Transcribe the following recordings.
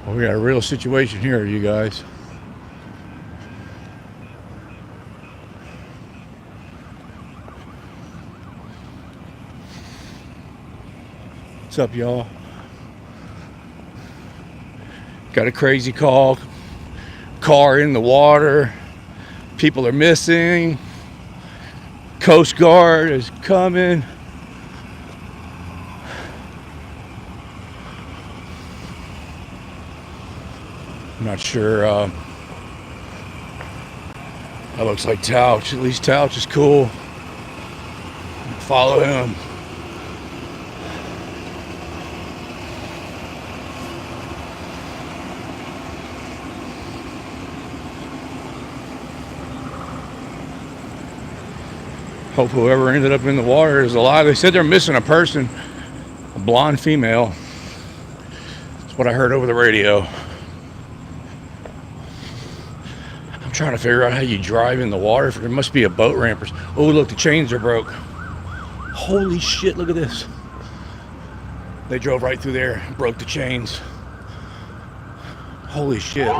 Well, we got a real situation here, you guys. What's up, y'all? Got a crazy call. Car in the water. People are missing. Coast Guard is coming. I'm not sure. That looks like Touch. At least Touch is cool. Follow him. Hope whoever ended up in the water is alive. They said they're missing a person, a blonde female. That's what I heard over the radio. I'm trying to figure out how you drive in the water. There must be a boat ramp. Oh, look, the chains are broke. Holy shit, look at this. They drove right through there, broke the chains. Holy shit.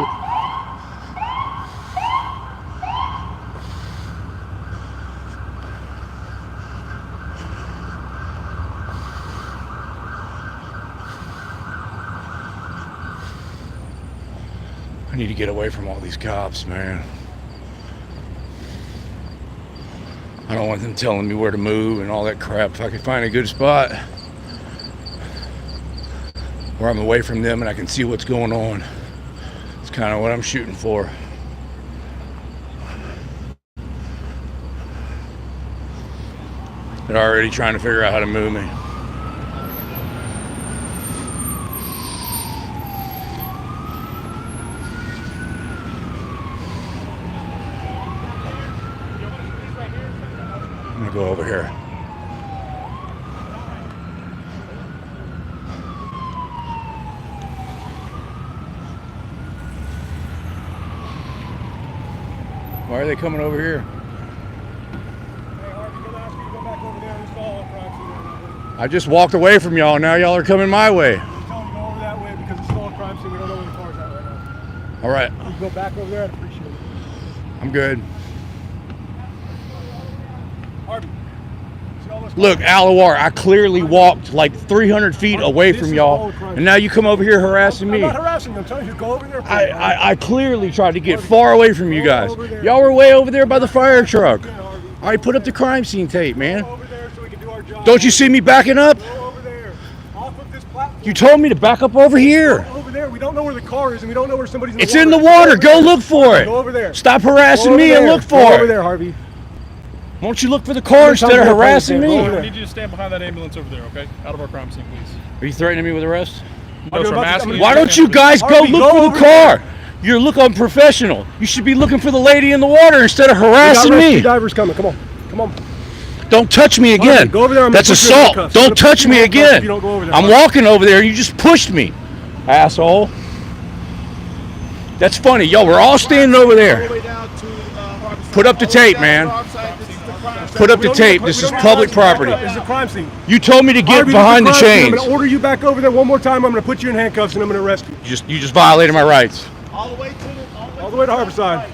I need to get away from all these cops, man. I don't want them telling me where to move and all that crap. If I can find a good spot where I'm away from them and I can see what's going on, it's kind of what I'm shooting for. They're already trying to figure out how to move me. I'm gonna go over here. Why are they coming over here? Hey, Harvey, go back over there and install a crime scene. I just walked away from y'all. Now y'all are coming my way. I'm telling you, go over that way because it's still a crime scene. We don't know where the car's at right now. All right. You can go back over there. I'd appreciate it. I'm good. Harvey. Look, Alawar, I clearly walked like 300 feet away from y'all, and now you come over here harassing me. I'm not harassing you. I'm telling you, go over there. I clearly tried to get far away from you guys. Y'all were way over there by the fire truck. All right, put up the crime scene tape, man. Go over there so we can do our job. Don't you see me backing up? Go over there. Off of this platform. You told me to back up over here. Go over there. We don't know where the car is, and we don't know where somebody's in the It's water. in the water. Go look for it. Go over there. Stop harassing me and look for Go it. over there, Harvey. Why don't you look for the car instead of harassing me? I need you to stand behind that ambulance over there, okay? Out of our crime scene, please. Are you threatening me with arrest? No, sir, I'm asking you Why to don't stand you guys go Harvey, look go for over the car? You're looking unprofessional. You should be looking for the lady in the water instead of harassing me. Divers coming. Come on. Come on. Don't touch me again. Harvey, go over there. I'm gonna That's put you in assault. handcuffs. Don't touch me again. If you don't go over there, I'm Harvey. walking over there. You just pushed me, asshole. That's funny. Yo, we're all standing over there. Put up the tape, man. Put up the tape. This is public property. This is a crime scene. You told me to get Harvey, behind the this is a crime scene. I'm chains. going to order you back over there one more time. I'm going to put you in handcuffs and I'm going to arrest you. You just violated my rights. All the way to Harborside.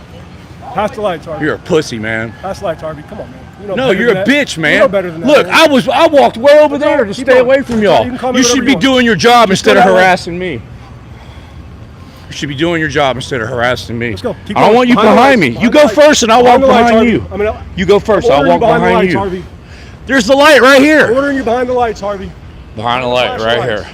Past the lights, Harvey. You're a pussy, man. Past the lights, Harvey. Come on, man. You know No, better you're than a that. bitch, man. You know better than that, Look, man. I walked way over That's all there right. to Keep stay on. away from That's all right. y'all. You can call me You whatever should you be want. doing your job Just instead go of that way. harassing me. You should be doing your job instead of harassing me. Let's go. Keep I don't going. want you behind me. the You lights. go Behind the first and I'll walk lights, behind Harvey. you. You go first, I'll ordering walk behind the behind lights, you. Harvey. There's the light right I'm here. ordering you behind the lights, Harvey. Behind the light right here.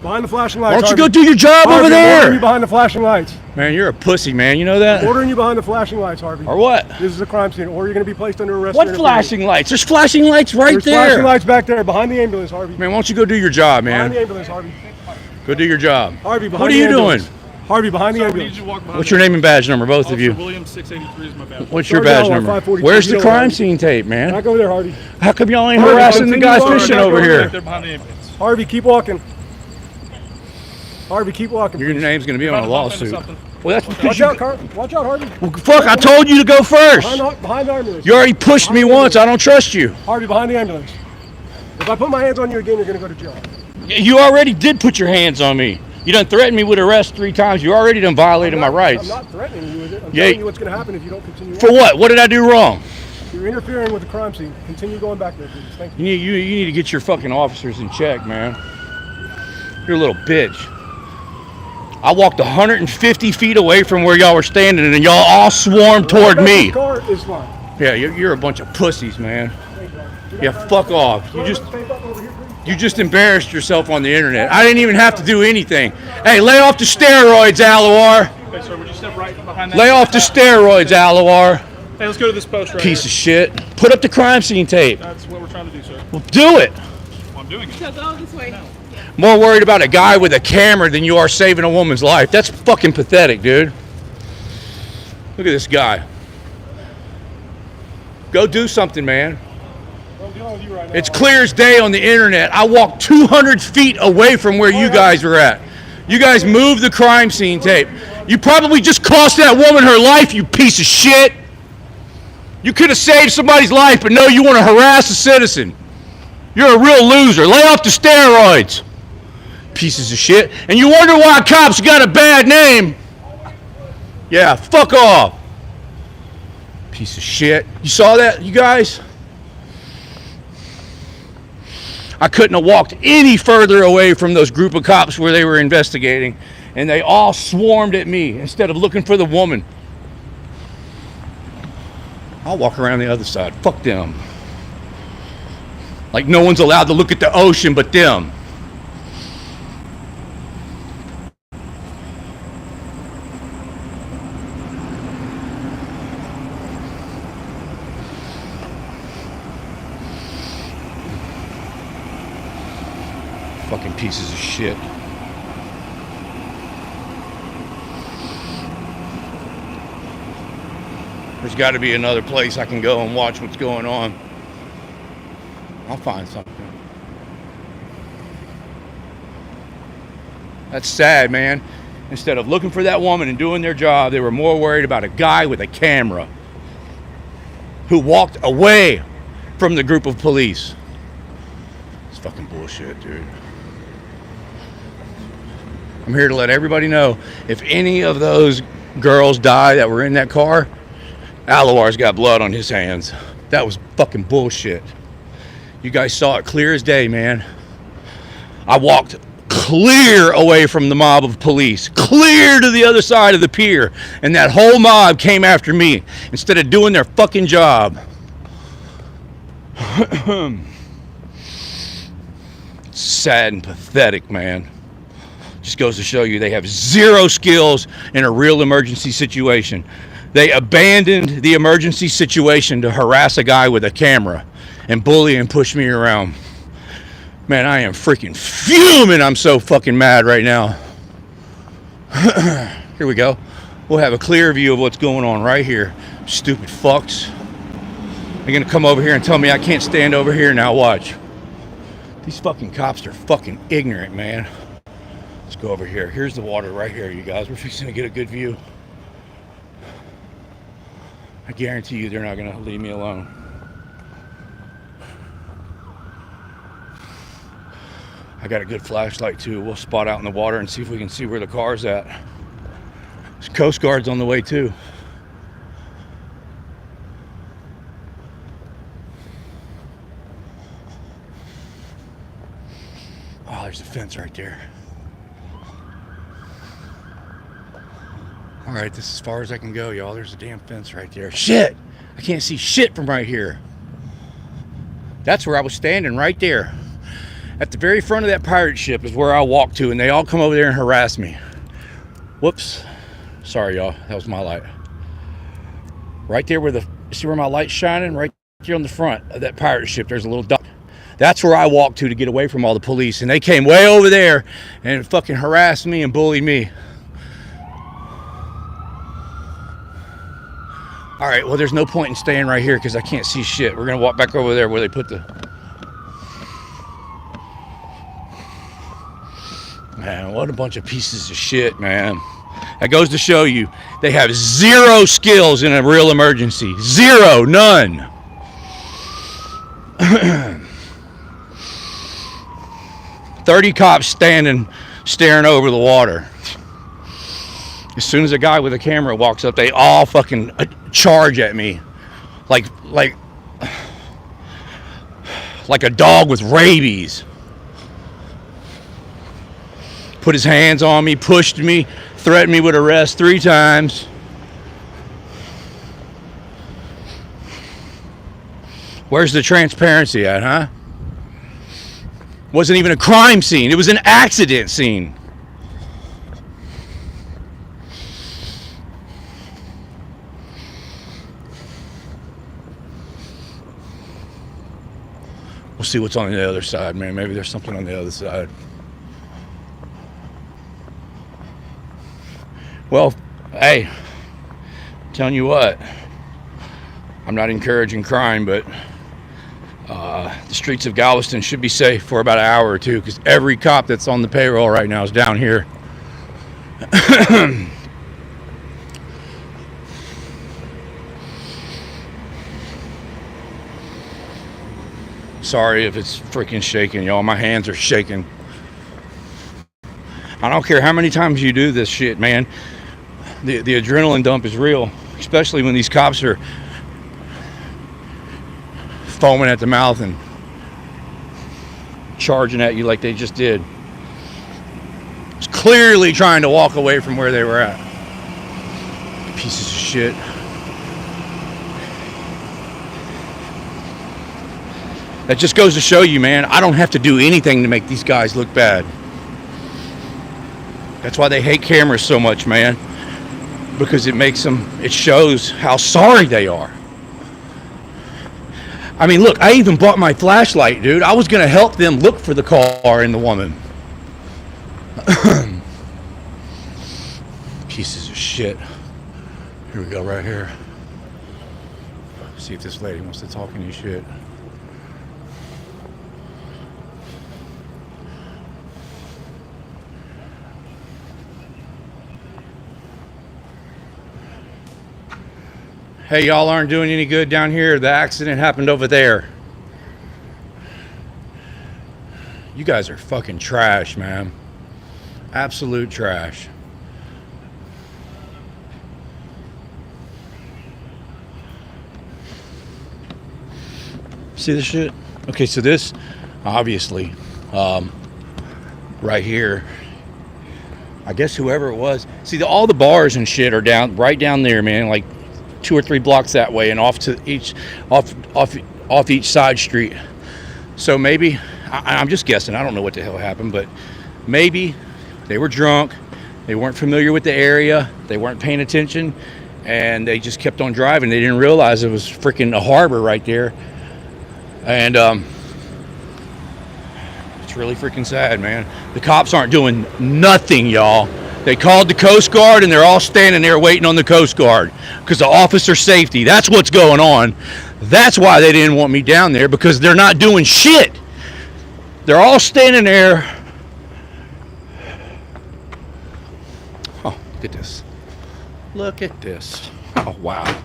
Behind the flashing Why lights. don't you go Harvey. do your job Harvey, over I'm ordering you there? behind the flashing lights. Man, you're a pussy, man. You know that? Ordering you behind the flashing lights, Harvey. Or what? This is a crime scene, or you're going to be placed under arrest. What for flashing lights? There's flashing lights right There's there. flashing lights back there behind the ambulance, Harvey. Man, why don't you go do your job, Behind the man? ambulance, Harvey. Go do your job. Harvey, behind What are the you ambulance. doing? Harvey, behind the Sir, we need ambulance. you to walk behind What's your name and badge number, both of Officer you? Williams, 683 is my badge. What's your Sergeant badge Alawar, number? 542. Where's You the know crime that. scene tape, man? Back over there, Harvey. How come y'all ain't Harvey, harassing the continue guys walking fishing back over over here? there. They're behind the ambulance. Harvey, keep walking. Harvey, keep walking. Your name's gonna be on a lawsuit. Well, that's because Watch you. out, Car. Watch out, Harvey. Well, fuck! I told you to go first. Behind the ambulance. You already pushed me once. I don't trust you. Harvey, behind the ambulance. If I put my hands on you again, you're going to go to jail. You already did put your hands on me. You done threatened me with arrest 3 times. You already done violated my rights. I'm not threatening you with it. I'm Yeah. telling you what's going to happen if you don't continue. For what? What did I do wrong? You're interfering with the crime scene. Continue going back there, please. Thank you. You need to get your fucking officers in check, man. You're a little bitch. I walked 150 feet away from where y'all were standing, and y'all all swarmed toward me. Car is fine. Yeah, you're a bunch of pussies, man. Thank you. Yeah, fuck off. You just embarrassed yourself on the internet. I didn't even have to do anything. Hey, lay off the steroids, Alawar. Okay, sir, would you step right behind that? Lay off the steroids, Alawar. Hey, let's go to this post right Piece here. of shit. Put up the crime scene tape. That's what we're trying to do, sir. Well, do it. Well, I'm doing it. So go this way. More worried about a guy with a camera than you are saving a woman's life. That's fucking pathetic, dude. Look at this guy. Go do something, man. I'm dealing with you right now. It's clear as day on the internet. I walked 200 feet away from where you guys were at. You guys moved the crime scene tape. You probably just cost that woman her life, you piece of shit. You could have saved somebody's life, but no, you want to harass a citizen. You're a real loser. Lay off the steroids, pieces of shit. And you wonder why cops got a bad name. Yeah, fuck off. Piece of shit. You saw that, you guys? I couldn't have walked any further away from those group of cops where they were investigating, and they all swarmed at me instead of looking for the woman. I'll walk around the other side. Fuck them. Like no one's allowed to look at the ocean but them. Fucking pieces of shit. There's got to be another place I can go and watch what's going on. I'll find something. That's sad, man. Instead of looking for that woman and doing their job, they were more worried about a guy with a camera who walked away from the group of police. It's fucking bullshit, dude. I'm here to let everybody know, if any of those girls die that were in that car, Alawar's got blood on his hands. That was fucking bullshit. You guys saw it clear as day, man. I walked clear away from the mob of police, clear to the other side of the pier, and that whole mob came after me instead of doing their fucking job. Sad and pathetic, man. Just goes to show you they have zero skills in a real emergency situation. They abandoned the emergency situation to harass a guy with a camera and bully and push me around. Man, I am freaking fuming. I'm so fucking mad right now. Here we go. We'll have a clear view of what's going on right here. Stupid fucks. They're gonna come over here and tell me I can't stand over here now. Watch. These fucking cops are fucking ignorant, man. Let's go over here. Here's the water right here, you guys. We're fixing to get a good view. I guarantee you they're not gonna leave me alone. I got a good flashlight too. We'll spot out in the water and see if we can see where the car's at. There's Coast Guard's on the way too. Oh, there's a fence right there. All right, this is as far as I can go, y'all. There's a damn fence right there. Shit! I can't see shit from right here. That's where I was standing, right there. At the very front of that pirate ship is where I walked to, and they all come over there and harass me. Whoops. Sorry, y'all. That was my light. Right there where see where my light's shining? Right here on the front of that pirate ship, there's a little dock. That's where I walked to get away from all the police, and they came way over there and fucking harassed me and bullied me. All right, well, there's no point in staying right here because I can't see shit. We're going to walk back over there where they put the... Man, what a bunch of pieces of shit, man. That goes to show you they have zero skills in a real emergency. Zero, none. 30 cops standing staring over the water. As soon as a guy with a camera walks up, they all fucking charge at me like a dog with rabies. Put his hands on me, pushed me, threatened me with arrest 3 times. Where's the transparency at, huh? Wasn't even a crime scene. It was an accident scene. We'll see what's on the other side, man. Maybe there's something on the other side. Well, hey, I'm telling you what, I'm not encouraging crime, but the streets of Galveston should be safe for about an hour or two, because every cop that's on the payroll right now is down here. Sorry if it's freaking shaking, y'all. My hands are shaking. I don't care how many times you do this shit, man. The adrenaline dump is real, especially when these cops are foaming at the mouth and charging at you like they just did. It's clearly trying to walk away from where they were at. Pieces of shit. That just goes to show you, man, I don't have to do anything to make these guys look bad. That's why they hate cameras so much, man. Because it shows how sorry they are. I mean, look, I even bought my flashlight, dude. I was going to help them look for the car and the woman. Pieces of shit. Here we go, right here. See if this lady wants to talk any shit. Hey, y'all aren't doing any good down here. The accident happened over there. You guys are fucking trash, man. Absolute trash. See this shit? Okay, so this, obviously, right here, I guess whoever it was. See, all the bars and shit are right down there, man. Like 2 or 3 blocks that way, and off each side street. So maybe, I'm just guessing, I don't know what the hell happened, but maybe they were drunk, they weren't familiar with the area, they weren't paying attention, and they just kept on driving. They didn't realize it was freaking a harbor right there. And it's really freaking sad, man. The cops aren't doing nothing, y'all. They called the Coast Guard, and they're all standing there waiting on the Coast Guard because of officer safety. That's what's going on. That's why they didn't want me down there, because they're not doing shit. They're all standing there. Oh, look at this. Look at this. Oh, wow.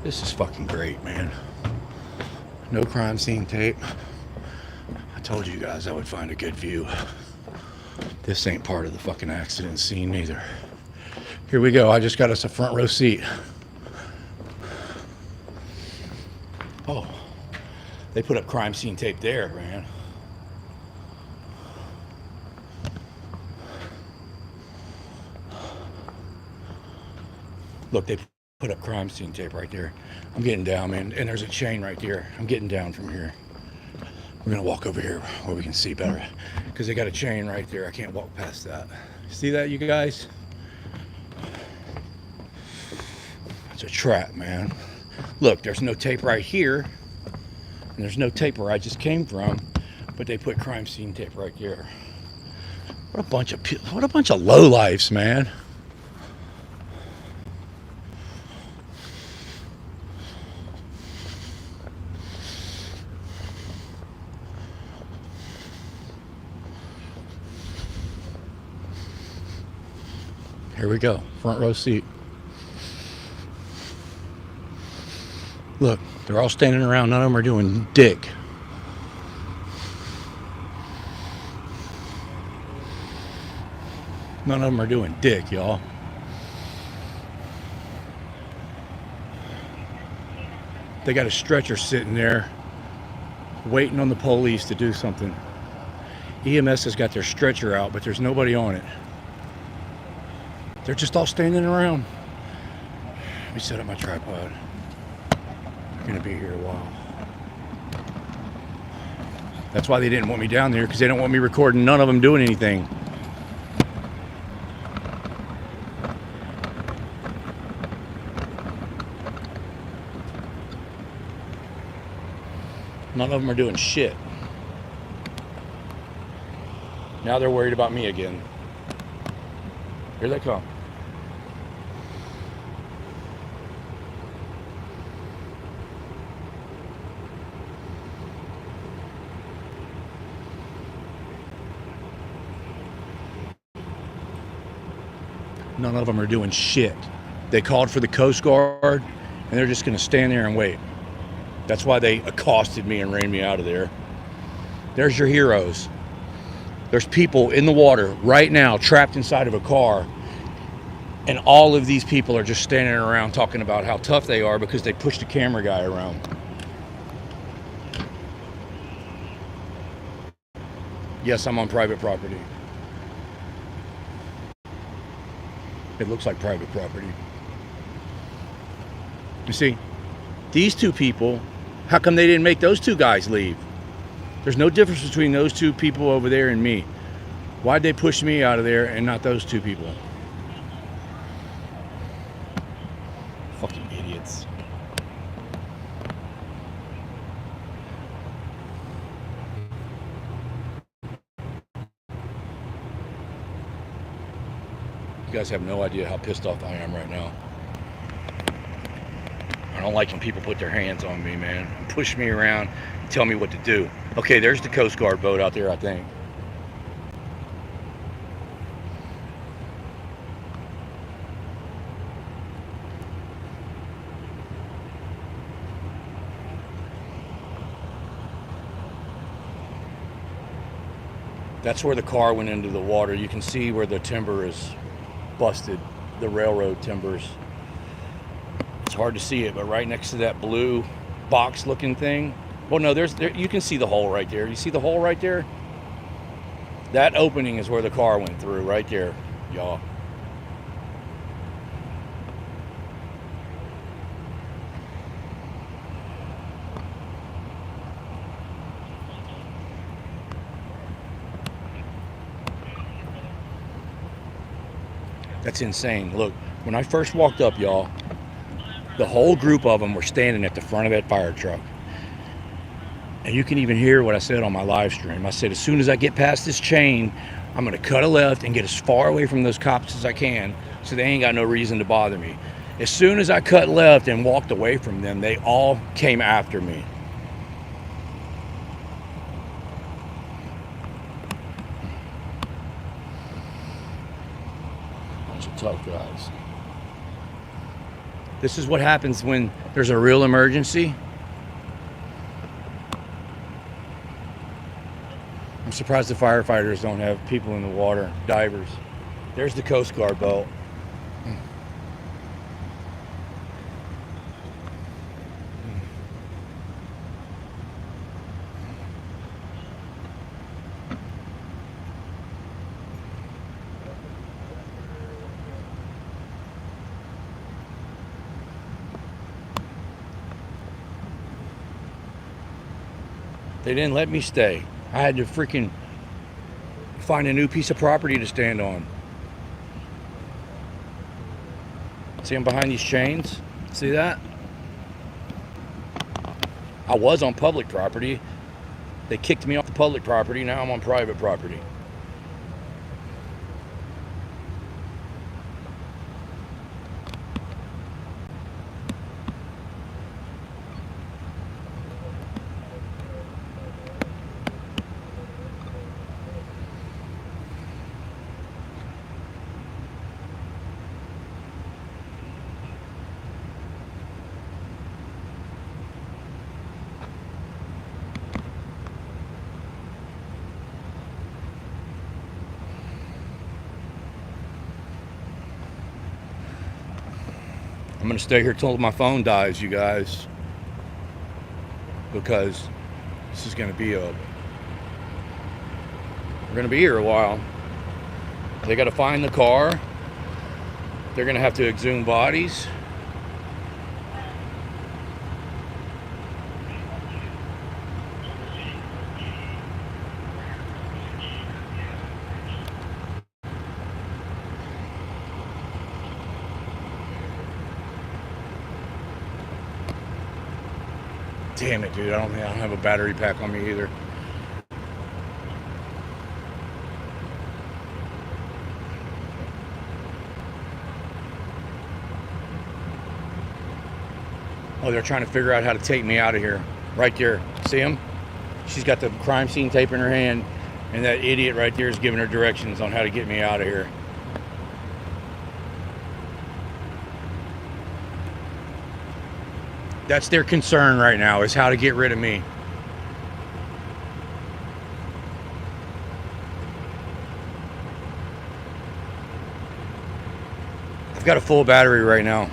This is fucking great, man. No crime scene tape. I told you guys I would find a good view. This ain't part of the fucking accident scene either. Here we go. I just got us a front row seat. Oh, they put up crime scene tape there, man. Look, they put up crime scene tape right there. I'm getting down, man. And there's a chain right there. I'm getting down from here. We're gonna walk over here where we can see better, because they got a chain right there. I can't walk past that. See that, you guys? It's a trap, man. Look, there's no tape right here, and there's no tape where I just came from, but they put crime scene tape right there. What a bunch of lowlifes, man. Here we go, front row seat. Look, they're all standing around. None of them are doing dick. None of them are doing dick, y'all. They got a stretcher sitting there waiting on the police to do something. EMS has got their stretcher out, but there's nobody on it. They're just all standing around. Let me set up my tripod. I'm gonna be here a while. That's why they didn't want me down there, because they don't want me recording none of them doing anything. None of them are doing shit. Now they're worried about me again. Here they come. None of them are doing shit. They called for the Coast Guard, and they're just going to stand there and wait. That's why they accosted me and ran me out of there. There's your heroes. There's people in the water right now trapped inside of a car, and all of these people are just standing around talking about how tough they are because they pushed a camera guy around. Yes, I'm on private property. It looks like private property. You see, these two people, how come they didn't make those two guys leave? There's no difference between those two people over there and me. Why'd they push me out of there and not those two people? Fucking idiots. You guys have no idea how pissed off I am right now. I don't like when people put their hands on me, man, and push me around and tell me what to do. Okay, there's the Coast Guard boat out there, I think. That's where the car went into the water. You can see where the timber is busted, the railroad timbers. It's hard to see it, but right next to that blue box looking thing. Well, no, you can see the hole right there. You see the hole right there? That opening is where the car went through, right there, y'all. That's insane. Look, when I first walked up, y'all, the whole group of them were standing at the front of that fire truck. And you can even hear what I said on my live stream. I said, as soon as I get past this chain, I'm going to cut a left and get as far away from those cops as I can so they ain't got no reason to bother me. As soon as I cut left and walked away from them, they all came after me. Bunch of tough guys. This is what happens when there's a real emergency. I'm surprised the firefighters don't have people in the water, divers. There's the Coast Guard boat. They didn't let me stay. I had to freaking find a new piece of property to stand on. See, I'm behind these chains. See that? I was on public property. They kicked me off the public property. Now I'm on private property. going to stay here till my phone dies, you guys. Because this is going to be we're going to be here a while. They got to find the car. They're going to have to exhume bodies. Damn it, dude. I don't have a battery pack on me either. Oh, they're trying to figure out how to take me out of here. Right there. See him? She's got the crime scene tape in her hand, and that idiot right there is giving her directions on how to get me out of here. That's their concern right now, is how to get rid of me. I've got a full battery right now.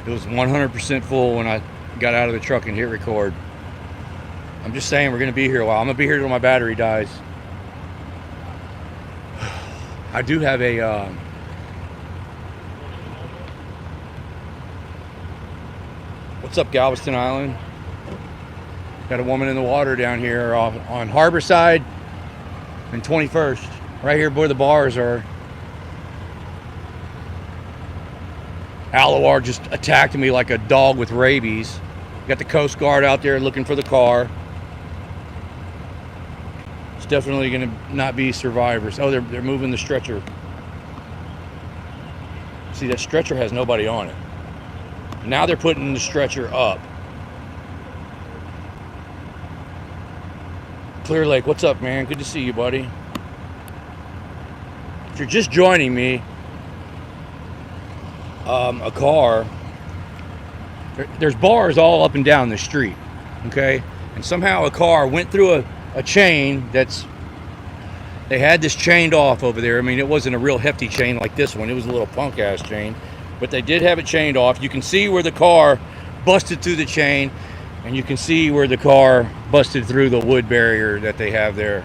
It was 100% full when I got out of the truck and hit record. I'm just saying we're going to be here a while. I'm going to be here till my battery dies. I do have a... What's up, Galveston Island? Got a woman in the water down here on Harborside and 21st. Right here where the bars are. Alawar just attacked me like a dog with rabies. Got the Coast Guard out there looking for the car. It's definitely going to not be survivors. Oh, they're moving the stretcher. See, that stretcher has nobody on it. Now they're putting the stretcher up. Clear Lake, what's up, man? Good to see you, buddy. If you're just joining me, a car, there's bars all up and down the street, okay? And somehow a car went through a chain they had this chained off over there. I mean, it wasn't a real hefty chain like this one. It was a little punk-ass chain. But they did have it chained off. You can see where the car busted through the chain, and you can see where the car busted through the wood barrier that they have there.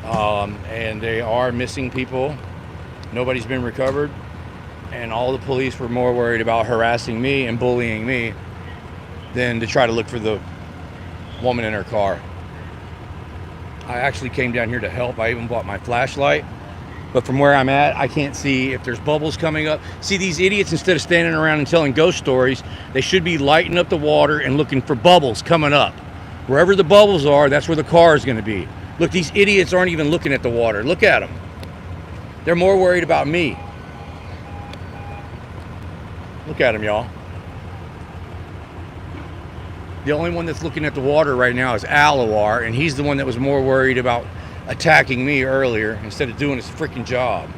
And they are missing people. Nobody's been recovered. And all the police were more worried about harassing me and bullying me than to try to look for the woman in her car. I actually came down here to help. I even bought my flashlight. But from where I'm at, I can't see if there's bubbles coming up. See, these idiots, instead of standing around and telling ghost stories, they should be lighting up the water and looking for bubbles coming up. Wherever the bubbles are, that's where the car is going to be. Look, these idiots aren't even looking at the water. Look at them. They're more worried about me. Look at them, y'all. The only one that's looking at the water right now is Alawar, and he's the one that was more worried about attacking me earlier instead of doing his freaking job.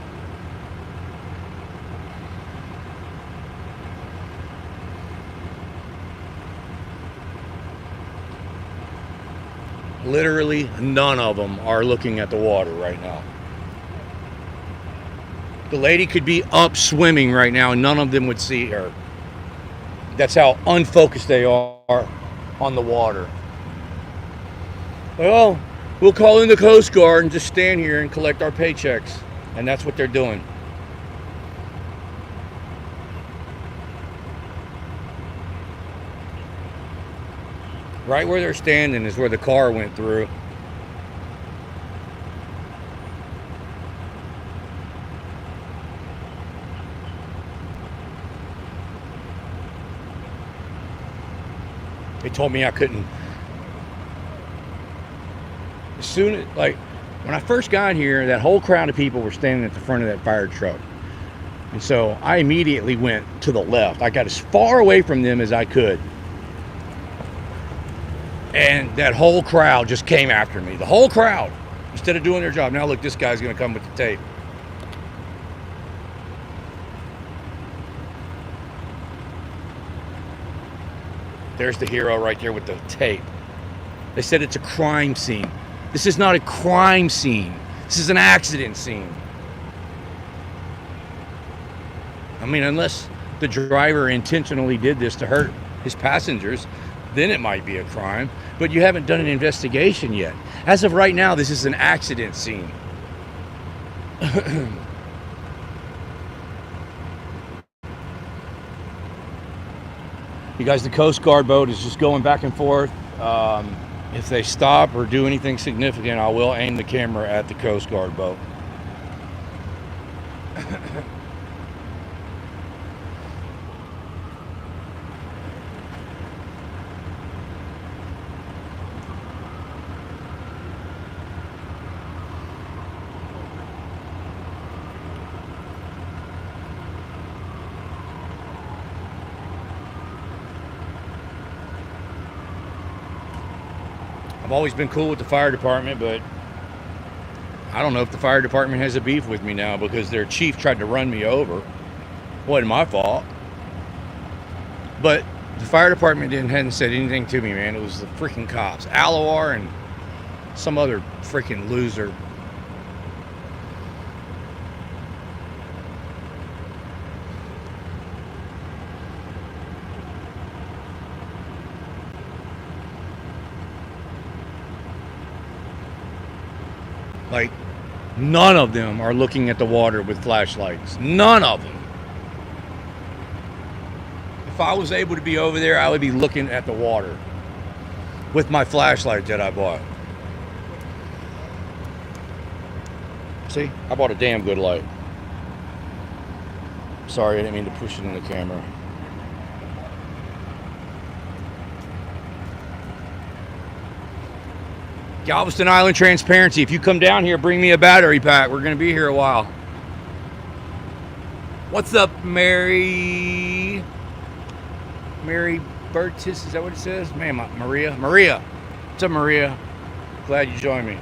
Literally none of them are looking at the water right now. The lady could be up swimming right now and none of them would see her. That's how unfocused they are on the water. Well, we'll call in the Coast Guard and just stand here and collect our paychecks. And that's what they're doing. Right where they're standing is where the car went through. They told me I couldn't. As soon as, like, when I first got here, that whole crowd of people were standing at the front of that fire truck. And so I immediately went to the left. I got as far away from them as I could. And that whole crowd just came after me. The whole crowd, instead of doing their job. Now look, this guy's gonna come with the tape. There's the hero right there with the tape. They said it's a crime scene. This is not a crime scene. This is an accident scene. I mean, unless the driver intentionally did this to hurt his passengers, then it might be a crime. But you haven't done an investigation yet. As of right now, this is an accident scene. You guys, the Coast Guard boat is just going back and forth. If they stop or do anything significant, I will aim the camera at the Coast Guard boat. I've always been cool with the fire department, but I don't know if the fire department has a beef with me now because their chief tried to run me over. Wasn't my fault. But the fire department hadn't said anything to me, man. It was the freaking cops. Alawar and some other freaking loser. Like, none of them are looking at the water with flashlights. None of them. If I was able to be over there, I would be looking at the water with my flashlight that I bought. See? I bought a damn good light. Sorry, I didn't mean to push it in the camera. Galveston Island Transparency. If you come down here, bring me a battery pack. We're going to be here a while. What's up, Mary? Mary Burtis, is that what it says? Man, Maria. Maria. What's up, Maria? Glad you joined me.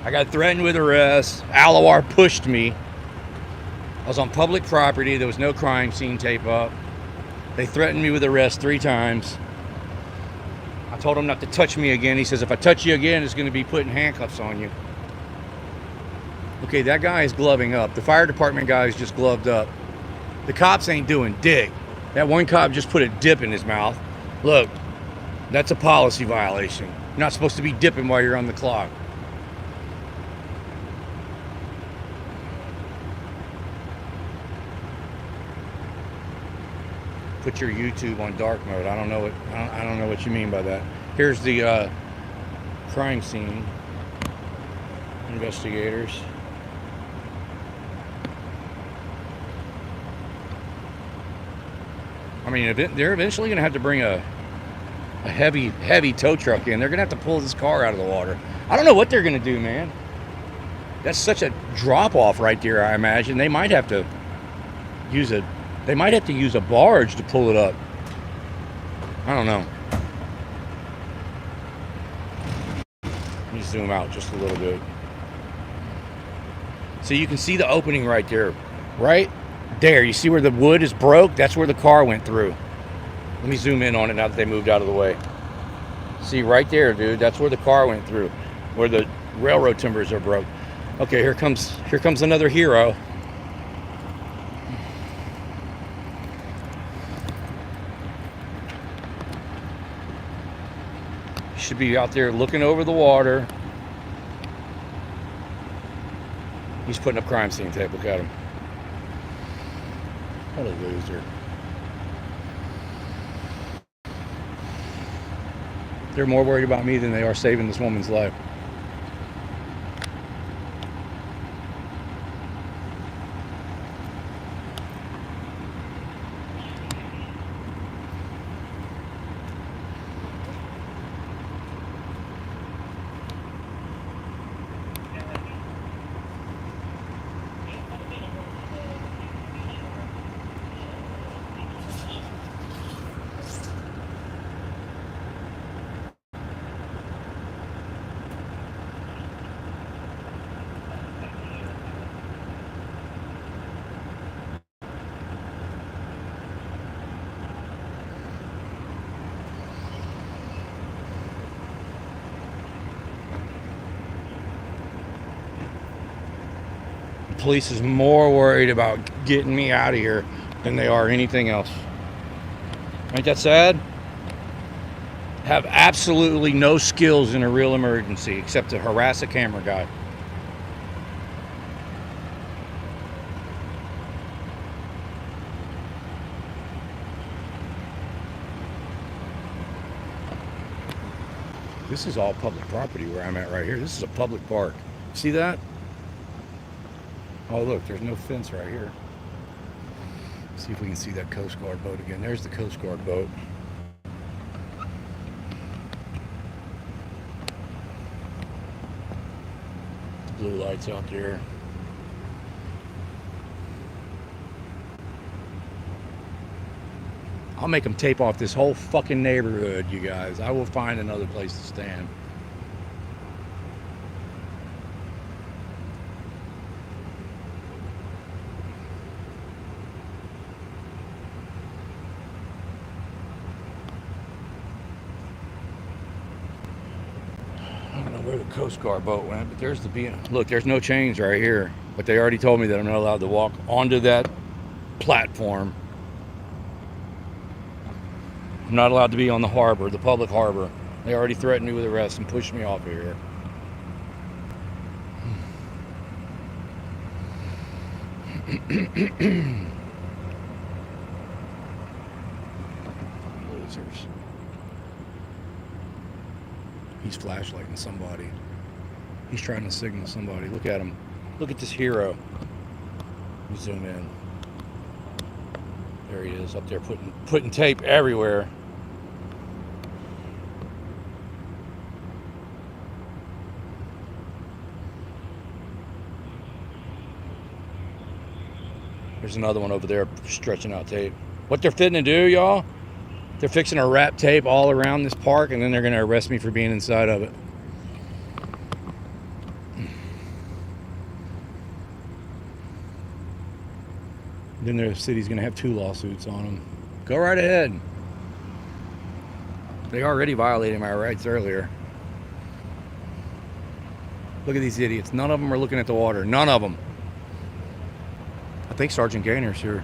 I got threatened with arrest. Alawar pushed me. I was on public property. There was no crime scene tape up. They threatened me with arrest 3 times. I told him not to touch me again. He says, if I touch you again, it's going to be putting handcuffs on you. Okay, that guy is gloving up. The fire department guy is just gloved up. The cops ain't doing dick. That one cop just put a dip in his mouth. Look, that's a policy violation. You're not supposed to be dipping while you're on the clock. Put your YouTube on dark mode. I don't know what you mean by that. Here's the crime scene. Investigators. I mean, they're eventually going to have to bring a heavy tow truck in. They're going to have to pull this car out of the water. I don't know what they're going to do, man. That's such a drop off right there. I imagine they might have to use a barge to pull it up. I don't know. Let me zoom out just a little bit. So you can see the opening right there. Right there. You see where the wood is broke? That's where the car went through. Let me zoom in on it now that they moved out of the way. See right there, dude. That's where the car went through. Where the railroad timbers are broke. Okay, here comes another hero. Should be out there looking over the water. He's putting up crime scene tape. Look at him. What a loser. They're more worried about me than they are saving this woman's life. police is more worried about getting me out of here than they are anything else. Ain't that sad? Have absolutely no skills in a real emergency except to harass a camera guy. This is all public property where I'm at right here. This is a public park. See that? Oh, look, there's no fence right here. See if we can see that Coast Guard boat again. There's the Coast Guard boat. Blue lights out there. I'll make them tape off this whole fucking neighborhood, you guys. I will find another place to stand. I don't know where the Coast Guard boat went, but there's the look, there's no chains right here. But they already told me that I'm not allowed to walk onto that platform. I'm not allowed to be on the harbor, the public harbor. They already threatened me with arrest and pushed me off of here. Losers. He's flashlighting somebody. He's trying to signal somebody. Look at him. Look at this hero. Let me zoom in. There he is up there putting tape everywhere. There's another one over there stretching out tape. What they're fitting to do, y'all, they're fixing to wrap tape all around this park, and then they're going to arrest me for being inside of it. Then the city's going to have 2 lawsuits on them. Go right ahead. They already violated my rights earlier. Look at these idiots. None of them are looking at the water. None of them. I think Sergeant Gaynor's here.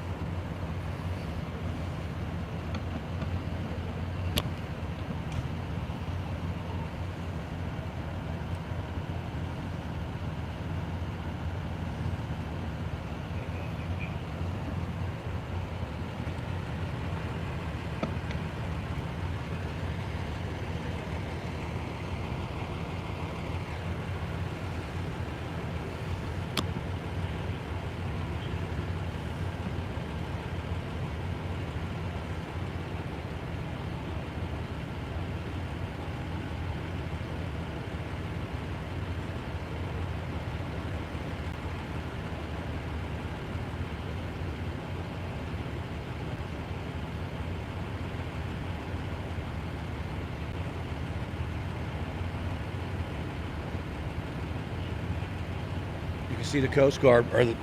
See the Coast Guard, or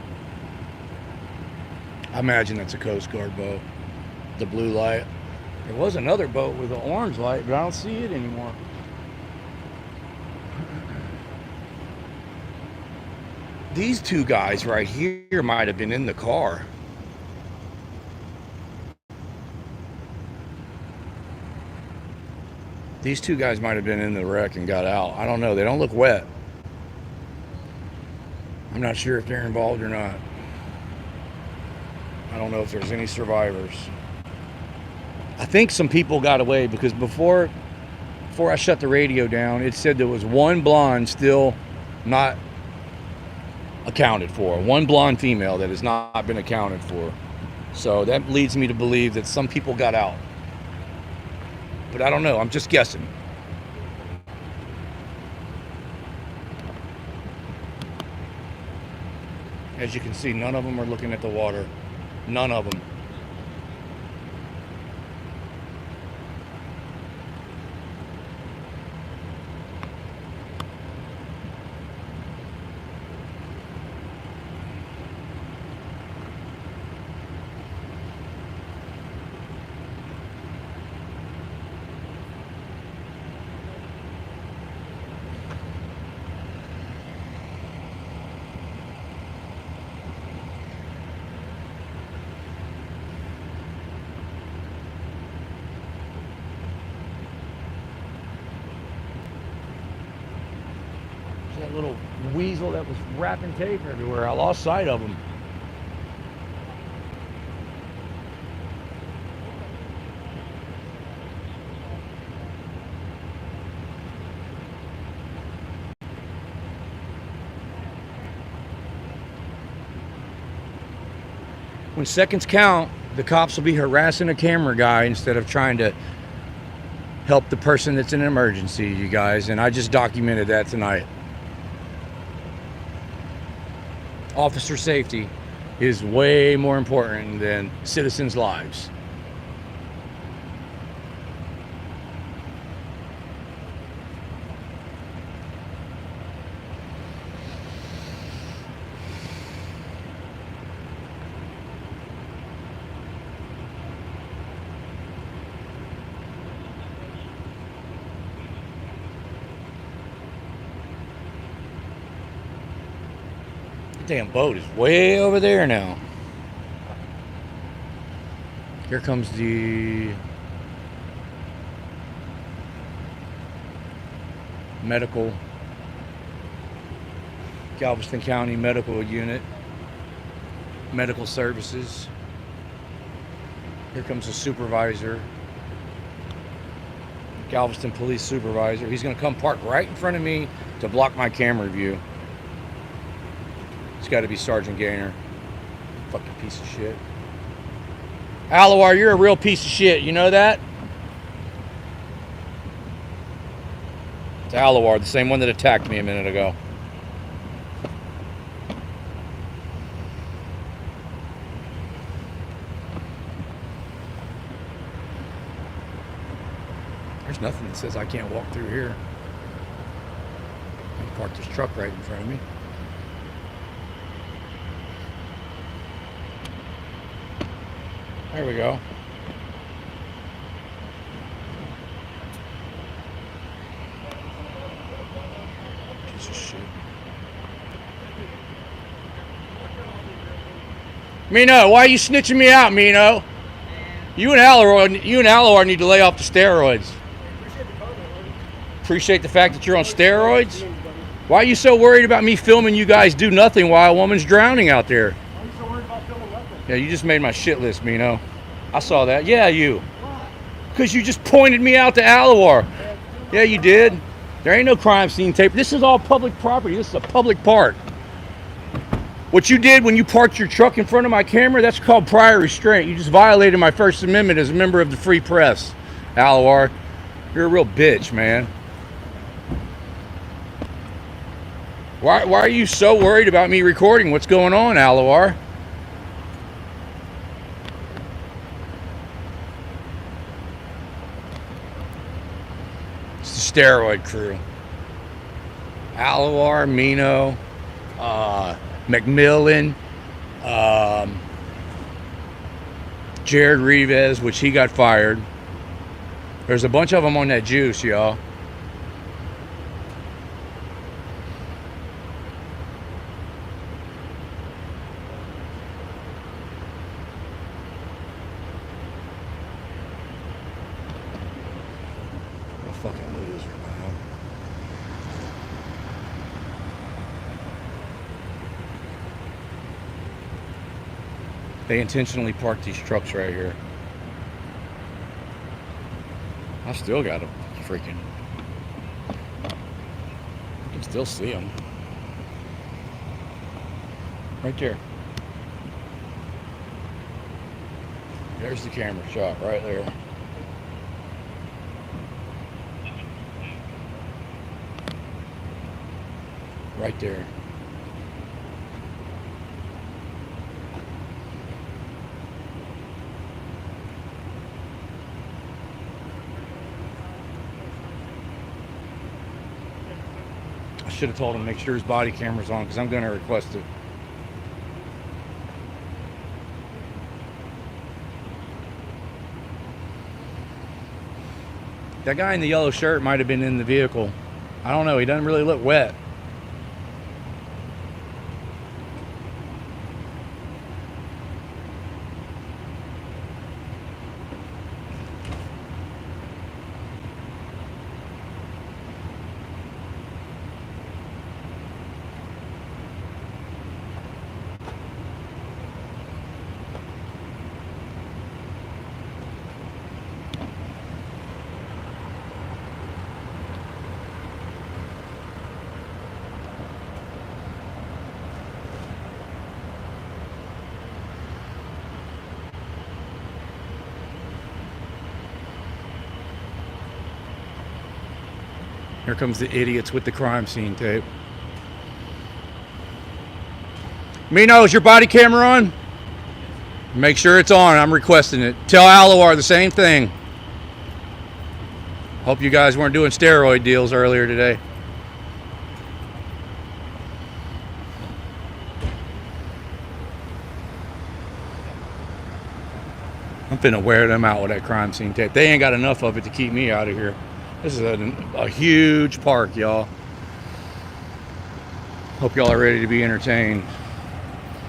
I imagine that's a Coast Guard boat. The blue light. There was another boat with an orange light, but I don't see it anymore. These 2 guys right here might have been in the car. These 2 guys might have been in the wreck and got out. I don't know. They don't look wet. I'm not sure if they're involved or not. I don't know if there's any survivors. I think some people got away because before I shut the radio down, it said there was 1 blonde still not accounted for. 1 blonde female that has not been accounted for. So that leads me to believe that some people got out. But I don't know. I'm just guessing. As you can see, none of them are looking at the water. None of them. that little weasel that was wrapping tape everywhere. I lost sight of him. When seconds count, the cops will be harassing a camera guy instead of trying to help the person that's in an emergency, you guys. And I just documented that tonight. Officer safety is way more important than citizens' lives. Damn boat is way over there now. Here comes the medical, Galveston County Medical Unit, medical services. Here comes the supervisor, Galveston Police Supervisor. He's gonna come park right in front of me to block my camera view. It's got to be Sergeant Gaynor. Fucking piece of shit. Alawar, you're a real piece of shit. You know that? It's Alawar, the same one that attacked me a minute ago. There's nothing that says I can't walk through here. I parked this truck right in front of me. There we go. Piece of shit. Mino, why are you snitching me out, Mino? You and Alawar need to lay off the steroids. Appreciate the fact that you're on steroids? Why are you so worried about me filming you guys do nothing while a woman's drowning out there? Yeah, you just made my shit list, Mino. I saw that. Yeah, you. Because you just pointed me out to Alawar. Yeah, you did. There ain't no crime scene tape. This is all public property. This is a public park. What you did when you parked your truck in front of my camera, that's called prior restraint. You just violated my First Amendment as a member of the free press, Alawar. You're a real bitch, man. Why are you so worried about me recording what's going on, Alawar? Steroid crew. Alawar, Mino, McMillan, Jared Rivas, which he got fired. There's a bunch of them on that juice, y'all. Fucking loser, man. They intentionally parked these trucks right here. I still got them freaking. You can still see them. Right there. There's the camera shot right there. Right there. I should have told him to make sure his body camera's on because I'm going to request it. That guy in the yellow shirt might have been in the vehicle. I don't know. He doesn't really look wet. Here comes the idiots with the crime scene tape. Mino, is your body camera on? Make sure it's on. I'm requesting it. Tell Alawar the same thing. Hope you guys weren't doing steroid deals earlier today. I'm finna wear them out with that crime scene tape. They ain't got enough of it to keep me out of here. This is a huge park, y'all. Hope y'all are ready to be entertained.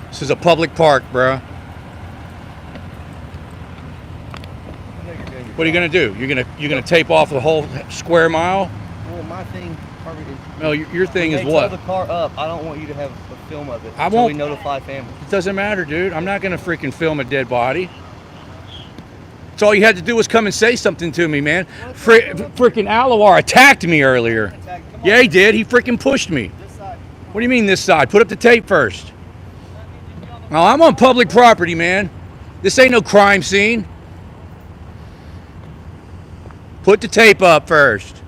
This is a public park, bro. What are you gonna do? You're gonna tape off the whole square mile? Well, my thing, Harvey, is No, your thing is they what? tow the car up. I don't want you to have a film of it. I until won't. we notify family. It doesn't matter, dude. I'm not gonna freaking film a dead body. That's all you had to do was come and say something to me, man. Freaking Alawar attacked me earlier. Yeah, he did. He freaking pushed me. What do you mean this side? Put up the tape first. Well, I'm on public property, man. This ain't no crime scene. Put the tape up first.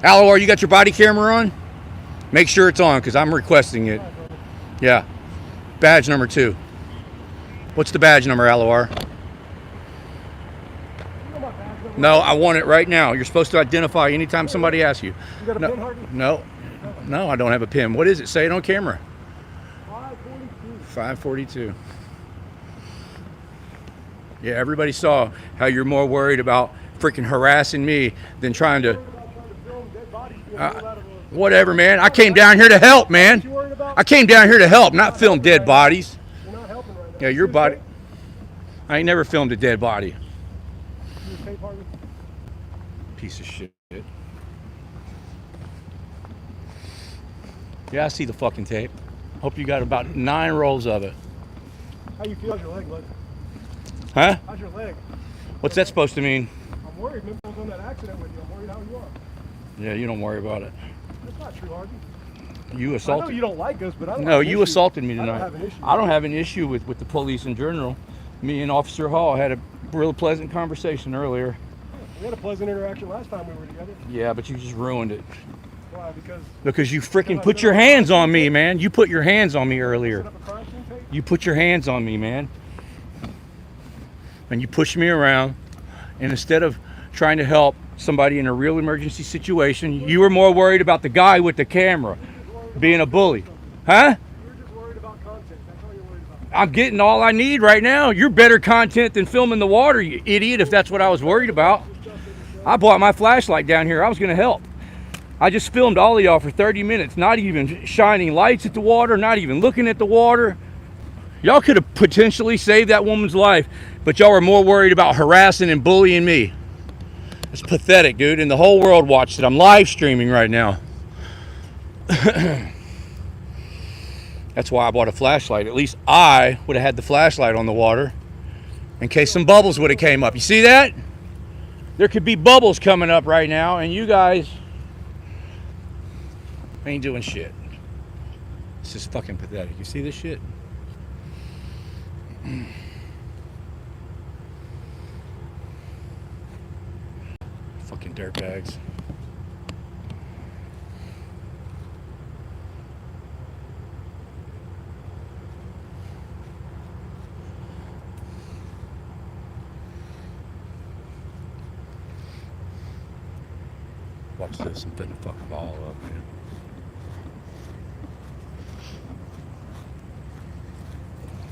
Alawar, you got your body camera on? Make sure it's on, because I'm requesting it. Yeah. Badge number 2. What's the badge number, Alawar? No, I want it right now. You're supposed to identify anytime somebody asks you. You got a pin, Harvey? No, I don't have a pin. What is it? Say it on camera. 542. 542. Yeah, everybody saw how you're more worried about freaking harassing me than trying to. Whatever, man. I came down here to help, man. I came down here to help, not film dead bodies. You're not helping right now. Yeah, your body. I ain't never filmed a dead body. Tape, Harvey? Piece of shit. Yeah, I see the fucking tape. Hope you got about 9 rolls of it. How you feel? How's your leg, bud? Huh? How's your leg? What's that supposed to mean? I'm worried. Remember I was on that accident with you. I'm worried how you are. Yeah, you don't worry about it. That's not true, Harvey. You I know assaulted. you don't like us, but I don't No, have an you issue. assaulted me I don't tonight. have an issue. I don't have an issue with the police in general. Me and Officer Hall had a real pleasant conversation earlier. We had a pleasant interaction last time we were together. Yeah, but you just ruined it. Why? Because you freaking put your hands on me, man. You put your hands on me Set earlier. up a crime scene tape? You put your hands on me, man. And you pushed me around. And instead of trying to help somebody in a real emergency situation, you were more worried about the guy with the camera being a bully. Huh? You're just worried about content. That's all you're worried about. I'm getting all I need right now. You're better content than filming the water, you idiot, if that's what I was worried about. I bought my flashlight down here. I was going to help. I just filmed all of y'all for 30 minutes, not even shining lights at the water, not even looking at the water. Y'all could have potentially saved that woman's life, but y'all were more worried about harassing and bullying me. It's pathetic, dude, and the whole world watched it. I'm live streaming right now. That's why I bought a flashlight. At least I would have had the flashlight on the water in case some bubbles would have came up. You see that? There could be bubbles coming up right now, and you guys ain't doing shit. This is fucking pathetic. You see this shit? Fucking dirtbags. Watch this. I'm finna fuck them all up, man.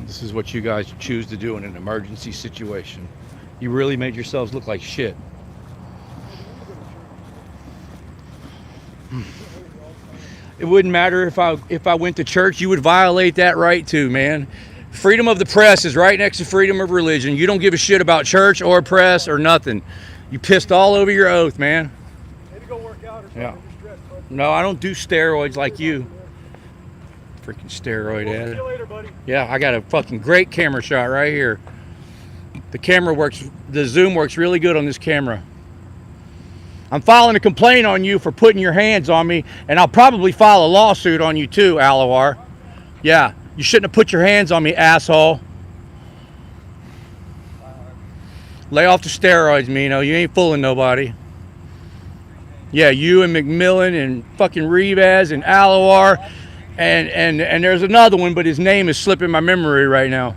This is what you guys choose to do in an emergency situation. You really made yourselves look like shit. It wouldn't matter if I went to church. You would violate that right too, man. Freedom of the press is right next to freedom of religion. You don't give a shit about church or press or nothing. You pissed all over your oath, man. Maybe go work out or something. Yeah. You're stressed, bud. No, I don't do steroids like you. Freaking steroid We'll see head. you later, buddy. Yeah, I got a fucking great camera shot right here. The camera works, the zoom works really good on this camera. I'm filing a complaint on you for putting your hands on me, and I'll probably file a lawsuit on you too, Alawar. Yeah, you shouldn't have put your hands on me, asshole. Lay off the steroids, Mino. You ain't fooling nobody. Yeah, you and McMillan and fucking Rivas and Alawar, and there's another one, but his name is slipping my memory right now.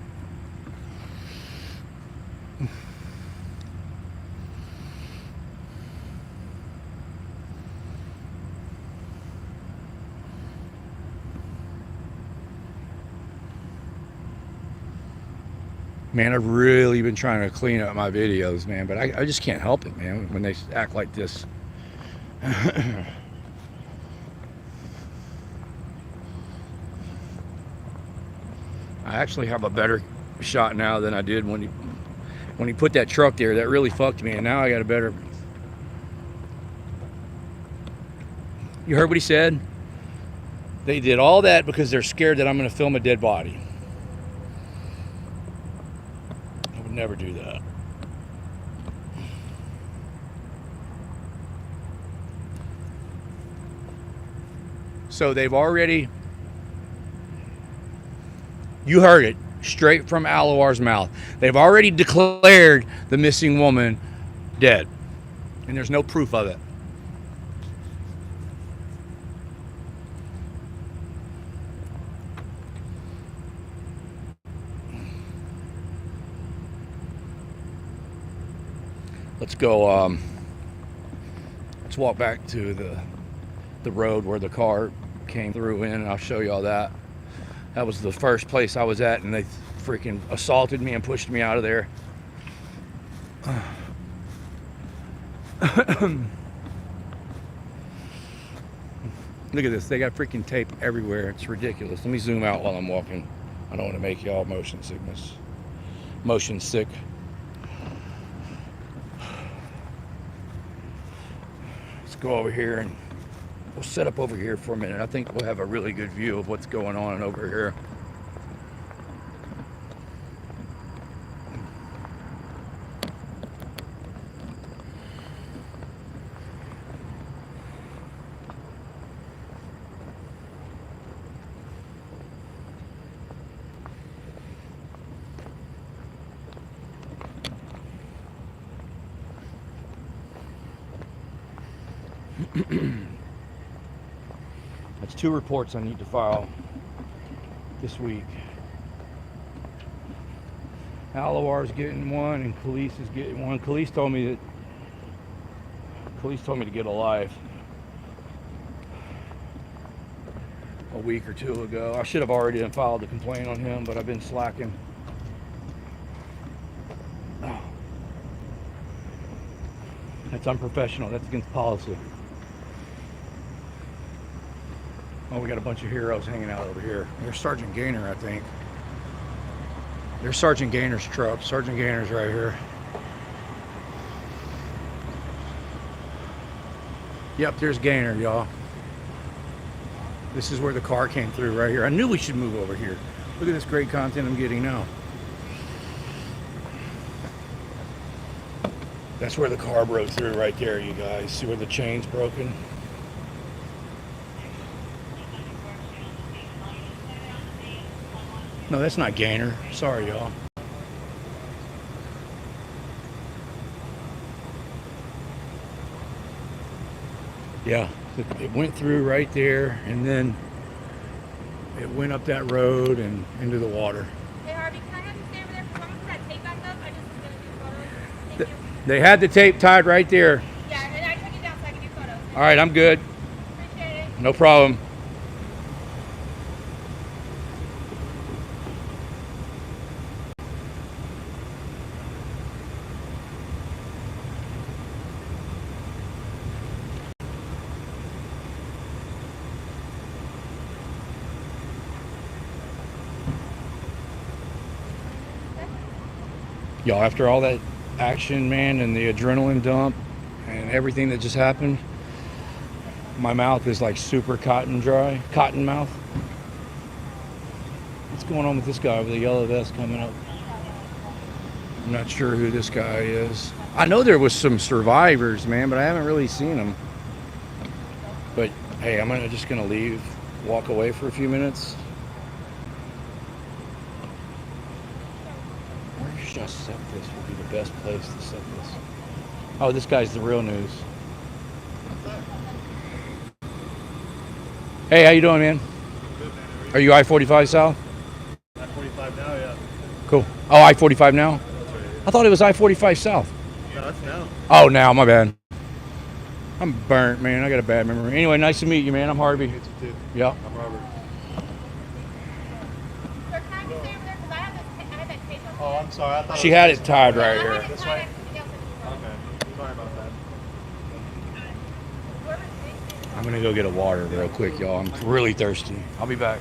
Man, I've really been trying to clean up my videos, man, but I just can't help it, man, when they act like this. I actually have a better shot now than I did when he put that truck there. That really fucked me, and now I got a better. You heard what he said? They did all that because they're scared that I'm going to film a dead body. I would never do that. So they've already, you heard it straight from Alawar's mouth. They've already declared the missing woman dead, and there's no proof of it. Let's go, let's walk back to the road where the car came through in, and I'll show you all that. That was the first place I was at, and they freaking assaulted me and pushed me out of there. Look at this, they got freaking tape everywhere. It's ridiculous. Let me zoom out while I'm walking. I don't want to make y'all motion sick. Let's go over here and we'll set up over here for a minute. I think we'll have a really good view of what's going on over here. That's 2 reports I need to file this week. Alawar's getting one and Khalees is getting one. Khalees told me to get a life a week or 2 ago. I should have already filed a complaint on him, but I've been slacking. Oh. That's unprofessional. That's against policy. Oh, we got a bunch of heroes hanging out over here. There's Sergeant Gaynor, I think. There's Sergeant Gaynor's truck. Sergeant Gaynor's right here. Yep, there's Gaynor, y'all. This is where the car came through right here. I knew we should move over here. Look at this great content I'm getting now. That's where the car broke through right there, you guys. See where the chain's broken? No, that's not Gaynor. Sorry, y'all. Yeah, it went through right there, and then it went up that road and into the water. Hey Harvey, can I have you stay over there for someone? Put that tape back up. I just was gonna do photos. Thank you. They had the tape tied right there. Yeah, and I took it down so I can do photos. All right, I'm good. Appreciate it. No problem. Y'all, after all that action, man, and the adrenaline dump and everything that just happened, my mouth is like super cotton mouth. What's going on with this guy with the yellow vest coming up? I'm not sure who this guy is. I know there was some survivors, man, but I haven't really seen them. But hey, I'm just gonna leave, walk away for a few minutes. Should I set this? Would be the best place to set this. Oh, this guy's the real news. Hey, how you doing, man? Are you I-45 South? I-45 now, yeah. Cool. Oh, I-45 now? I thought it was I-45 South. No, that's now. Oh, now, my bad. I'm burnt, man. I got a bad memory. Anyway, nice to meet you, man. I'm Harvey. It's a tip. Yep. I'm Robert. Sir, can I just stay over there? Because I had that tape up Oh, I'm sorry. I thought She had it tied right I here. had it This tied way? up something else in the front. Okay. Sorry about that. Whoever's taking it. I'm gonna go get a water real quick, y'all. I'm really thirsty. I'll be back.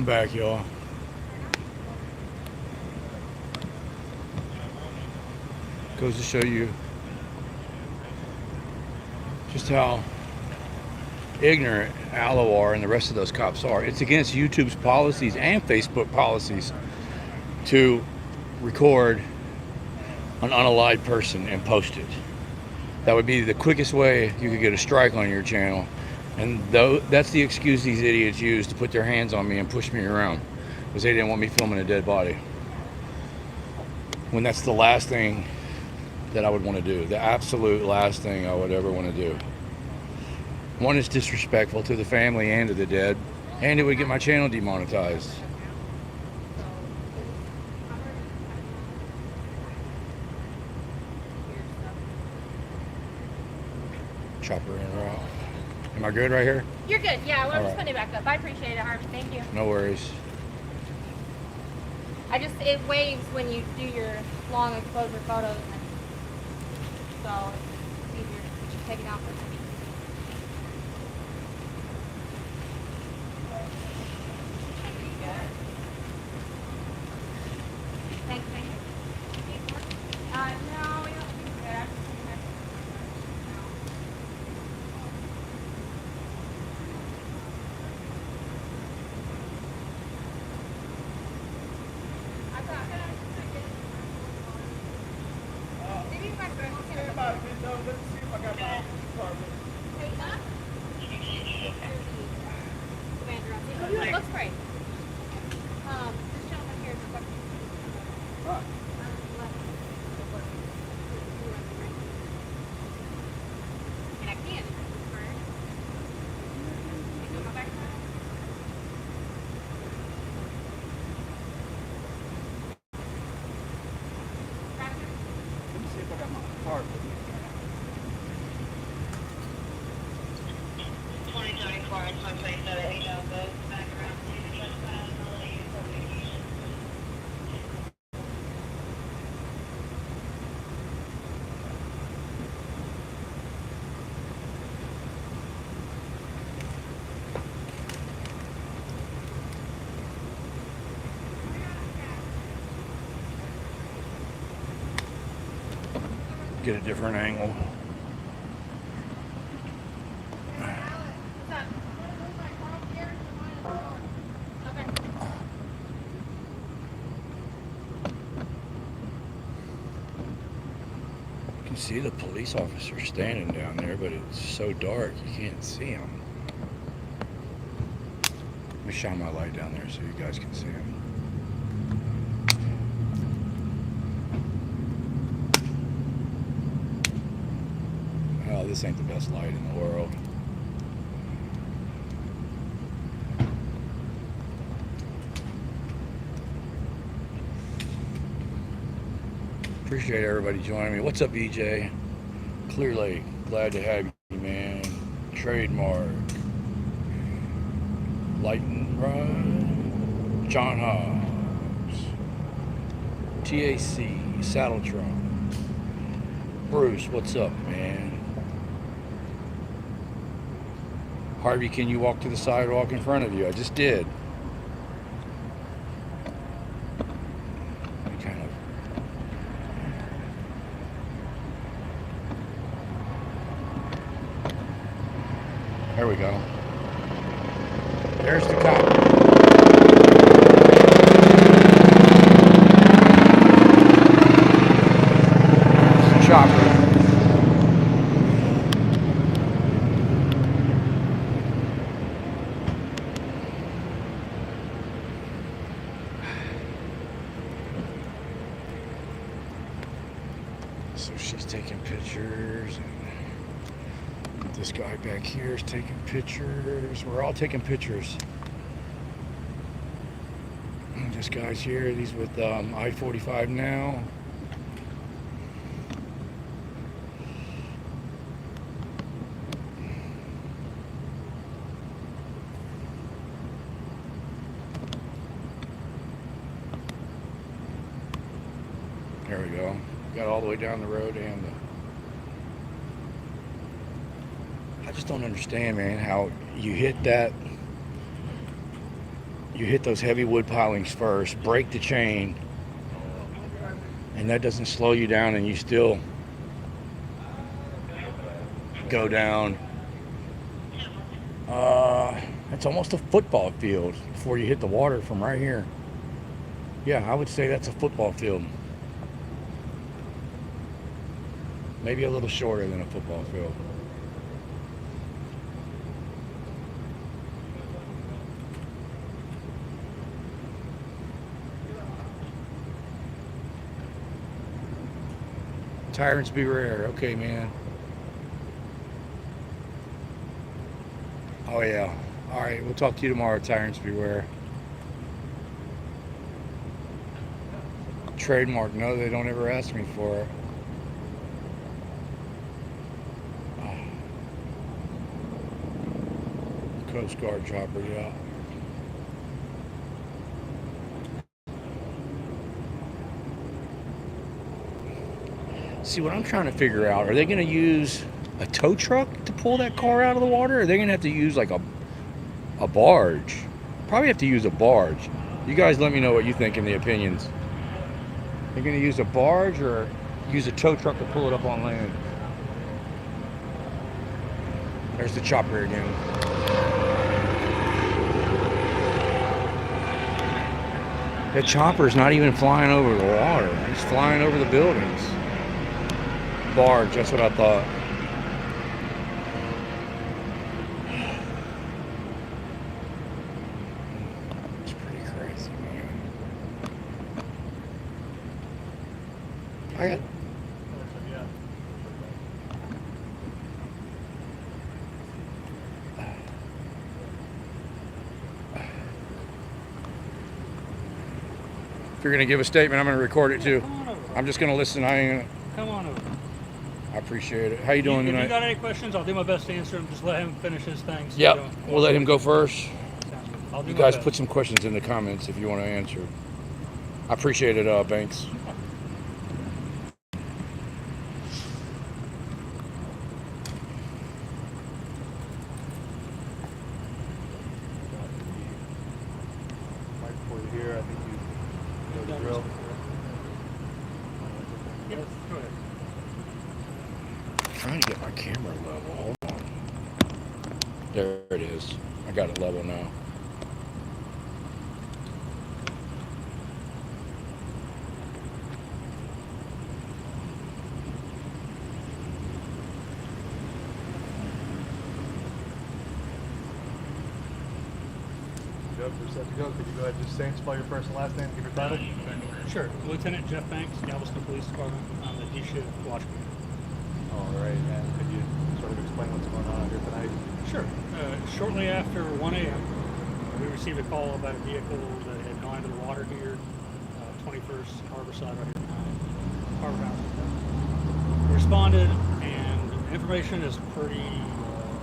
I'm back, y'all. Goes to show you just how ignorant Alawar and the rest of those cops are. It's against YouTube's policies and Facebook policies to record an unalived person and post it. That would be the quickest way you could get a strike on your channel. And that's the excuse these idiots use to put their hands on me and push me around, because they didn't want me filming a dead body. When that's the last thing that I would want to do. The absolute last thing I would ever want to do. One, is disrespectful to the family and to the dead, and it would get my channel demonetized. Chopper in route. Am I good right here? You're good. Yeah, well, I'm All just right. putting it back up. I appreciate it, Harvey. Thank you. No worries. It waves when you do your long exposure photos, so it's easier to take it out. Thank you. No, we don't do that. Maybe my friend can Let's see if I got my car. take that. It looks great. This gentleman here is Huh. and I can. Let me see if I got my car. 2024 and 2027, 8 out those back around to the trespass, holiday, vacation. Get a different angle. What's up? Okay. You can see the police officer standing down there, but it's so dark you can't see him. Let me shine my light down there so you guys can see him. Oh, this ain't the best light in the world. Appreciate everybody joining me. What's up, EJ? Clear Lake, glad to have you, man. Trademark. Light and Ride. John Hobbs. TAC, Saddle Trunk. Bruce, what's up, man? Harvey, can you walk to the sidewalk in front of you? I just did. Kind of. There we go. There's the cop. There's the chopper. So she's taking pictures, and this guy back here is taking pictures. We're all taking pictures. And this guy's here, he's with I-45 now. There we go. Got all the way down the road, and I just don't understand, man, how you hit you hit those heavy wood pilings first, break the chain, and that doesn't slow you down, and you still go down. It's almost a football field before you hit the water from right here. Yeah, I would say that's a football field. Maybe a little shorter than a football field. Tyrants beware. Okay, man. Oh, yeah. All right, we'll talk to you tomorrow, Tyrants beware. Trademark. No, they don't ever ask me for it. Coast Guard chopper, yeah. See, what I'm trying to figure out, are they going to use a tow truck to pull that car out of the water? Or are they going to have to use like a barge? Probably have to use a barge. You guys let me know what you think in the opinions. They're going to use a barge or use a tow truck to pull it up on land? There's the chopper again. The chopper's not even flying over the water. It's flying over the buildings. Barge, that's what I thought. It's pretty crazy, man. I got... If you're going to give a statement, I'm going to record it too. I'm just going to listen. I ain't gonna... Come on over. I appreciate it. How you doing If tonight? you got any questions, I'll do my best to answer them. Just let him finish his thing. So Yep. We'll let him go first. I'll do You my guys best. put some questions in the comments if you want to answer. I appreciate it, Banks. Mike, before you here, I think you know the drill. Yes, go ahead. I'm trying to get my camera level. Hold on. There it is. I got it level now. Jeff, we're set to go. Could you go ahead and just say, spell your first and last name, give your title? Sure. Lieutenant Jeff Banks, Galveston Police Department. I'm the D-Shift watchman. All right, and could you sort of explain what's going on here tonight? Sure. Shortly after 1 a.m., we received a call about a vehicle that had gone into the water here, 21st Harborside right here behind Harbor House. We responded, and information is pretty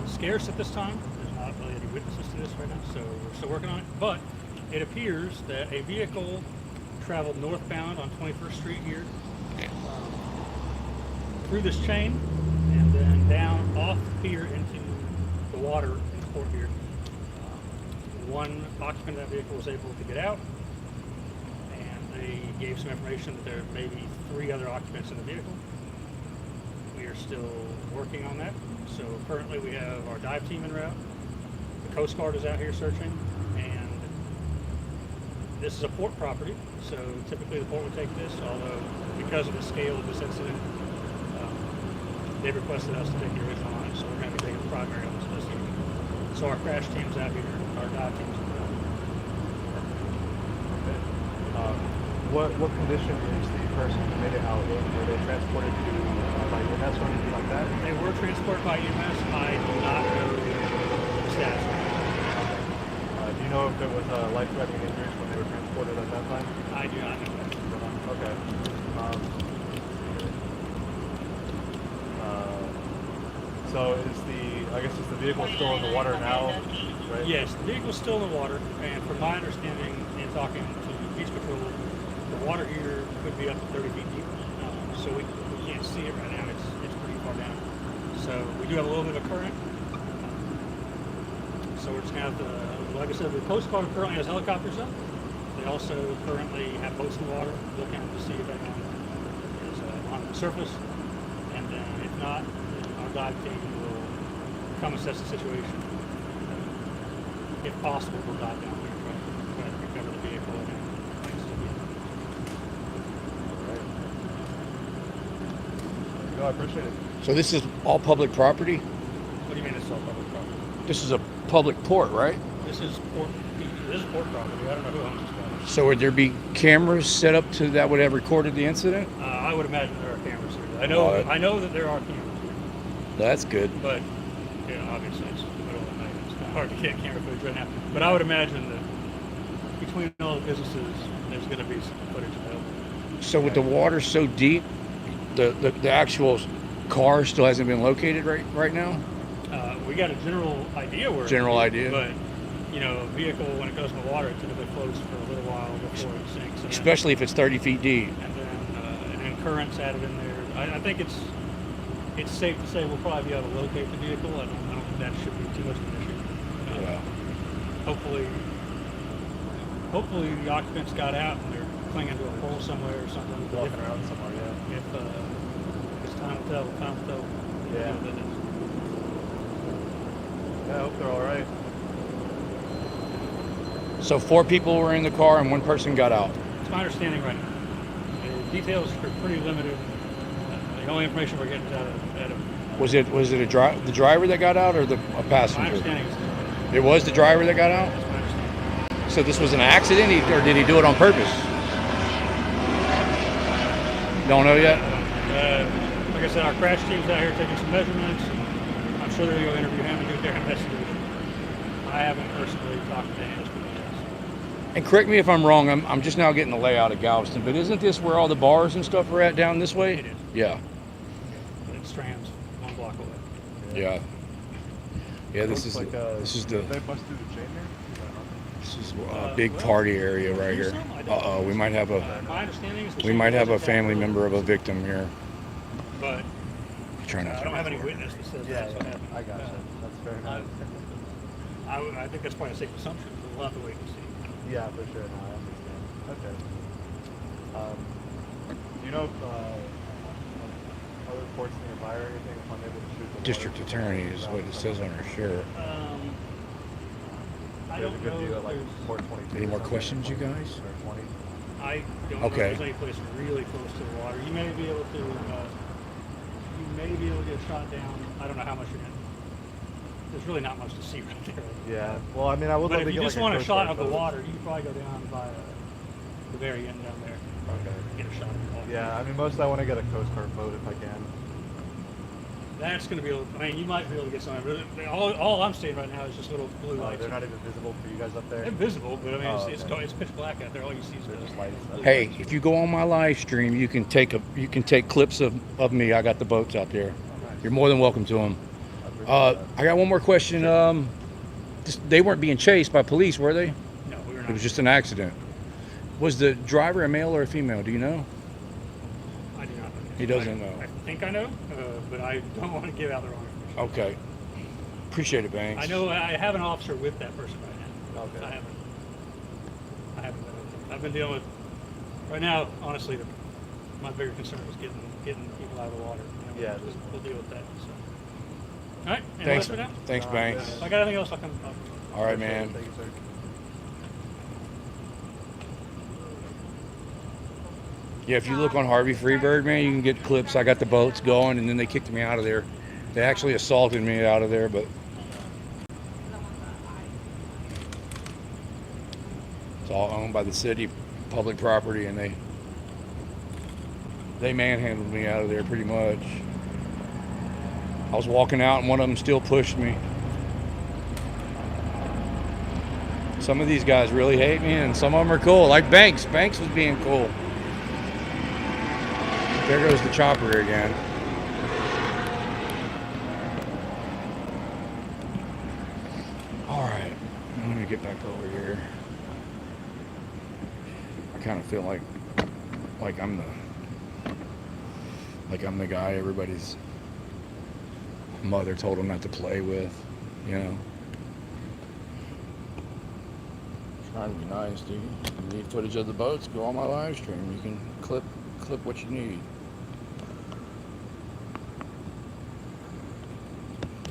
scarce at this time. There's not really any witnesses to this right now, so we're still working on it. But it appears that a vehicle traveled northbound on 21st Street here, through this chain, and then down off here into the water in the port here. One occupant of that vehicle was able to get out, and they gave some information that there may be 3 other occupants in the vehicle. We are still working on that. So currently we have our dive team en route. The Coast Guard is out here searching, and this is a port property, so typically the port would take this, although because of the scale of this incident, they've requested us to take the original on it, so we're going to be taking the primary on this evening. So our crash team's out here, our dive team's out here. What condition is the person who made it out in? Were they transported to by EMS or anything like that? They were transported by EMS. I do not know the status. Do you know if there was life-threatening injuries when they were transported at that time? I do not know that. Okay. So is the vehicle still in the water now? Right? Yes, the vehicle's still in the water, and from my understanding in talking to Beach Patrol, the water here could be up to 30 feet deep. So we can't see it right now. It's pretty far down. So we do have a little bit of current. So we're just going to have to like I said, the Coast Guard currently has helicopters up. They also currently have boats in the water looking to see if anyone is on the surface. And then if not, then our dive team will come assess the situation. If possible, we'll dive down here and try to recover the vehicle and things to be. No, I appreciate it. So this is all public property? What do you mean it's all public property? This is a public port, right? This is port property. I don't know who owns this property. So would there be cameras set up to that would have recorded the incident? I would imagine there are cameras here. I know that there are cameras here. That's good. But, you know, obviously it's the middle of the night. It's hard to get camera footage right now. But I would imagine that between all the businesses, there's going to be some footage available. So with the water so deep, the actual car still hasn't been located right now? We got a general idea where General idea. But, you know, a vehicle, when it goes in the water, it typically floats for a little while before it sinks. And Especially if it's 30 feet deep. and then currents added in there. I think it's safe to say we'll probably be able to locate the vehicle. I don't think that should be too much of an issue. Yeah. Hopefully the occupants got out and they're clinging to a pole somewhere or something. Walking around somewhere, yeah. If it's time to tell, time to tell. Yeah. I hope they're all right. So 4 people were in the car and 1 person got out. It's my understanding right now. The details are pretty limited. The only information we're getting is out of Was it the driver that got out or a my passenger? understanding is It was the driver that got out? that's my understanding. So this was an accident or did he do it on purpose? Don't know yet? Like I said, our crash team's out here taking some measurements. I'm sure they're going to interview him and do their investigation. I haven't personally talked to him. And correct me if I'm wrong, I'm just now getting the layout of Galveston, but isn't this where all the bars and stuff are at down this way? It is. Yeah. It strands 1 block away. Yeah. Yeah, this Looks is like, this is did they bust through the chain here? this is a big party area right here. Uh-oh, we might have My understanding is a family member of a victim here. But Trying not I to don't have any record. witness that says Yeah, that's what happened. I got you. That's fair enough. I think that's probably a safe assumption, but we'll have to wait and see. Yeah, for sure. No, I understand. Okay. Do you know if other reports nearby or anything, if I'm able to shoot the District water? attorney is what it says on her shirt. I There's a don't good know view if at like there's, 422. Any more or something, questions, you guys? Or 20. I don't know Okay. if there's any place really close to the water. You may be able to get a shot down. I don't know how much you're going to. There's really not much to see right there. Yeah. Well, I mean, I would But love if to you get just like want a Coast shot Guard of the photo. water, you can probably go down by the very end down there. Okay. Get a shot of the water. Yeah, I mean, mostly I want to get a Coast Guard boat if I can. That's going to be. I mean, you might be able to get some. All I'm seeing right now is just little blue lights. They're not even visible for you guys up there. They're visible, but I mean, Oh, it's okay. it's pitch black out there. All you see is They're the just lights. Hey, if you go on my live stream, you can take clips of me. I got the boats out there. You're more than welcome to them. I got one more question. They weren't being chased by police, were they? No, we were It not. was just an accident. Was the driver a male or a female? Do you know? I do not know. He doesn't know. I think I know, but I don't want to give out the wrong information. Okay. Appreciate it, Banks. I know I have an officer with that person right now. Okay. I haven't been with them. I've been dealing with right now. Honestly, my bigger concern is getting people out of the water. You know, Yeah, we'll deal with that. So. All right. Anything Thanks. else for now? Thanks, Banks. If I got anything else, I'll come. All right, man. Thank you, sir. Yeah, if you look on Harvey Freebird, man, you can get clips. I got the boats going, and then they kicked me out of there. They actually assaulted me out of there, but it's all owned by the city, public property, and they manhandled me out of there pretty much. I was walking out, and one of them still pushed me. Some of these guys really hate me, and some of them are cool. Like Banks. Banks was being cool. There goes the chopper again. All right, I'm gonna get back over here. I kind of feel like I'm the guy everybody's mother told him not to play with, you know. Trying to be nice, dude. If you need footage of the boats, go on my live stream. You can clip what you need.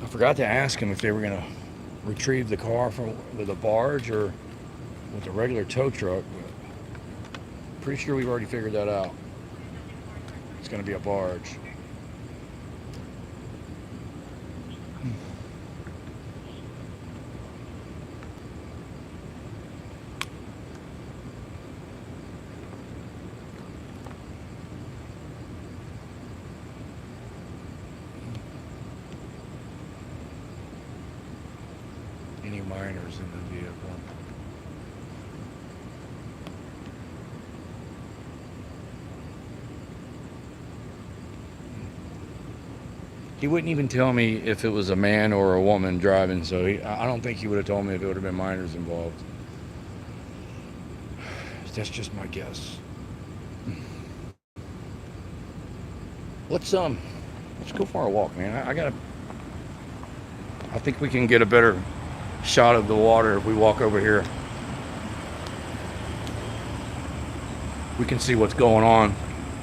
I forgot to ask him if they were gonna retrieve the car with a barge or with a regular tow truck, but pretty sure we've already figured that out. It's gonna be a barge. Any minors in the vehicle. He wouldn't even tell me if it was a man or a woman driving, so I don't think he would have told me if it would have been minors involved. That's just my guess. Let's go for a walk, man. I think we can get a better shot of the water if we walk over here. We can see what's going on,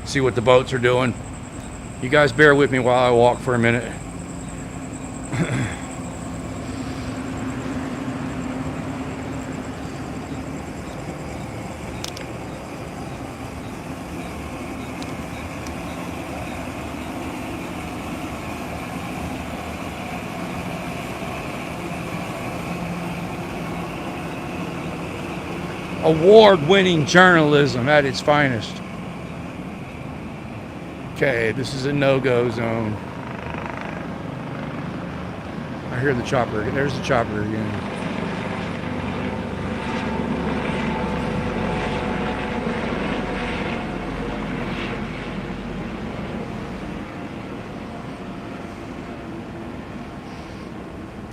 see what the boats are doing. You guys bear with me while I walk for a minute. Award-winning journalism at its finest. Okay, this is a no-go zone. I hear the chopper. There's the chopper again.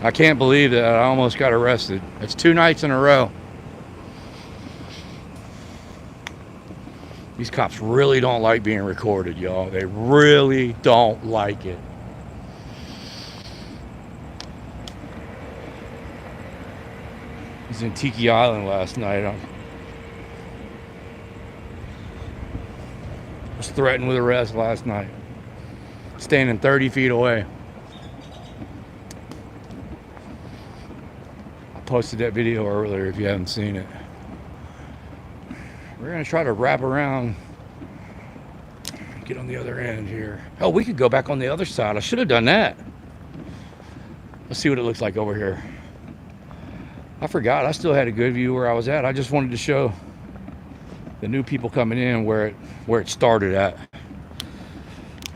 I can't believe that I almost got arrested. It's 2 nights in a row. These cops really don't like being recorded, y'all. They really don't like it. I was in Tiki Island last night. I was threatened with arrest last night. Standing 30 feet away. I posted that video earlier if you haven't seen it. We're going to try to wrap around, get on the other end here. Oh, we could go back on the other side. I should have done that. Let's see what it looks like over here. I forgot. I still had a good view where I was at. I just wanted to show the new people coming in where it started at.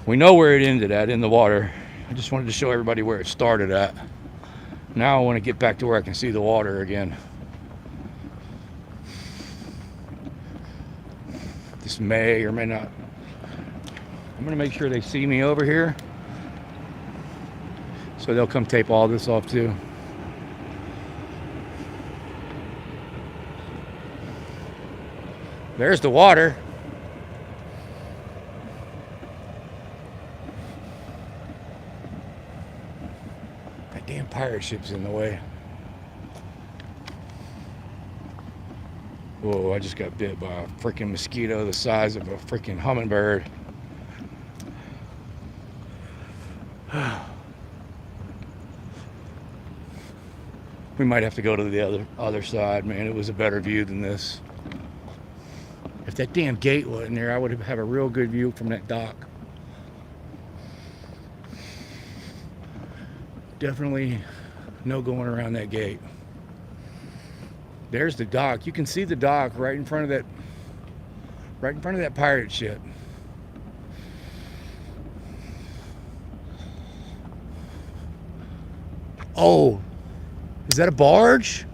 We know where it ended at, in the water. I just wanted to show everybody where it started at. Now I want to get back to where I can see the water again. This may or may not. I'm gonna make sure they see me over here, so they'll come tape all this off too. There's the water. That damn pirate ship's in the way. Whoa, I just got bit by a freaking mosquito the size of a freaking hummingbird. We might have to go to the other side, man. It was a better view than this. If that damn gate wasn't there, I would have a real good view from that dock. Definitely no going around that gate. There's the dock. You can see the dock right in front of that pirate ship. Oh, is that a barge?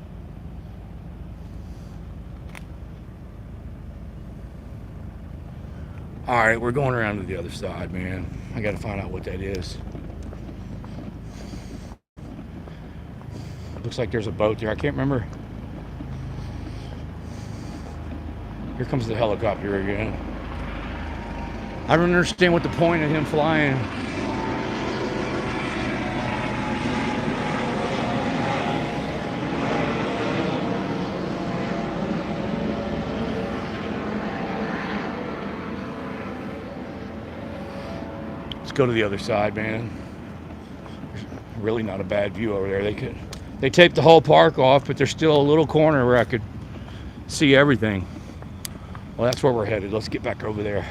All right, we're going around to the other side, man. I got to find out what that is. Looks like there's a boat there. I can't remember. Here comes the helicopter again. I don't understand what the point of him flying. Let's go to the other side, man. Really not a bad view over there. They taped the whole park off, but there's still a little corner where I could see everything. Well, that's where we're headed. Let's get back over there.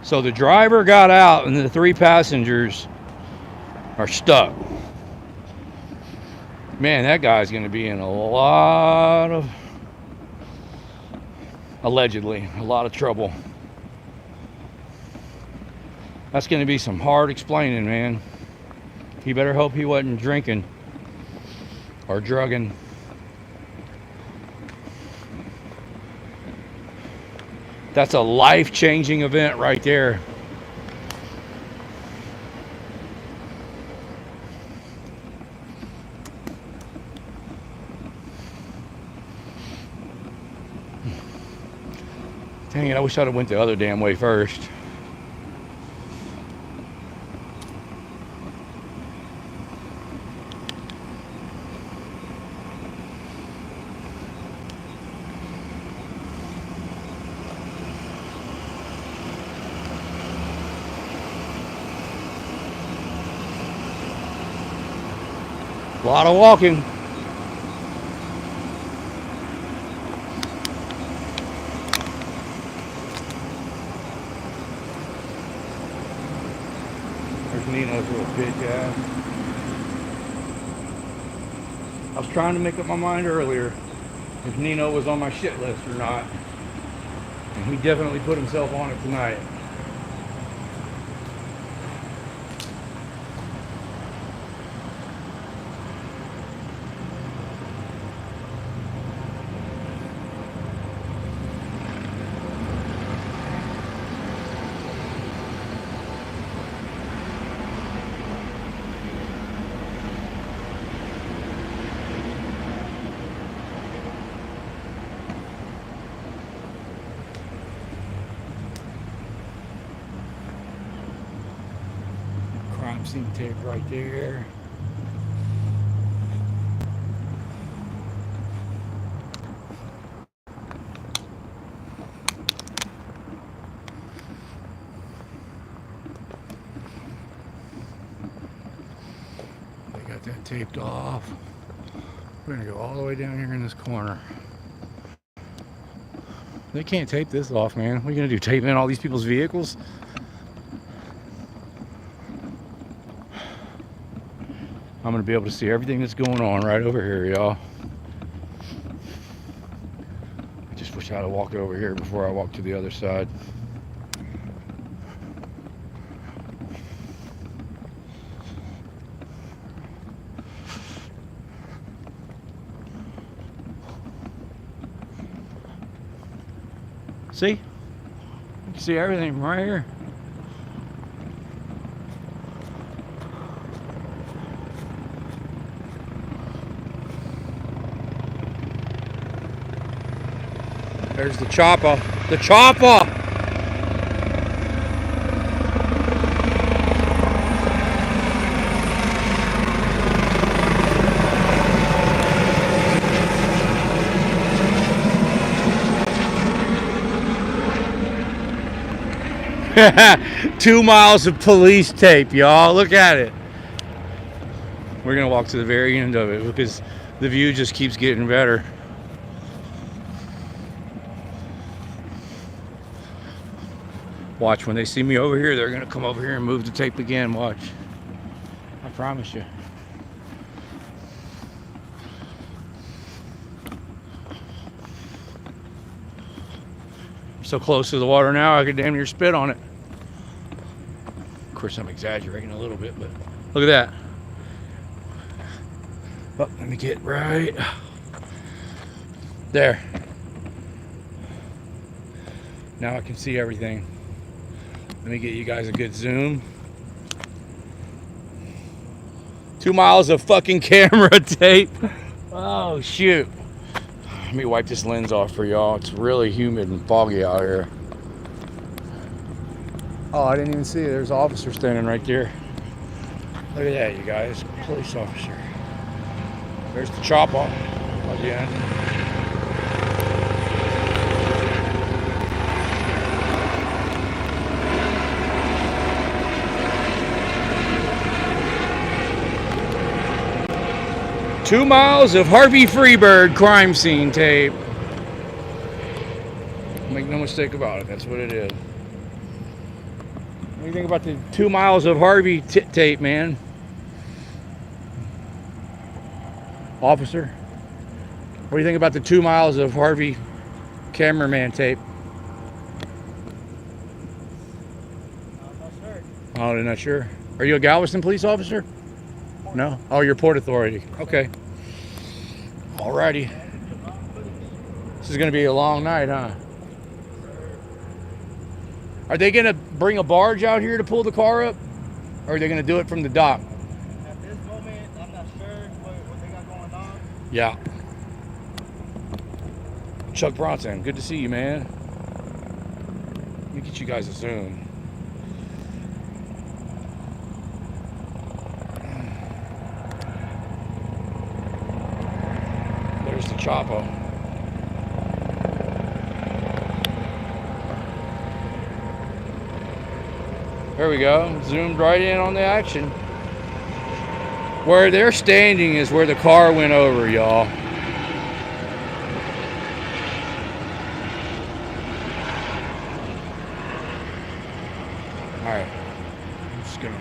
So the driver got out and the 3 passengers are stuck. Man, that guy's going to be in a lot of, allegedly, a lot of trouble. That's going to be some hard explaining, man. He better hope he wasn't drinking or drugging. That's a life-changing event right there. Dang it, I wish I'd have went the other damn way first. A lot of walking. There's Nino's little bitch ass. I was trying to make up my mind earlier if Nino was on my shit list or not. And he definitely put himself on it tonight. Crime scene tape right there. They got that taped off. We're gonna go all the way down here in this corner. They can't tape this off, man. What are you gonna do? Tape in all these people's vehicles? I'm gonna be able to see everything that's going on right over here, y'all. I just wish I'd have walked over here before I walked to the other side. See? You can see everything from right here. There's the chopper. The chopper! Two miles of police tape, y'all. Look at it. We're gonna walk to the very end of it because the view just keeps getting better. Watch, when they see me over here, they're gonna come over here and move the tape again. Watch. I promise you. I'm so close to the water now, I could damn near spit on it. Of course, I'm exaggerating a little bit, but look at that. Oh, let me get right. There. Now I can see everything. Let me get you guys a good zoom. 2 miles of fucking camera tape. Oh, shoot. Let me wipe this lens off for y'all. It's really humid and foggy out here. Oh, I didn't even see it. There's an officer standing right there. Look at that, you guys. Police officer. There's the chopper again. Two miles of Harvey Freebird crime scene tape. Make no mistake about it. That's what it is. What do you think about the 2 miles of Harvey tape, man? Officer? What do you think about the 2 miles of Harvey cameraman tape? I'm not sure. Oh, you're not sure? Are you a Galveston police officer? No? Oh, you're Port Authority. Okay. Alrighty. This is going to be a long night, huh? Are they going to bring a barge out here to pull the car up? Or are they going to do it from the dock? At this moment, I'm not sure what they got going on. Yeah. Chuck Bronson, good to see you, man. Let me get you guys a zoom. There's the Chapo. There we go. Zoomed right in on the action. Where they're standing is where the car went over, y'all. Alright. I'm just gonna.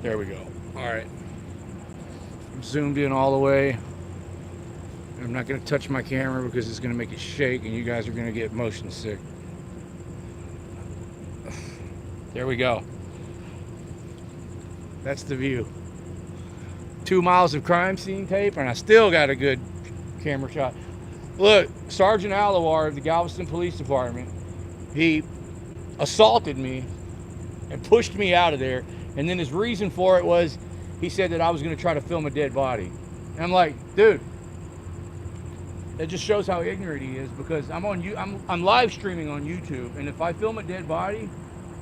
There we go. Alright. I'm zoomed in all the way. I'm not going to touch my camera because it's going to make it shake and you guys are going to get motion sick. There we go. That's the view. 2 miles of crime scene tape and I still got a good camera shot. Look, Sergeant Alawar of the Galveston Police Department, he assaulted me and pushed me out of there. And then his reason for it was he said that I was going to try to film a dead body. And I'm like, dude, that just shows how ignorant he is because I'm live streaming on YouTube, and if I film a dead body,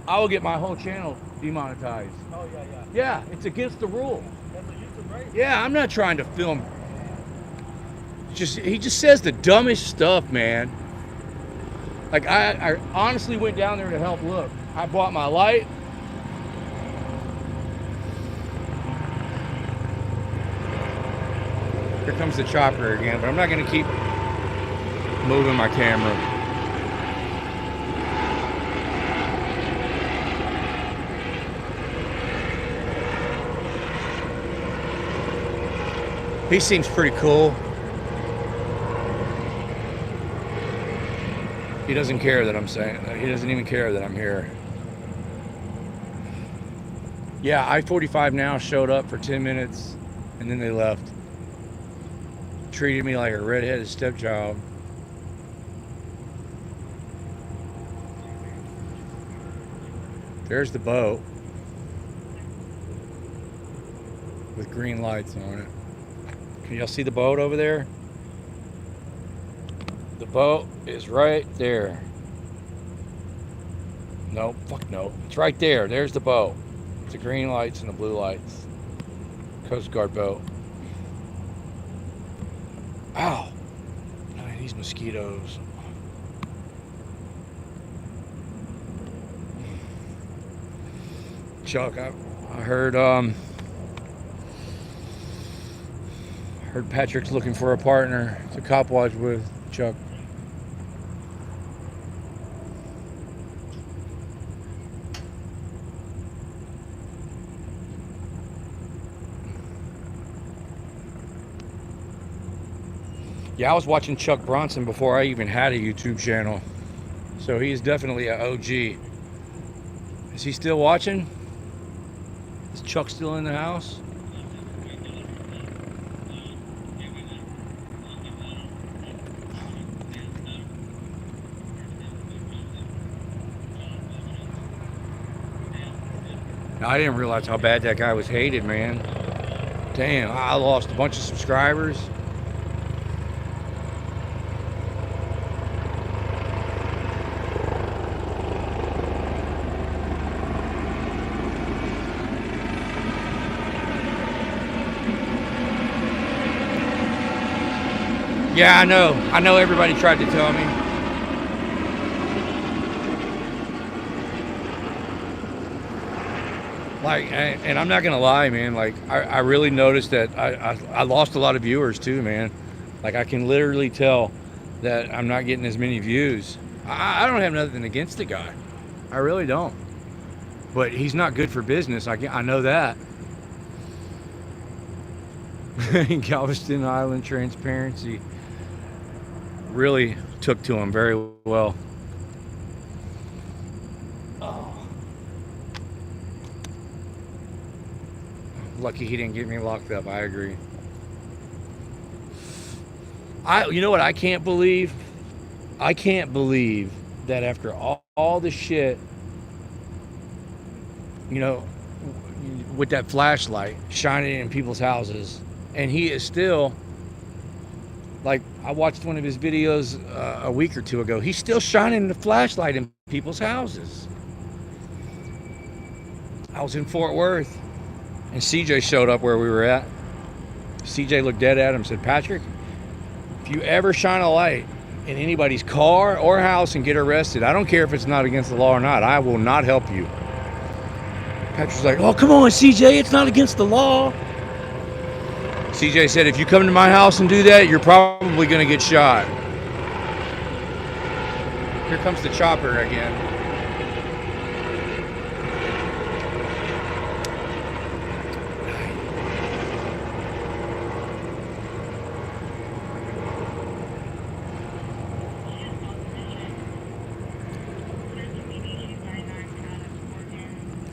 I will get my whole channel demonetized. Oh, yeah. Yeah, it's against the rule. That's what YouTube, right? Yeah, I'm not trying to film. He just says the dumbest stuff, man. Like I honestly went down there to help look. I bought my light. Here comes the chopper again, but I'm not going to keep moving my camera. He seems pretty cool. He doesn't care that I'm saying that. He doesn't even care that I'm here. Yeah, I-45 now showed up for 10 minutes and then they left. Treated me like a redheaded stepchild. There's the boat with green lights on it. Can y'all see the boat over there? The boat is right there. No, fuck no. It's right there. There's the boat. It's the green lights and the blue lights. Coast Guard boat. Ow! Look at these mosquitoes. Chuck, I heard Patrick's looking for a partner to cop watch with. Chuck. Yeah, I was watching Chuck Bronson before I even had a YouTube channel. So he's definitely an OG. Is he still watching? Is Chuck still in the house? I didn't realize how bad that guy was hated, man. Damn, I lost a bunch of subscribers. Yeah, I know. I know everybody tried to tell me. Like, and I'm not gonna lie, man. Like, I really noticed that I lost a lot of viewers too, man. Like, I can literally tell that I'm not getting as many views. I don't have nothing against the guy. I really don't. But he's not good for business. I know that. Galveston Island transparency really took to him very well. Lucky he didn't get me locked up. I agree. You know what I can't believe? I can't believe that after all the shit, you know, with that flashlight shining in people's houses, and he is still, like, I watched one of his videos a week or two ago. He's still shining the flashlight in people's houses. I was in Fort Worth, and CJ showed up where we were at. CJ looked dead at him and said, Patrick, if you ever shine a light in anybody's car or house and get arrested, I don't care if it's not against the law or not, I will not help you. Patrick's like, oh, come on, CJ, it's not against the law. CJ said, if you come to my house and do that, you're probably going to get shot. Here comes the chopper again.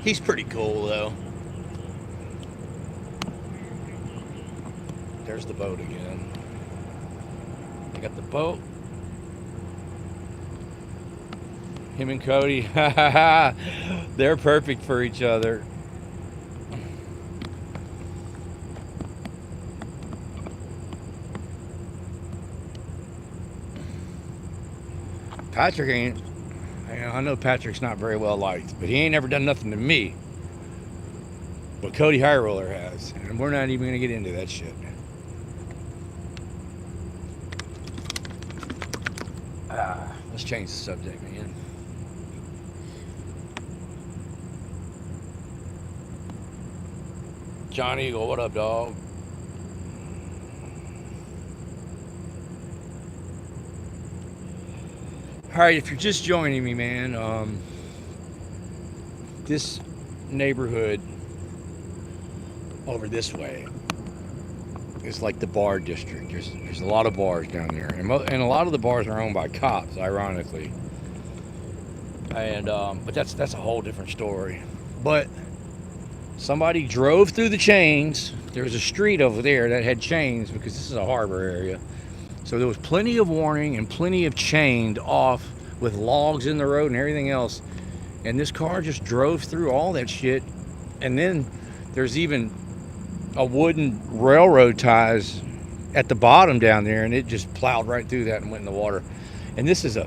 He's pretty cool, though. There's the boat again. I got the boat. Him and Cody, they're perfect for each other. Patrick ain't, I know Patrick's not very well liked, but he ain't ever done nothing to me. But Cody High Roller has, and we're not even going to get into that shit. Let's change the subject, man. John Eagle, what up, dog? All right, if you're just joining me, man, this neighborhood over this way is like the bar district. There's a lot of bars down there, and a lot of the bars are owned by cops, ironically. And but that's a whole different story. But somebody drove through the chains. There was a street over there that had chains because this is a harbor area. So there was plenty of warning and plenty of chained off with logs in the road and everything else. And this car just drove through all that shit. And then there's even a wooden railroad ties at the bottom down there, and it just plowed right through that and went in the water. And this is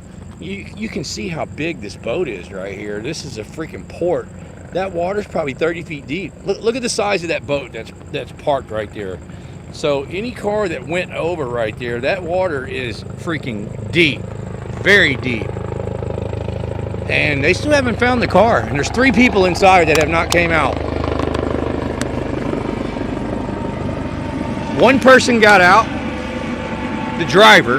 you can see how big this boat is right here. This is a freaking port. That water's probably 30 feet deep. Look at the size of that boat that's parked right there. So any car that went over right there, that water is freaking deep, very deep. And they still haven't found the car. And there's 3 people inside that have not came out. One person got out, the driver,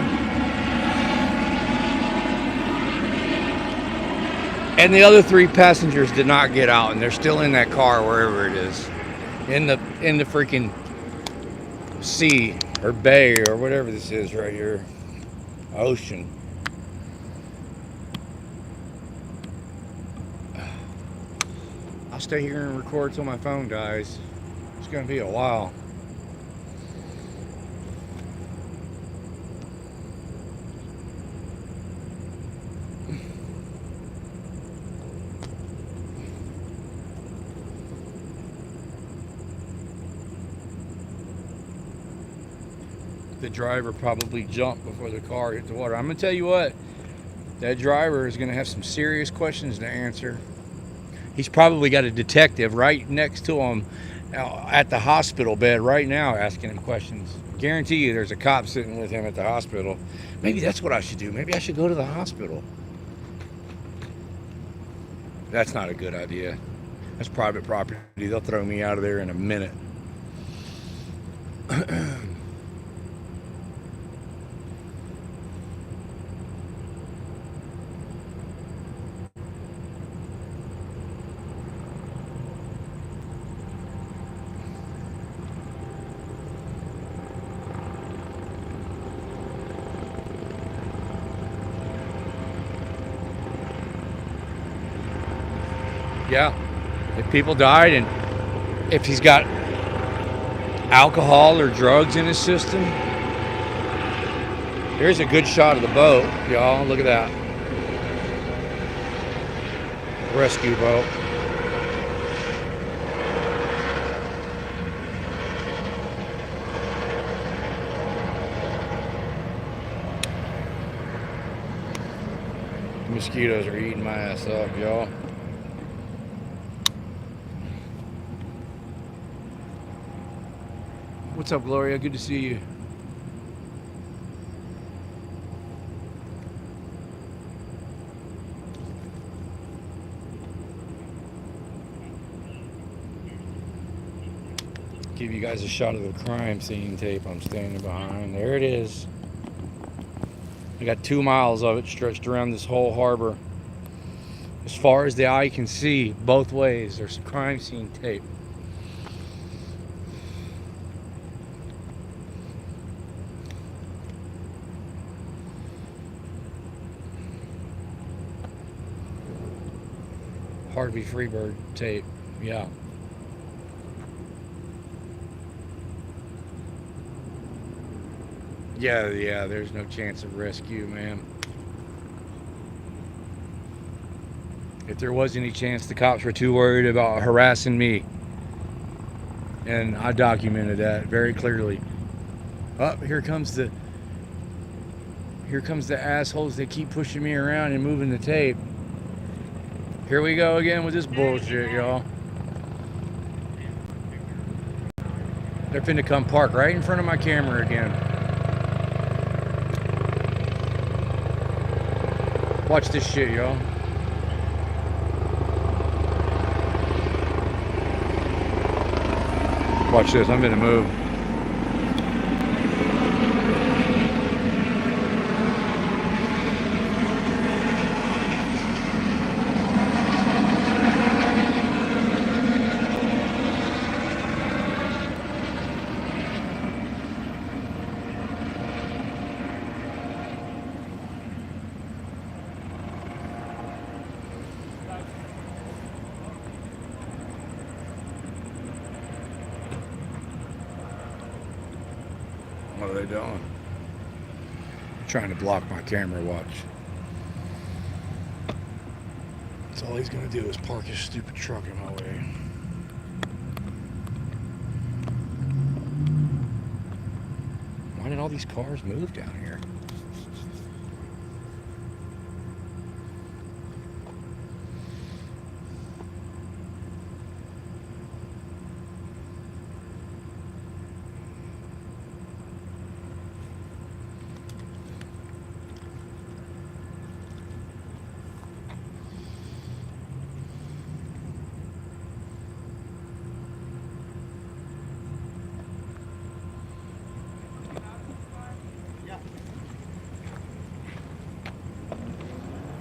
and the other 3 passengers did not get out, and they're still in that car wherever it is, in the freaking sea or bay or whatever this is right here, ocean. I'll stay here and record till my phone dies. It's gonna be a while. The driver probably jumped before the car hit the water. I'm gonna tell you what, that driver is gonna have some serious questions to answer. He's probably got a detective right next to him at the hospital bed right now asking him questions. Guarantee you there's a cop sitting with him at the hospital. Maybe that's what I should do. Maybe I should go to the hospital. That's not a good idea. That's private property. They'll throw me out of there in a minute. Yeah, if people died and if he's got alcohol or drugs in his system. There's a good shot of the boat, y'all. Look at that. Rescue boat. Mosquitoes are eating my ass up, y'all. What's up, Gloria? Good to see you. Give you guys a shot of the crime scene tape I'm standing behind. There it is. I got 2 miles of it stretched around this whole harbor. As far as the eye can see, both ways, there's crime scene tape. Harvey Freebird tape, yeah. Yeah, there's no chance of rescue, man. If there was any chance, the cops were too worried about harassing me. And I documented that very clearly. Oh, here comes the assholes that keep pushing me around and moving the tape. Here we go again with this bullshit, y'all. They're finna come park right in front of my camera again. Watch this shit, y'all. Watch this, I'm gonna move. What are they doing? Trying to block my camera, watch. That's all he's gonna do is park his stupid truck in my way. Why did all these cars move down here?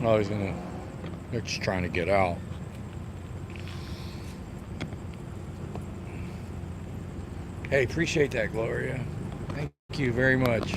Oh, they're just trying to get out. Hey, appreciate that, Gloria. Thank you very much.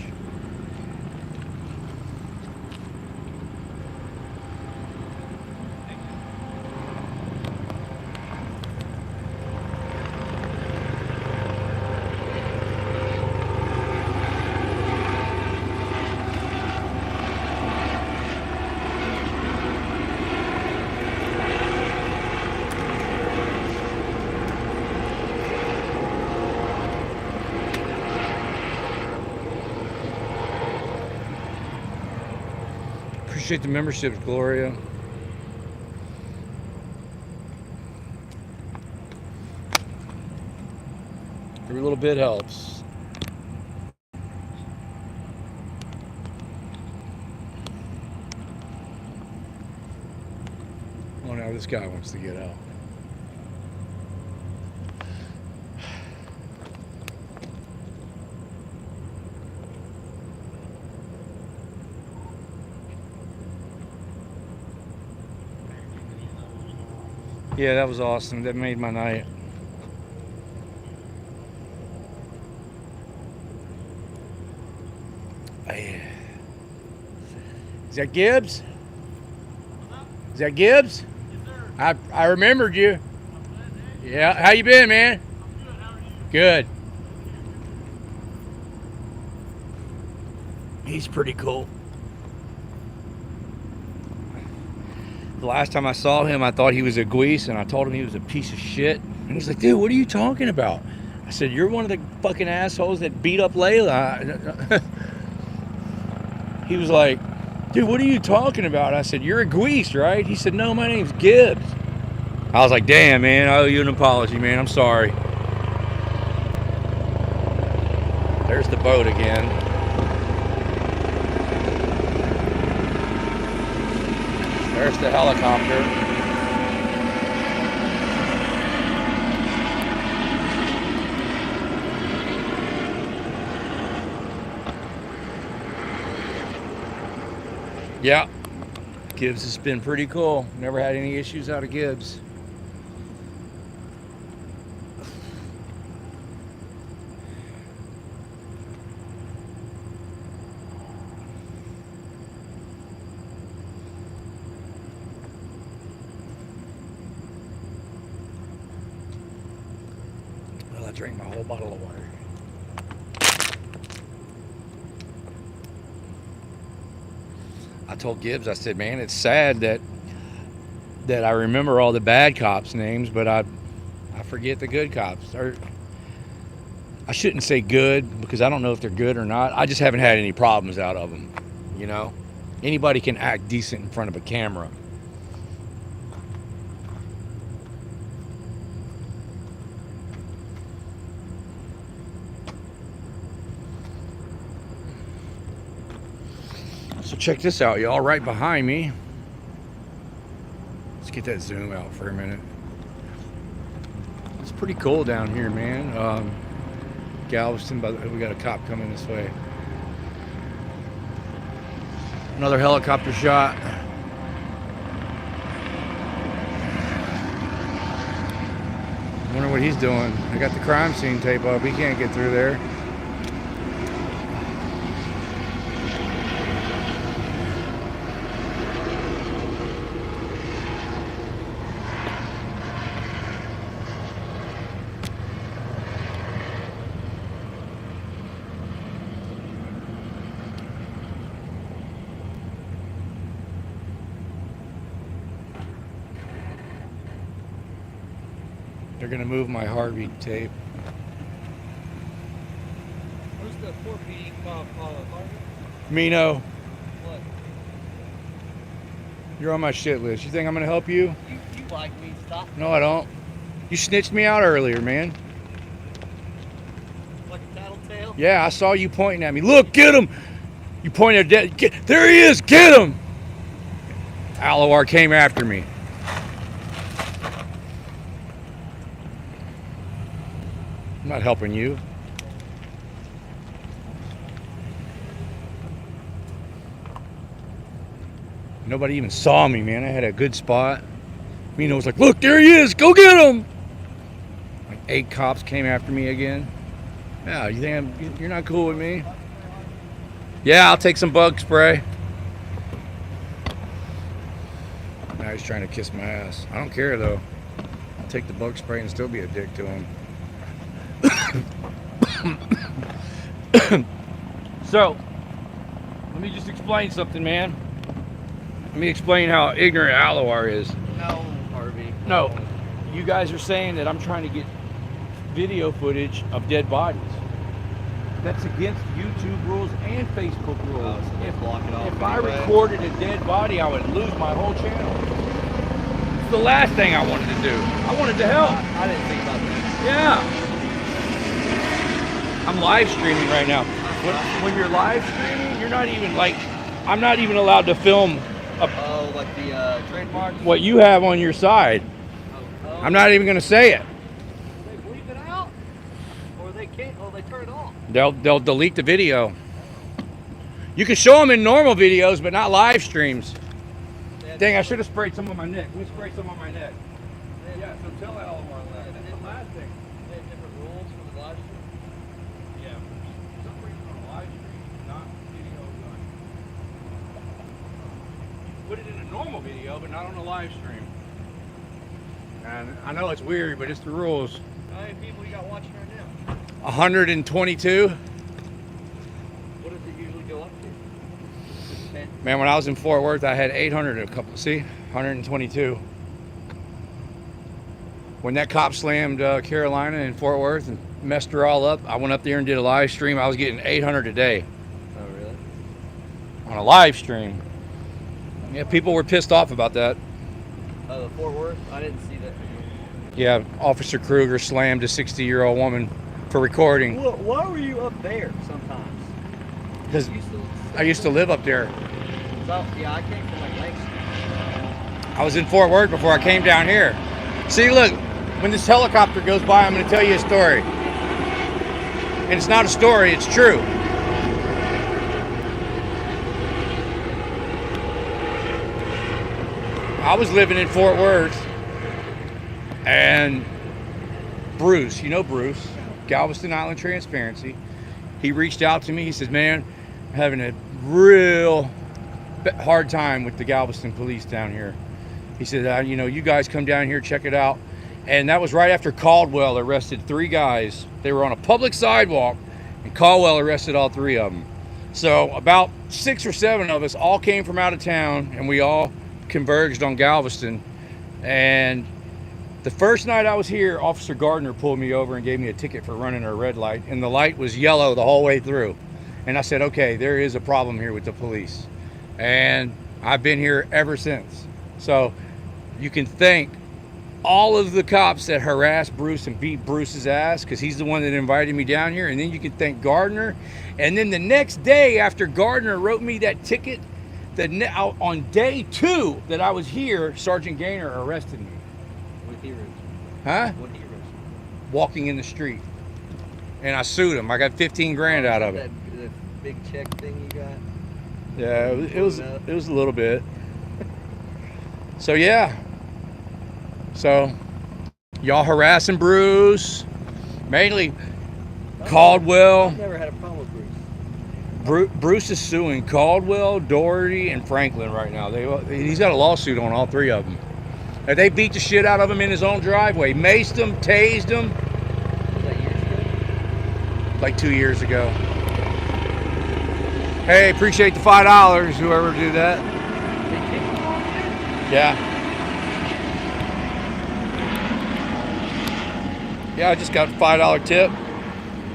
Appreciate the memberships, Gloria. Every little bit helps. Oh, now this guy wants to get out. Yeah, that was awesome. That made my night. Is that Gibbs? Is that Gibbs? I remembered you. Yeah, how you been, man? Good. He's pretty cool. The last time I saw him, I thought he was a Guise, and I told him he was a piece of shit. And he's like, dude, what are you talking about? I said, you're one of the fucking assholes that beat up Layla. He was like, dude, what are you talking about? I said, you're a Guise, right? He said, no, my name's Gibbs. I was like, damn, man, I owe you an apology, man. I'm sorry. There's the boat again. There's the helicopter. Yeah, Gibbs has been pretty cool. Never had any issues out of Gibbs. Well, I drank my whole bottle of water. I told Gibbs, I said, man, it's sad that I remember all the bad cops' names, but I forget the good cops. Or I shouldn't say good, because I don't know if they're good or not. I just haven't had any problems out of them, you know? Anybody can act decent in front of a camera. So check this out, y'all, right behind me. Let's get that zoom out for a minute. It's pretty cool down here, man. Galveston, we got a cop coming this way. Another helicopter shot. I wonder what he's doing. I got the crime scene tape up. He can't get through there. They're gonna move my heartbeat tape. Who's the 4P Harvey? Mino, What? you're on my shit list. You think I'm gonna help you? You like me, stop. No, I don't. You snitched me out earlier, man. Like a tattletale? Yeah, I saw you pointing at me. Look, get him! You pointed at there he is, get him! Alawar came after me. I'm not helping you. Nobody even saw me, man. I had a good spot. Mino was like, look, there he is, go get him! Like 8 cops came after me again. Yeah, you think you're not cool with me? Yeah, I'll take some bug spray. Now he's trying to kiss my ass. I don't care though. I'll take the bug spray and still be a dick to him. So, let me just explain something, man. Let me explain how ignorant Alawar is. No, Harvey. No, you guys are saying that I'm trying to get video footage of dead bodies. That's against YouTube rules and Facebook rules. Oh, so they block it off If I anyway? recorded a dead body, I would lose my whole channel. It's the last thing I wanted to do. I wanted to help. I didn't think about that. Yeah. I'm live streaming right now. When you're live streaming, you're not even like, I'm not even allowed to film Oh, like the trademark? what you have on your side. Oh. I'm not even going to say it. They bleep it out? Or they can't, or they turn it off? They'll delete the video. You can show them in normal videos, but not live streams. Dang, I should have sprayed some on my neck. Let me spray some on my neck. Yeah, so tell Alawar that. That's the last thing. They have different rules for the live stream? Yeah, for some reason on a live stream, not video. Put it in a normal video, but not on a live stream. And I know it's weird, but it's the rules. How many people you got watching right now? 122. What does it usually go up to? 10? Man, when I was in Fort Worth, I had 800 a couple. See, 122. When that cop slammed Carolina in Fort Worth and messed her all up, I went up there and did a live stream. I was getting 800 a day Oh, really? on a live stream. Yeah, people were pissed off about that. Oh, the Fort Worth? I didn't see that. Yeah, Officer Kruger slammed a 60-year-old woman for recording. Well, why were you up there sometimes? Because You I used to live up there. So, yeah, I came from like Lake Street. I was in Fort Worth before I came down here. See, look, when this helicopter goes by, I'm going to tell you a story. And it's not a story, it's true. I was living in Fort Worth, and Bruce, you know Bruce, Galveston Island Transparency, he reached out to me. He says, man, I'm having a real hard time with the Galveston police down here. He said, you know, you guys come down here, check it out. And that was right after Caldwell arrested 3 guys. They were on a public sidewalk, and Caldwell arrested all 3 of them. So about 6 or 7 of us all came from out of town, and we all converged on Galveston. And the first night I was here, Officer Gardner pulled me over and gave me a ticket for running a red light, and the light was yellow the whole way through. And I said, okay, there is a problem here with the police. And I've been here ever since. So you can thank all of the cops that harassed Bruce and beat Bruce's ass, because he's the one that invited me down here. And then you can thank Gardner. And then the next day after Gardner wrote me that ticket, on day 2 that I was here, Sergeant Gaynor arrested me. What heroes? Huh? What heroes? Walking in the street. And I sued him. I got 15 grand out of it. That big check thing you got? Yeah, it was a little bit. So yeah. So y'all harassing Bruce, mainly Caldwell. I've never had a problem with Bruce. Bruce is suing Caldwell, Doherty, and Franklin right now. He's got a lawsuit on all 3 of them. And they beat the shit out of him in his own driveway, maced him, tased him. Was that years ago? Like 2 years ago. Hey, appreciate the $5, whoever did that. They kicked him off there? Yeah. Yeah, I just got a $5 tip.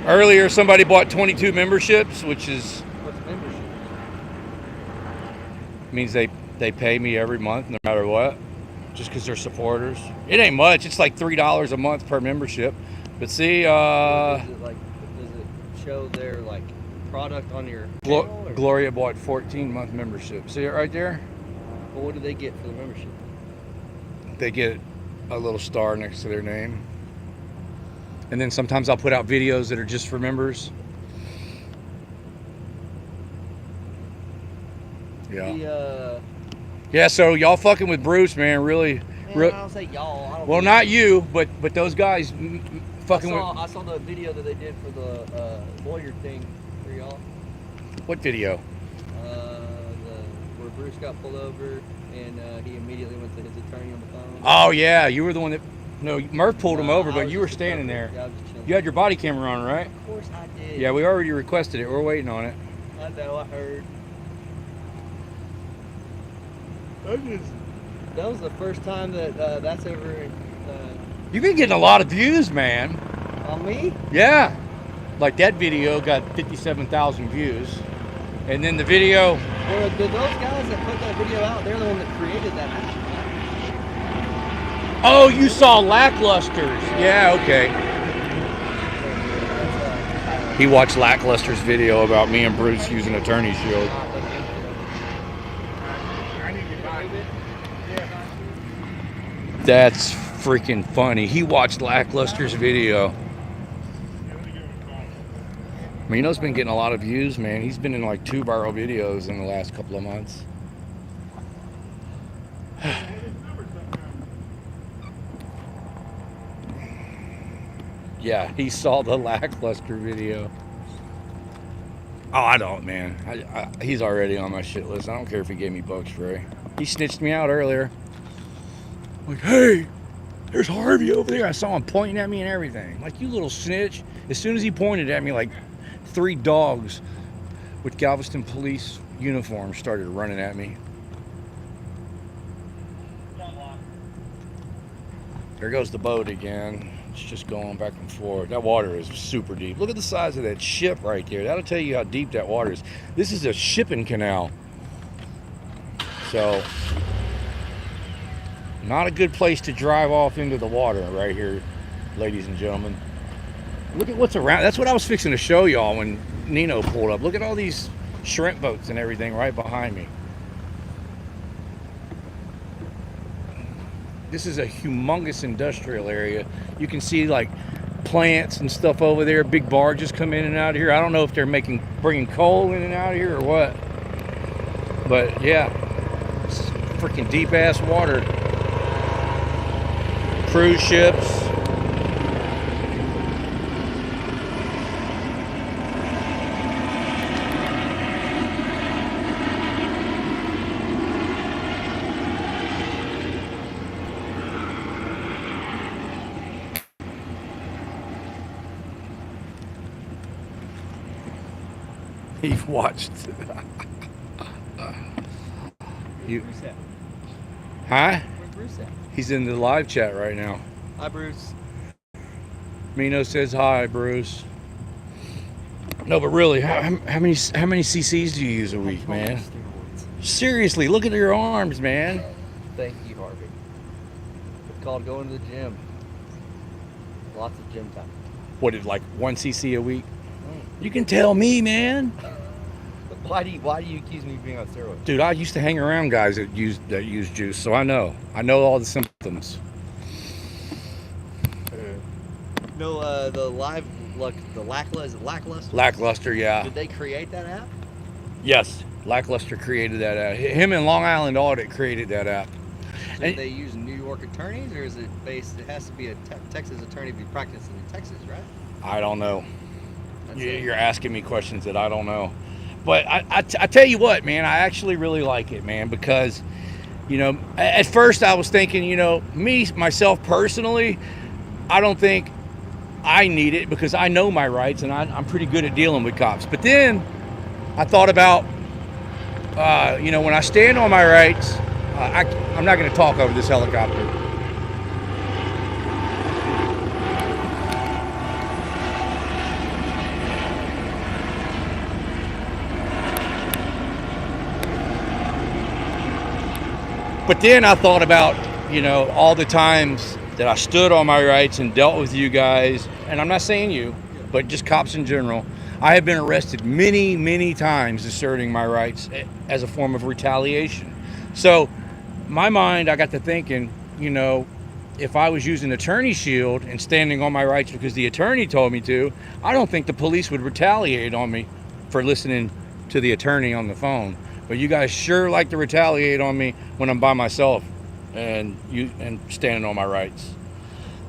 Earlier, somebody bought 22 memberships, which is What's membership? means they pay me every month, no matter what, just because they're supporters. It ain't much. It's like $3 a month per membership. But see, Does it show their like product on your channel, or- Gloria bought 14-month membership. See it right there? Well, what do they get for the membership? They get a little star next to their name. And then sometimes I'll put out videos that are just for members. Yeah. Yeah, so y'all fucking with Bruce, man, really. Man, I don't say y'all. I don't Well, mean- not you, but those guys fucking with. I saw the video that they did for the lawyer thing for y'all. What video? Where Bruce got pulled over and he immediately went to his attorney on the phone. Oh, yeah, you were the one that. No, Murph pulled him over, I but was you were just standing chilling. there. Yeah, I was just chilling. You had your body camera on, right? Of course I did. Yeah, we already requested it. We're waiting on it. I know, I heard. That was the first time that that's ever You've been getting a lot of views, man. on me. Yeah. Like that video got 57,000 views. And then the video, Well, those guys that put that video out, they're the one that created that app. oh, you saw Lacklusters. Yeah, okay. He watched Lackluster's video about me and Bruce using Attorney Shield. That's freaking funny. He watched Lackluster's video. Mino's been getting a lot of views, man. He's been in like 2 viral videos in the last couple of months. Yeah, he saw the Lackluster video. Oh, I don't, man. He's already on my shit list. I don't care if he gave me bugs for it. He snitched me out earlier. Like, hey, there's Harvey over there. I saw him pointing at me and everything. Like, you little snitch. As soon as he pointed at me, like 3 dogs with Galveston police uniforms started running at me. There goes the boat again. It's just going back and forth. That water is super deep. Look at the size of that ship right there. That'll tell you how deep that water is. This is a shipping canal. So, not a good place to drive off into the water right here, ladies and gentlemen. Look at what's around. That's what I was fixing to show y'all when Nino pulled up. Look at all these shrimp boats and everything right behind me. This is a humongous industrial area. You can see like plants and stuff over there. Big barges come in and out of here. I don't know if they're bringing coal in and out of here or what. But yeah, it's freaking deep ass water. Cruise ships. You've watched. You. Huh? Where's Bruce at? He's in the live chat right now. Hi, Bruce. Mino says hi, Bruce. No, but really, how many CCs do you use a week, man? Seriously, look at your arms, man. Thank you, Harvey. It's called going to the gym. Lots of gym time. What, like 1 CC a week? You can tell me, man. Why do you accuse me of being on steroids? Dude, I used to hang around guys that use juice, so I know all the symptoms. No, the live look, the Lackluster. Lackluster, yeah. Did they create that app? Yes, Lackluster created that app. Him and Long Island Audit created that app. So do they use New York attorneys, or is it based? It has to be a Texas attorney to be practicing in Texas, right? I don't know. That's You're asking me questions that I don't know. But I tell you what, man, I actually really like it, man, because, you know, at first I was thinking, you know, myself personally, I don't think I need it because I know my rights and I'm pretty good at dealing with cops. But then I thought about, you know, when I stand on my rights, I'm not going to talk over this helicopter. But then I thought about, you know, all the times that I stood on my rights and dealt with you guys, and I'm not saying you, but just cops in general. I have been arrested many, many times asserting my rights as a form of retaliation. So, my mind, I got to thinking, you know, if I was using Attorney Shield and standing on my rights because the attorney told me to, I don't think the police would retaliate on me for listening to the attorney on the phone. But you guys sure like to retaliate on me when I'm by myself and standing on my rights.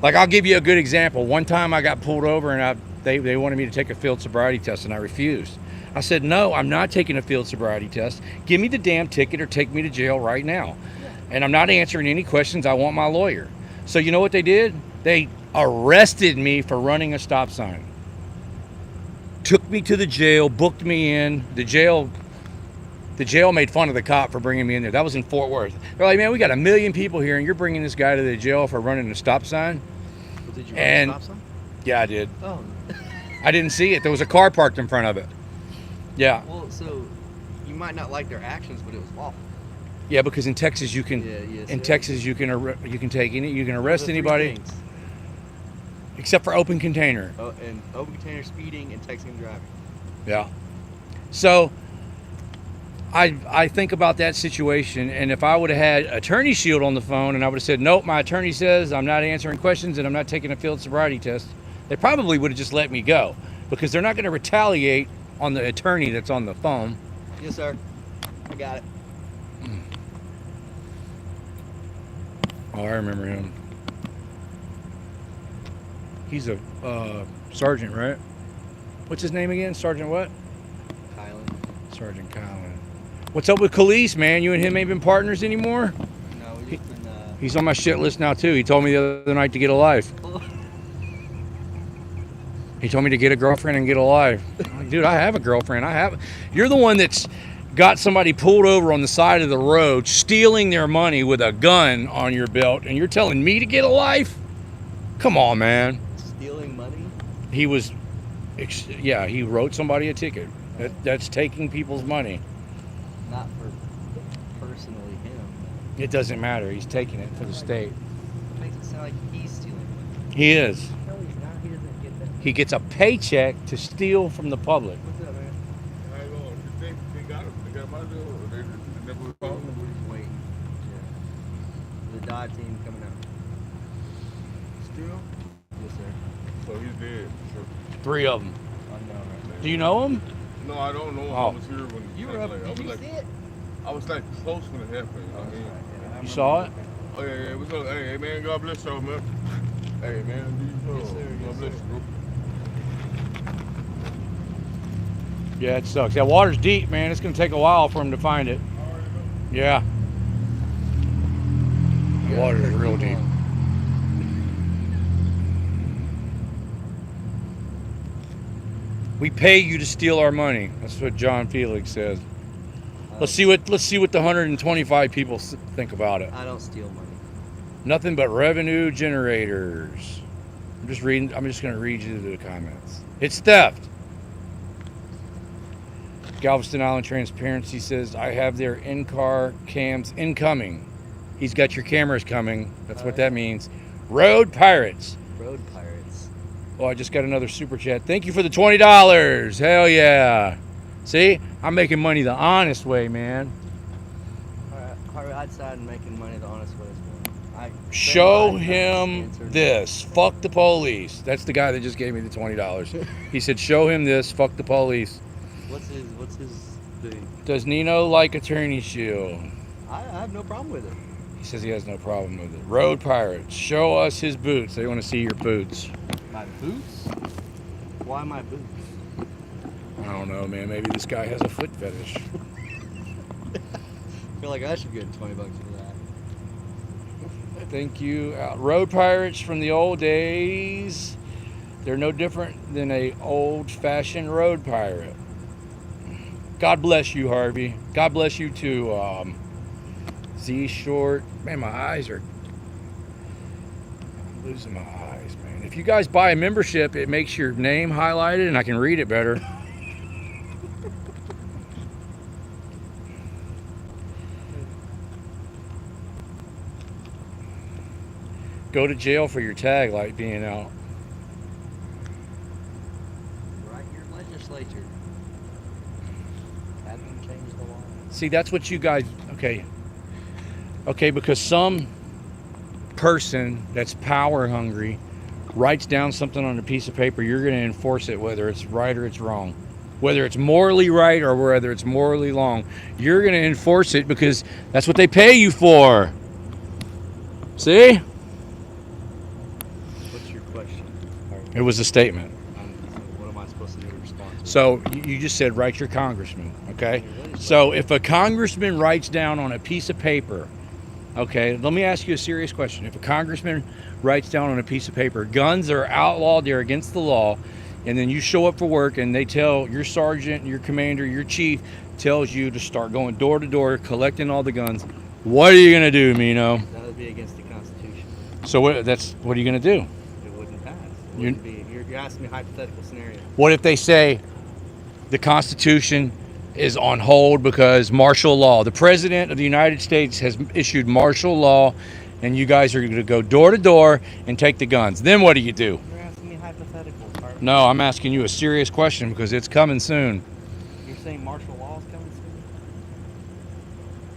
Like, I'll give you a good example. One time I got pulled over and they wanted me to take a field sobriety test and I refused. I said, no, I'm not taking a field sobriety test. Give me the damn ticket or take me to jail right now. And I'm not answering any questions. I want my lawyer. So you know what they did? They arrested me for running a stop sign. Took me to the jail, booked me in. The jail made fun of the cop for bringing me in there. That was in Fort Worth. They're like, man, we got 1 million people here, and you're bringing this guy to the jail for running a stop sign? Well, did you run a stop sign? Yeah, I did. Oh. I didn't see it. There was a car parked in front of it. Yeah. Well, so you might not like their actions, but it was lawful. Yeah, because in Texas you can Texas you can take any, you can arrest Those are three anybody things. except for open container. And open container, speeding, and texting and driving. Yeah. So I think about that situation, and if I would have had Attorney Shield on the phone and I would have said, nope, my attorney says I'm not answering questions and I'm not taking a field sobriety test, they probably would have just let me go, because they're not going to retaliate on the attorney that's on the phone. Yes, sir. I got it. Oh, I remember him. He's a sergeant, right? What's his name again? Sergeant what? Kylan. Sergeant Kylan. What's up with Khalees, man? You and him ain't been partners anymore? No, we just been. He's on my shit list now, too. He told me the other night to get a life. He told me to get a girlfriend and get a life. I'm like, dude, I have a girlfriend. You're the one that's got somebody pulled over on the side of the road, stealing their money with a gun on your belt, and you're telling me to get a life? Come on, man. Stealing money? He was, yeah, he wrote somebody a ticket. That's taking people's money. Not for personally him. It doesn't matter. He's taking it for the state. It makes it sound like he's stealing money. He is. No, he's not. He doesn't get that. He gets a paycheck to steal from the public. What's up, man? We're waiting. Yeah. The dive team coming out. Still? Yes, sir. So he's dead. Sure. 3 of them. Unknown right there. Do you know him? No, I don't know. Oh. I was here when You were up. I Did was you see it? I was like close when it happened. I mean, You saw it? oh yeah. What's up? Hey man, God bless y'all, man. Hey man, do you Yes, sir. God Yes, bless sir. you, bro. Yeah, it sucks. That water's deep, man. It's going to take a while for him to find it. Yeah. The water is real deep. We pay you to steal our money. That's what John Felix says. Let's see what the 125 people think about it. I don't steal money. Nothing but revenue generators. I'm just going to read you the comments. It's theft. Galveston Island Transparency says, I have their in-car cams incoming. He's got your cameras coming. That's what that means. Road Pirates. Road pirates. Oh, I just got another super chat. Thank you for the $20. Hell yeah. See? I'm making money the honest way, man. Alright, outside and making money the honest way as well. Show him this. Fuck the police. That's the guy that just gave me the $20. He said, show him this. Fuck the police. What's his thing? Does Nino like Attorney Shield? I have no problem with it. He says he has no problem with it. Road Pirates. Show us his boots. They want to see your boots. My boots? Why my boots? I don't know, man. Maybe this guy has a foot fetish. I feel like I should get $20 for that. Thank you. Road Pirates from the old days. They're no different than a old-fashioned road pirate. God bless you, Harvey. God bless you too. Z Short. Man, my eyes are I'm losing my eyes, man. If you guys buy a membership, it makes your name highlighted and I can read it better. Go to jail for your tag light being out. Right here, legislature. Have them change the law. See, that's what you guys, okay, because some person that's power hungry writes down something on a piece of paper, you're going to enforce it whether it's right or it's wrong. Whether it's morally right or whether it's morally wrong, you're going to enforce it because that's what they pay you for. See? What's your question? It was a statement. What am I supposed to do to respond to? So you just said write your congressman, okay? So if a congressman writes down on a piece of paper, okay, let me ask you a serious question. If a congressman writes down on a piece of paper, guns are outlawed, they're against the law, and then you show up for work and they tell your sergeant, your commander, your chief tells you to start going door to door, collecting all the guns, what are you going to do, Mino? That would be against the Constitution. So what are you going to do? It wouldn't pass. You're asking me a hypothetical scenario. What if they say the Constitution is on hold because martial law? The President of the United States has issued martial law, and you guys are going to go door to door and take the guns. Then what do you do? You're asking me hypotheticals, Harvey. No, I'm asking you a serious question because it's coming soon. You're saying martial law is coming soon?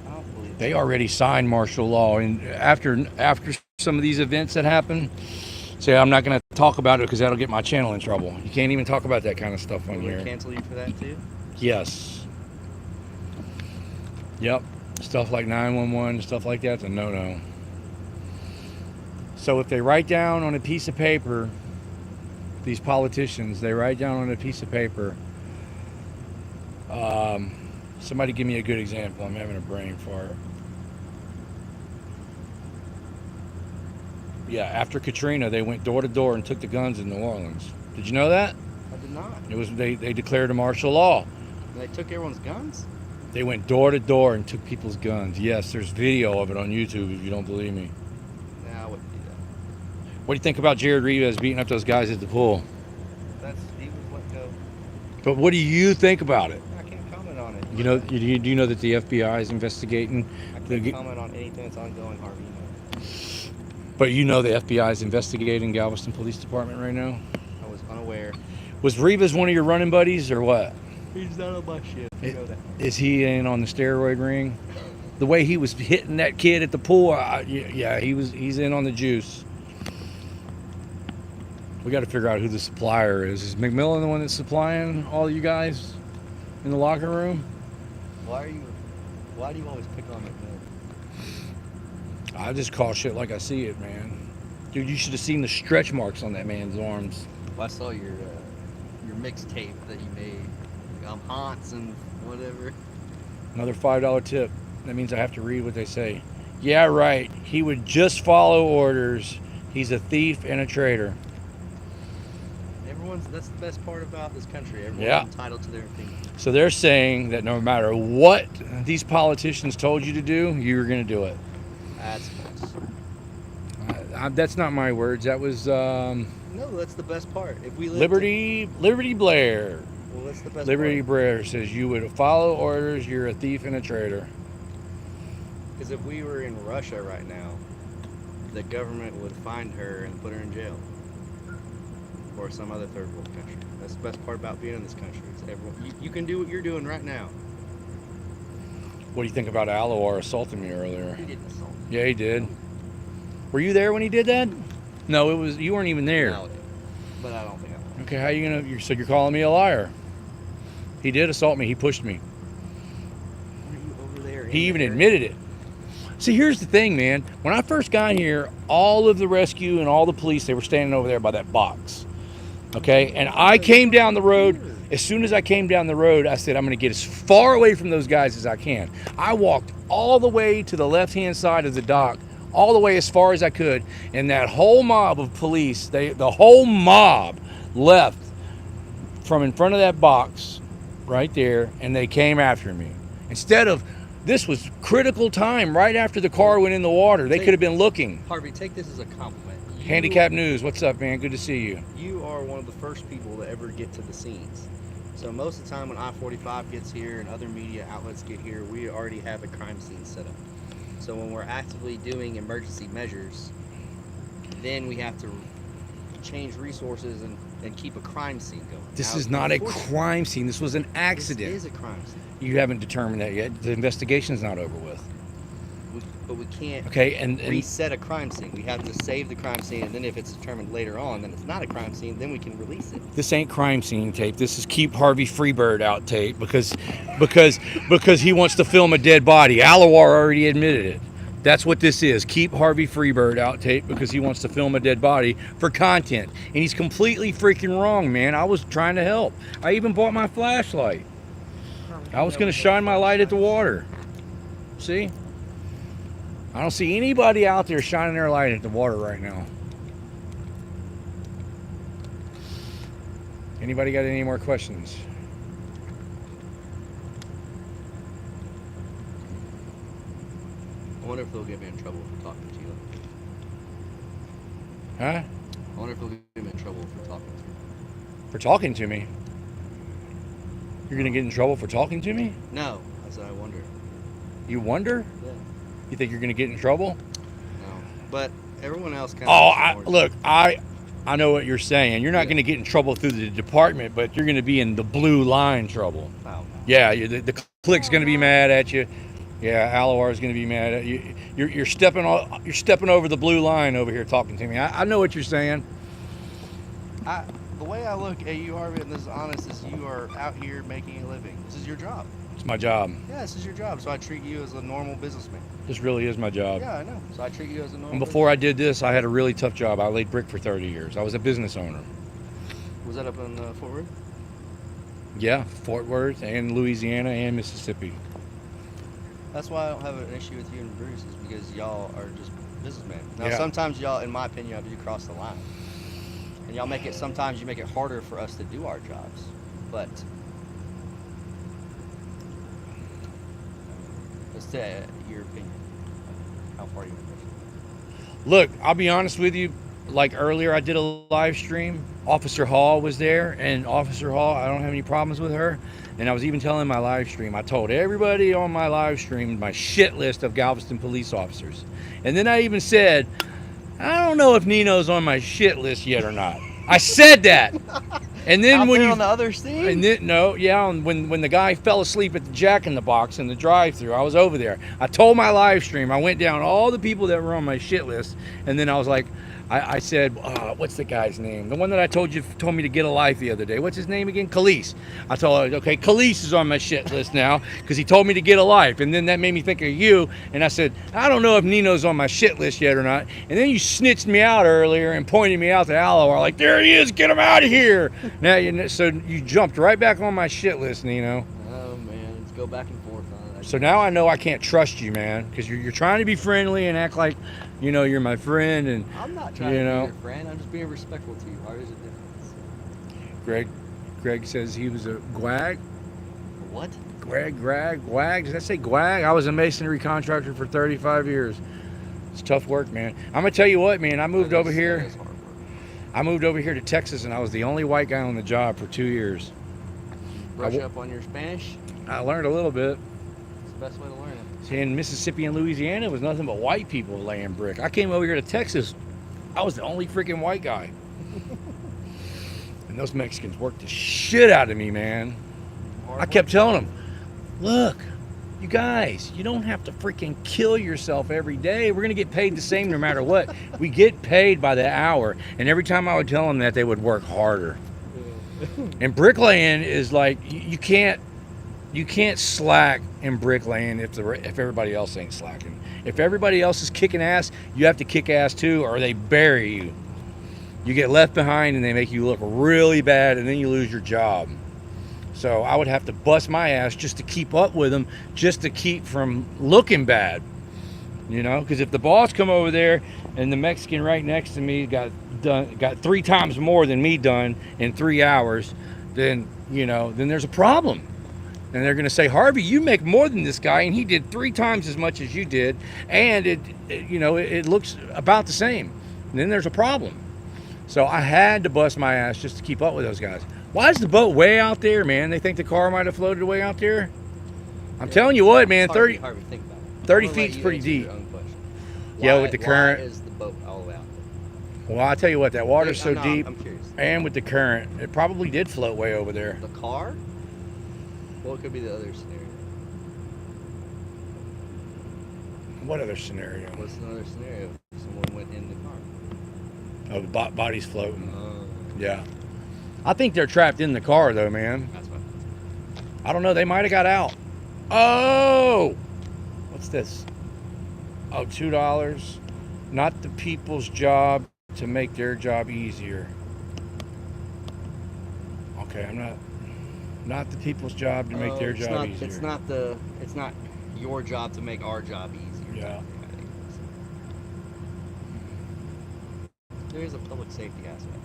I don't believe They already signed martial law, and after some of these events that happen, say I'm not going to talk about it because that'll get my channel in trouble. You can't even talk about that kind of stuff on Will here. they cancel you for that too? Yes. Yep. Stuff like 911, stuff like that's a no-no. So if they write down on a piece of paper, these politicians, they write down on a piece of paper, somebody give me a good example. I'm having a brain fart. Yeah, after Katrina, they went door to door and took the guns in New Orleans. Did you know that? I did not. It was they declared a martial law. They took everyone's guns? They went door to door and took people's guns. Yes, there's video of it on YouTube if you don't believe me. Nah, I wouldn't do that. What do you think about Jared Rivas beating up those guys at the pool? He was let go. But what do you think about it? I can't comment on it. You know, do you know that the FBI is investigating? I can't comment on anything that's ongoing, Harvey. But you know the FBI is investigating Galveston Police Department right now? I was unaware. Was Rivas one of your running buddies or what? He's not on my shit. You know that. Is he in on the steroid ring? The way he was hitting that kid at the pool, yeah, he's in on the juice. We got to figure out who the supplier is. Is McMillan the one that's supplying all you guys in the locker room? Why do you always pick on McMillan? I just call shit like I see it, man. Dude, you should have seen the stretch marks on that man's arms. Well, I saw your mixtape that you made. Haunts and whatever. Another $5 tip. That means I have to read what they say. Yeah, right. He would just follow orders. He's a thief and a traitor. That's the best part about this country. Everyone's entitled to their opinion. So they're saying that no matter what these politicians told you to do, you were going to do it. That's false. That's not my words. That was no, that's the best part. If we Liberty Blair. Well, that's the best Liberty part. Blair says you would follow orders. You're a thief and a traitor. Because if we were in Russia right now, the government would find her and put her in jail. Or some other third world country. That's the best part about being in this country. It's everyone. You can do what you're doing right now. What do you think about Alawar assaulting me earlier? He didn't assault. Yeah, he did. Were you there when he did that? No, you weren't even there. No, but I don't think I will. Okay, how you gonna? So you're calling me a liar? He did assault me. He pushed me. Why are you over there? He even admitted it. See, here's the thing, man. When I first got here, all of the rescue and all the police, they were standing over there by that box. Okay, and I came down the road. As soon as I came down the road, I said, I'm going to get as far away from those guys as I can. I walked all the way to the left-hand side of the dock, all the way as far as I could, and that whole mob of police, the whole mob left from in front of that box right there, and they came after me. Instead of, this was critical time right after the car went in the water. They could have been looking. Harvey, take this as a compliment. Handicap News, what's up, man? Good to see you. You are one of the first people to ever get to the scenes. So most of the time when I-45 gets here and other media outlets get here, we already have a crime scene set up. So when we're actively doing emergency measures, then we have to change resources and keep a crime scene going. This Now, is not a crime scene. This was an accident. This is a crime scene. You haven't determined that yet. The investigation's not over with. But we can't reset a crime scene. We have to save the crime scene, and then if it's determined later on that it's not a crime scene, then we can release it. This ain't crime scene tape. This is keep Harvey Freebird out tape because he wants to film a dead body. Alawar already admitted it. That's what this is. Keep Harvey Freebird out tape because he wants to film a dead body for content. And he's completely freaking wrong, man. I was trying to help. I even bought my flashlight. I was going to shine my light at the water. See? I don't see anybody out there shining their light at the water right now. Anybody got any more questions? I wonder if they'll get me in trouble for talking to you. Huh? I wonder if we'll get him in trouble for talking to him. For talking to me? You're gonna get in trouble for talking to me? No, that's what I wonder. You wonder? Yeah. You think you're gonna get in trouble? No, but everyone else kind Oh, of. look, I know what you're saying. You're not going to get in trouble through the department, but you're going to be in the blue line trouble. Oh, no. Yeah, the clique's going to be mad at you. Yeah, Alawar's going to be mad at you. You're stepping over the blue line over here talking to me. I know what you're saying. The way I look at you, Harvey, and this is honest, is you are out here making a living. This is your job. It's my job. Yeah, this is your job. So I treat you as a normal businessman. This really is my job. Yeah, I know. So I treat you as a normal. And before I did this, I had a really tough job. I laid brick for 30 years. I was a business owner. Was that up in Fort Worth? Yeah, Fort Worth and Louisiana and Mississippi. That's why I don't have an issue with you and Bruce, is because y'all are just businessmen. Now, Yeah. sometimes y'all, in my opinion, you cross the line. And y'all make it, sometimes you make it harder for us to do our jobs. But it's to your opinion. How far you want to push it. Look, I'll be honest with you. Like earlier, I did a live stream. Officer Hall was there, and Officer Hall, I don't have any problems with her. And I was even telling my live stream, I told everybody on my live stream my shit list of Galveston police officers. And then I even said, I don't know if Nino's on my shit list yet or not. I said that. And then Out when there you on the other scene? and then, no, yeah, and when the guy fell asleep at the Jack in the Box in the drive-thru, I was over there. I told my live stream, I went down all the people that were on my shit list, and then I was like, I said, what's the guy's name? The one that I told me to get a life the other day. What's his name again? Khalees. I told her, okay, Khalees is on my shit list now because he told me to get a life. And then that made me think of you. And I said, I don't know if Nino's on my shit list yet or not. And then you snitched me out earlier and pointed me out to Alawar, like, there he is, get him out of here. So you jumped right back on my shit list, Nino. Oh, man. Let's go back and forth on it. So now I know I can't trust you, man, because you're trying to be friendly and act like, you know, you're my friend. And I'm not trying to be your friend. I'm just being respectful to you. There's a difference. Greg says he was a gwag. What? Gwag. Did I say gwag? I was a masonry contractor for 35 years. It's tough work, man. I'm gonna tell you what, man. I moved over here. That is hard work. I moved over here to Texas, and I was the only white guy on the job for 2 years. Brush up on your Spanish. I learned a little bit. It's the best way to learn it. In Mississippi and Louisiana, it was nothing but white people laying brick. I came over here to Texas. I was the only freaking white guy. And those Mexicans worked the shit out of me, man. I kept telling them, look, you guys, you don't have to freaking kill yourself every day. We're going to get paid the same no matter what. We get paid by the hour. And every time I would tell them that, they would work harder. And bricklaying is like, you can't slack in bricklaying if everybody else ain't slacking. If everybody else is kicking ass, you have to kick ass too, or they bury you. You get left behind and they make you look really bad, and then you lose your job. So I would have to bust my ass just to keep up with them, just to keep from looking bad. You know, because if the boss come over there and the Mexican right next to me got 3 times more than me done in 3 hours, then there's a problem. And they're going to say, Harvey, you make more than this guy, and he did 3 times as much as you did, and it looks about the same. And then there's a problem. So I had to bust my ass just to keep up with those guys. Why is the boat way out there, man? They think the car might have floated way out there? I'm telling you what, man, Harvey, think about it. 30 I'm gonna feet's let you pretty answer deep. your own question. Yeah, with the current. Why is the boat all the way out there? Well, I tell you what, that water's so No, deep, I'm curious. and with the current, it probably did float way over there. The car? What could be the other scenario? What other scenario? What's another scenario? Someone went in the car. Oh, the body's floating. Yeah. I think they're trapped in the car, though, man. That's what. I don't know. They might have got out. Oh! What's this? Oh, $2. Not the people's job to make their job easier. Okay, I'm not the people's job to make their job easier. It's not your job to make our job easier. Yeah. There is a public safety aspect.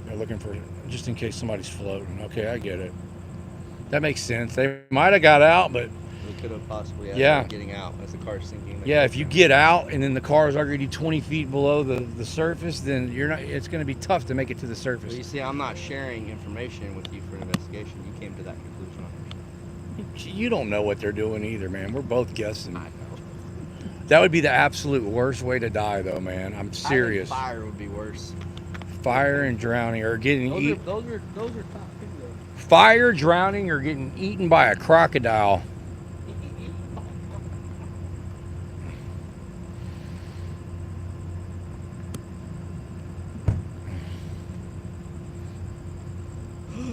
They're looking for, just in case somebody's floating. Okay, I get it. That makes sense. They might have got out, but could have possibly had Yeah. getting out as the car's sinking. Yeah, if you get out and then the car is already 20 feet below the surface, then you're not. It's going to be tough to make it to the surface. Well, you see, I'm not sharing information with you for an investigation. You came to that conclusion on your own. You don't know what they're doing either, man. We're both guessing. I know. That would be the absolute worst way to die, though, man. I'm serious. I think fire would be worse. Fire and drowning, or getting eaten. Those are top two, though. Fire, drowning, or getting eaten by a crocodile.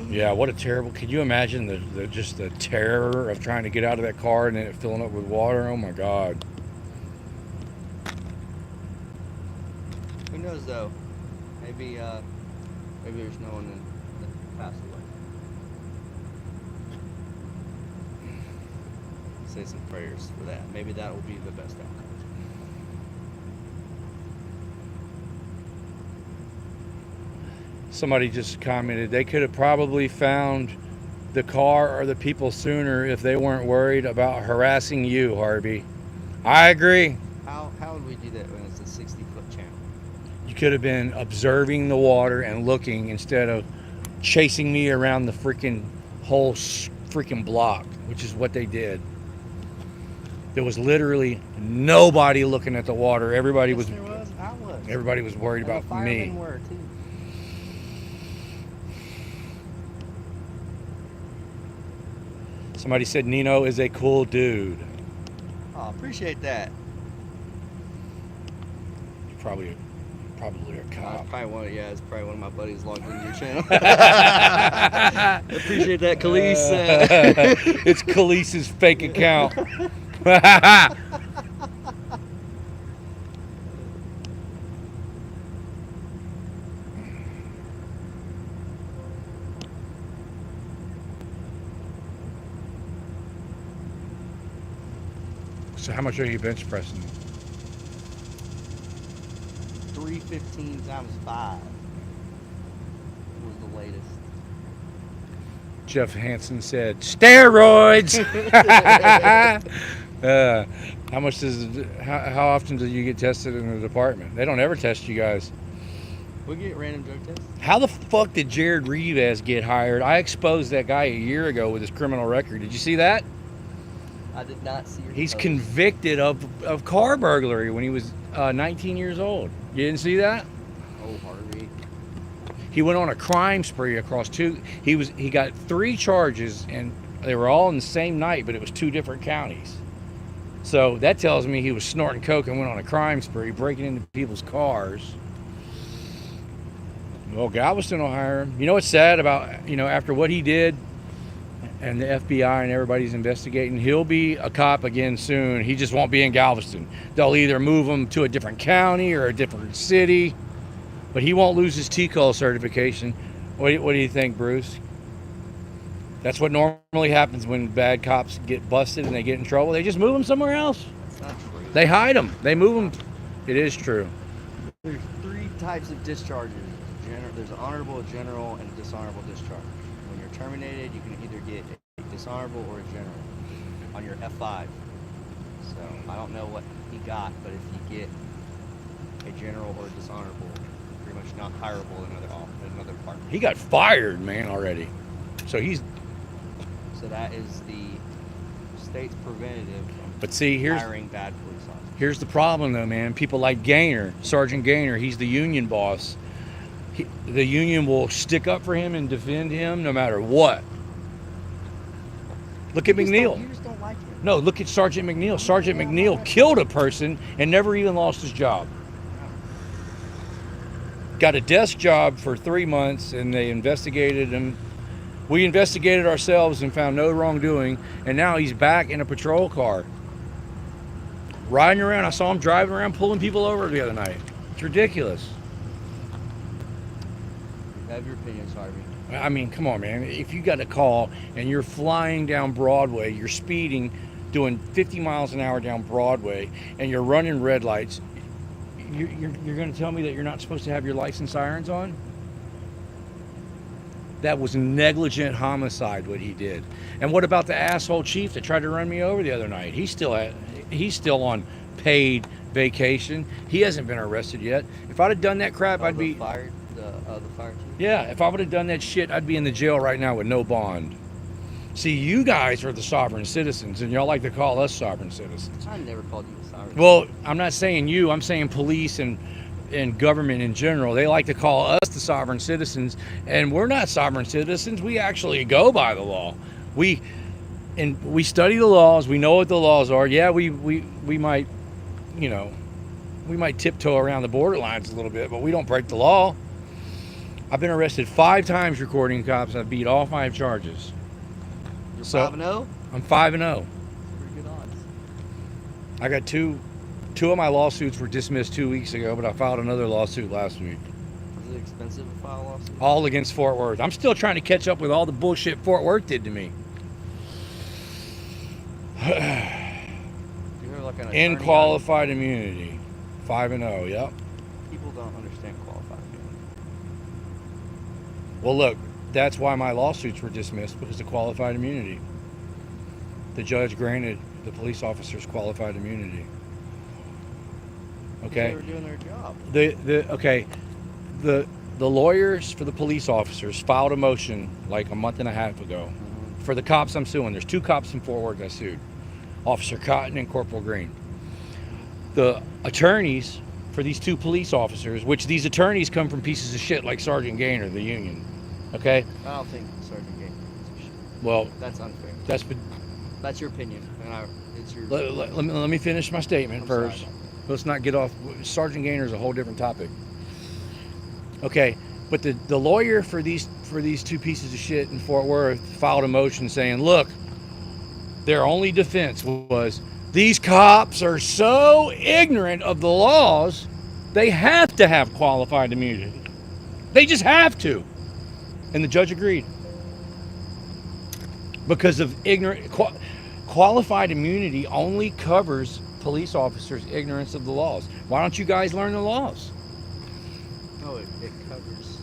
Yeah, what a terrible. Could you imagine just the terror of trying to get out of that car and then it filling up with water? Oh my God. Who knows, though? Maybe there's no one that passed away. Say some prayers for that. Maybe that will be the best outcome. Somebody just commented they could have probably found the car or the people sooner if they weren't worried about harassing you, Harvey. I agree. How would we do that when it's a 60-foot channel? You could have been observing the water and looking instead of chasing me around the freaking whole freaking block, which is what they did. There was literally nobody looking at the water. Everybody was. There was. I was. Everybody was worried And the about me. firemen were, too. Somebody said Nino is a cool dude. Oh, appreciate that. Probably a cop. It's probably one of my buddies logged into your channel. Appreciate that, Khalees. It's Khalees's fake account. So how much are you bench pressing? 315 times 5 was the latest. Jeff Hansen said, steroids! How much how often do you get tested in the department? They don't ever test you guys. We get random drug tests. How the fuck did Jared Rivas get hired? I exposed that guy a year ago with his criminal record. Did you see that? I did not see your He's post. convicted of car burglary when he was 19 years old. You didn't see that? Oh, Harvey. He went on a crime spree across two. He got 3 charges, and they were all in the same night, but it was 2 different counties. So that tells me he was snorting coke and went on a crime spree, breaking into people's cars. Well, Galveston will hire him. You know what's sad about, after what he did, and the FBI and everybody's investigating, he'll be a cop again soon. He just won't be in Galveston. They'll either move him to a different county or a different city, but he won't lose his TCOL certification. What do you think, Bruce? That's what normally happens when bad cops get busted and they get in trouble. They just move them somewhere else. That's not true. They hide them. They move them. It is true. There's 3 types of discharges. There's an honorable, a general, and a dishonorable discharge. When you're terminated, you can either get a dishonorable or a general on your F5. So I don't know what he got, but if you get a general or a dishonorable, you're pretty much not hireable in another department. He got fired, man, already. So So that is the state's preventative from but see, hiring bad police officers. here's the problem, though, man. People like Gaynor, Sergeant Gaynor, he's the union boss. The union will stick up for him and defend him no matter what. Look at McNeil. You just don't like him. No, look at Sergeant McNeil. Sergeant McNeil killed a person and never even lost his job. Got a desk job for 3 months, and they investigated him. We investigated ourselves and found no wrongdoing, and now he's back in a patrol car. Riding around. I saw him driving around pulling people over the other night. It's ridiculous. You have your opinions, Harvey. I mean, come on, man. If you got a call and you're flying down Broadway, you're speeding, doing 50 miles an hour down Broadway, and you're running red lights, you're going to tell me that you're not supposed to have your license sirens on? That was negligent homicide what he did. And what about the asshole chief that tried to run me over the other night? He's still on paid vacation. He hasn't been arrested yet. If I'd have done that crap, I'd be the fire chief. Yeah, if I would have done that shit, I'd be in the jail right now with no bond. See, you guys are the sovereign citizens, and y'all like to call us sovereign citizens. I never called you a sovereign. Well, I'm not saying you. I'm saying police and government in general. They like to call us the sovereign citizens, and we're not sovereign citizens. We actually go by the law. We study the laws. We know what the laws are. Yeah, we might, you know, we might tiptoe around the borderlines a little bit, but we don't break the law. I've been arrested 5 times recording cops. I've beat all 5 charges. You're So 5-0? I'm 5-0. Pretty good odds. I got two of my lawsuits were dismissed 2 weeks ago, but I filed another lawsuit last week. Is it expensive to file a lawsuit? All against Fort Worth. I'm still trying to catch up with all the bullshit Fort Worth did to me. You heard like an attorney In qualified immunity. 5-0, yep. People don't understand qualified immunity. Well, look, that's why my lawsuits were dismissed, because of qualified immunity. The judge granted the police officers qualified immunity. Okay. They were doing their job. The lawyers for the police officers filed a motion like a month and a half ago for the cops I'm suing. There's 2 cops in Fort Worth I sued, Officer Cotton and Corporal Green. The attorneys for these 2 police officers, which these attorneys come from pieces of shit like Sergeant Gaynor, the union. Okay. I don't think Sergeant Gaynor is a shit. Well, That's unfair. that's your opinion, and it's your. let me finish my statement I'm first. sorry. Let's not get off. Sergeant Gaynor is a whole different topic. Okay, but the lawyer for these 2 pieces of shit in Fort Worth filed a motion saying, look, their only defense was these cops are so ignorant of the laws, they have to have qualified immunity. They just have to. And the judge agreed. Because of qualified immunity only covers police officers' ignorance of the laws. Why don't you guys learn the laws? No, it covers.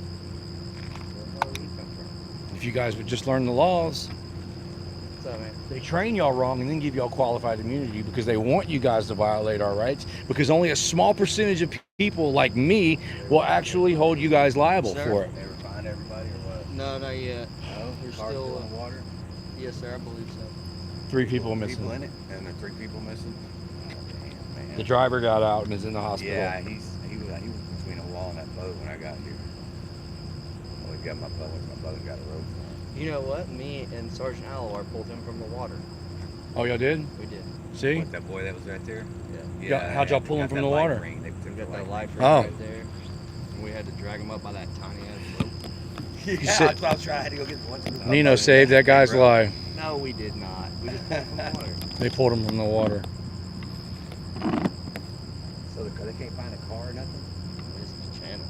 Where do we come from? If you guys would just learn the laws, What's up, man? they train y'all wrong and then give y'all qualified immunity because they want you guys to violate our rights, because only a small percentage of people like me will actually hold you guys liable Sir? for it. Ever find everybody or what? No, not yet. No? There's Car still. still in water? Yes, sir. I believe so. 3 people People missing. in it? And there are 3 people missing? Oh, damn, man. The driver got out and is in the hospital. Yeah, he was between a wall and that boat when I got here. Well, he got my boat and got a rope for him. You know what? Me and Sergeant Alawar pulled him from the water. Oh, y'all did? We did. See? What, that boy that was right there? Yeah, how'd y'all pull him got from that the life water? ring. They took We the got that life life ring. Oh. right there. And we had to drag him up by that tiny ass rope. Yeah, said- I was trying to go get one. Nino saved that guy's life. No, we did not. We just pulled him from the water. They pulled him from the water. So they can't find a car or nothing? This is the channel.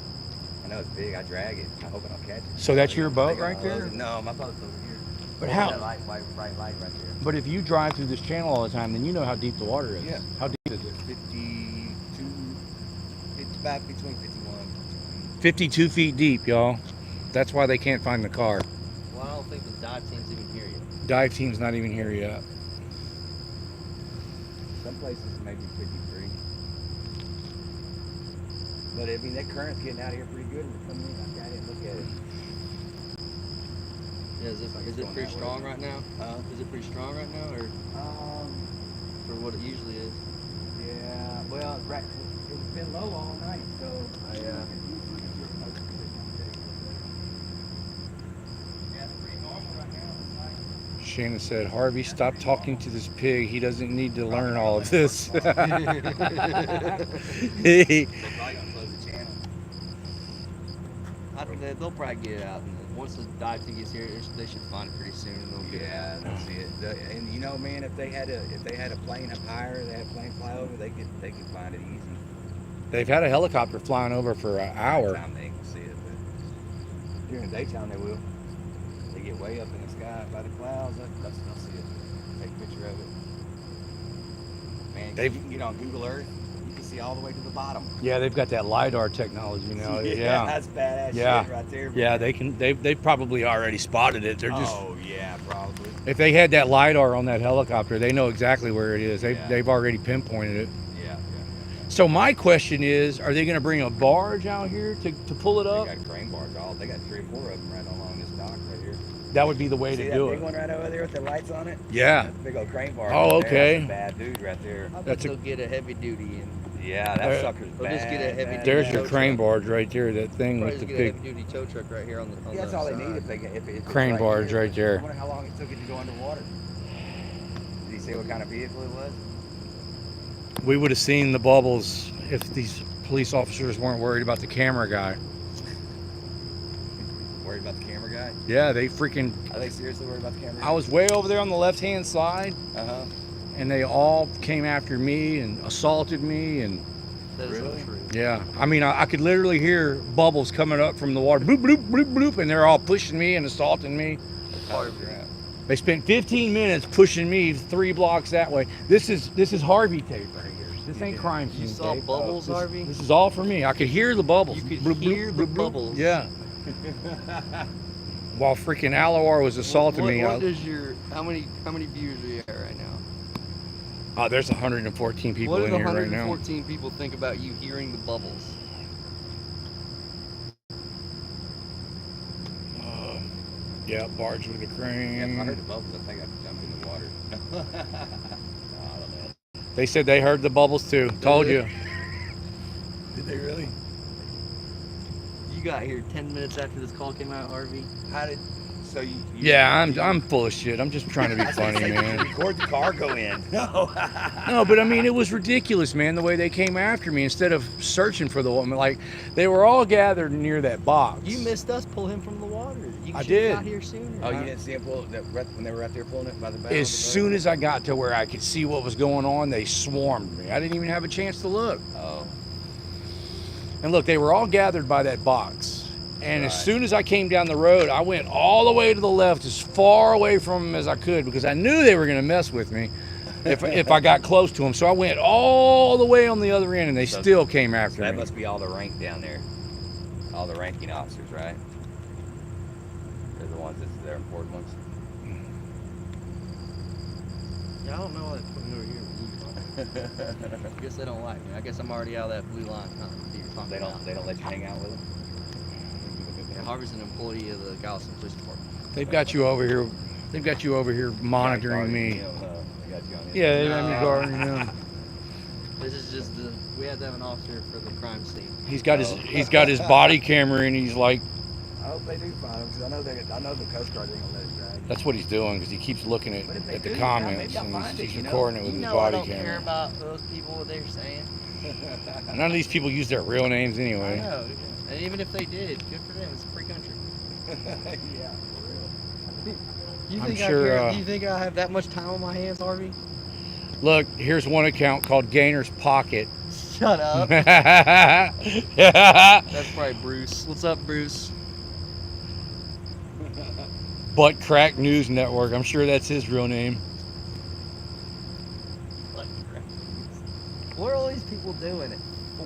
I know it's big. I drag it. I hope I don't catch it. So that's your boat They got right all those- there? No, my boat's over here. But Oh, how- That light, bright light right there. But if you drive through this channel all the time, then you know how deep the water is. Yeah. How deep is it? 52, it's about between 51. 52 feet deep, y'all. That's why they can't find the car. Well, I don't think the dive team's even here yet. Dive team's not even here yet. Some places maybe 53. But I mean, that current's getting out of here pretty good. And coming in, I didn't look at it. Yeah, is Like it's it going pretty that way. strong right now? Is it pretty strong right now, or for what it usually is? Yeah. Well, it's been low all night, so. Yeah, it's pretty normal right now. Shannon said, Harvey, stop talking to this pig. He doesn't need to learn all of this. They're probably gonna close the channel. They'll probably get it out, and once the dive team gets here, they should find it pretty soon, and they'll get it Yeah, out. that's it. And you know, man, if they had a plane up higher, they had a plane fly over, they could find it easy. They've had a helicopter flying over for an hour. Daytime they can see it, but during the daytime they will. They get way up in the sky by the clouds, they'll see it. Take a picture of it. Man, They've- you can get on Google Earth, you can see all the way to the bottom. Yeah, they've got that LiDAR technology now. Yeah. That's badass Yeah. shit right there. Yeah, man. they can. They probably already spotted it. They're just. Oh yeah, probably. If they had that LiDAR on that helicopter, they know exactly where it is. Yeah. They've already pinpointed it. Yeah. So my question is, are they going to bring a barge out here to pull it up? They got crane bars. They got 3 or 4 of them right along this dock right here. That would be the way See to that do big it. one right over there with the lights on it? Yeah. That's a big old crane bar. Oh, right there. okay. That's a bad dude right there. I bet That's a- they'll get a heavy duty and Yeah, that sucker's They'll bad. just get a heavy bad, There's bad. your crane barge right there. That thing probably with the just get a big heavy duty tow truck right here on the Yeah, that's all they side. need if it's crane barge here. right I there. wonder how long it took it to go underwater. Did he say what kind of vehicle it was? We would have seen the bubbles if these police officers weren't worried about the camera guy. Worried about the camera guy? Yeah, they freaking. Are they seriously worried about the camera guy? I was way over there on the left-hand side, Uh-huh. and they all came after me and assaulted me, and That is Really? untrue. yeah, I mean, I could literally hear bubbles coming up from the water, bloop, bloop, bloop, bloop, and they're all pushing me and assaulting me. Oh, crap. They spent 15 minutes pushing me 3 blocks that way. This is Harvey tape right here. This ain't crime scene You saw tape. bubbles, This- Harvey? This is all for me. I could hear the bubbles. You could Bloop, bloop, hear the bloop, bloop. bubbles. Yeah. While freaking Alawar was assaulting me. What is your how many viewers are you at right now? Oh, there's 114 people What in did here right now. 114 people think about you hearing the bubbles? Yeah, barge with a Yeah, crane. if I heard the bubbles, I think I'd jump in the water. No, I don't know. They said they heard the bubbles too. Told you. Did they really? You got here 10 minutes after this call came out, Harvey. How did? So you? Yeah, I'm full of shit. I'm just trying to be I was gonna funny, say, did man. you record the car go in. No. No, but I mean, it was ridiculous, man, the way they came after me instead of searching for the woman. Like, they were all gathered near that box. You missed us pull him from the water. You I should've did. got here sooner. Oh, you didn't see him pull that when they were out there pulling it by the bow? As soon as I got to where I could see what was going on, they swarmed me. I didn't even have a chance to look. Oh. And look, they were all gathered by that box. And as Right. soon as I came down the road, I went all the way to the left, as far away from them as I could, because I knew they were going to mess with me if I got close to them. So I went all the way on the other end, and they So- still came So after that me. must be all the rank down there. All the ranking officers, right? They're the ones they're important ones. Yeah, I don't know why they put me over here with you. I guess they don't like me. I guess I'm already out of that blue line. Huh, that you're talking They about. don't let you hang out with them. Yeah, Harvey's an employee of the Galveston Police Department. They've got you over here. They've got you over here monitoring me. They got you on this. Yeah, they got me No. guarding him. This is just we had to have an officer for the crime scene. He's got his body camera, and he's like, I hope they do find them because I know the Coast Guard ain't gonna let us drag. that's what he's doing, because he keeps looking But if they at the do, comments, maybe I'll and find it, he's you know? recording it with You his know I body don't care camera. about those people, what they're saying. None of these people use their real names I anyway. know. And even if they did, good for them. It's a free country. Yeah, for real. You I'm think sure, I care? You think I have that much time on my hands, Harvey? Look, here's one account called Gainer's Pocket. Shut up. Yeah. That's probably Bruce. What's up, Bruce? Butt Crack News Network. I'm sure that's his real name. What are all these people doing at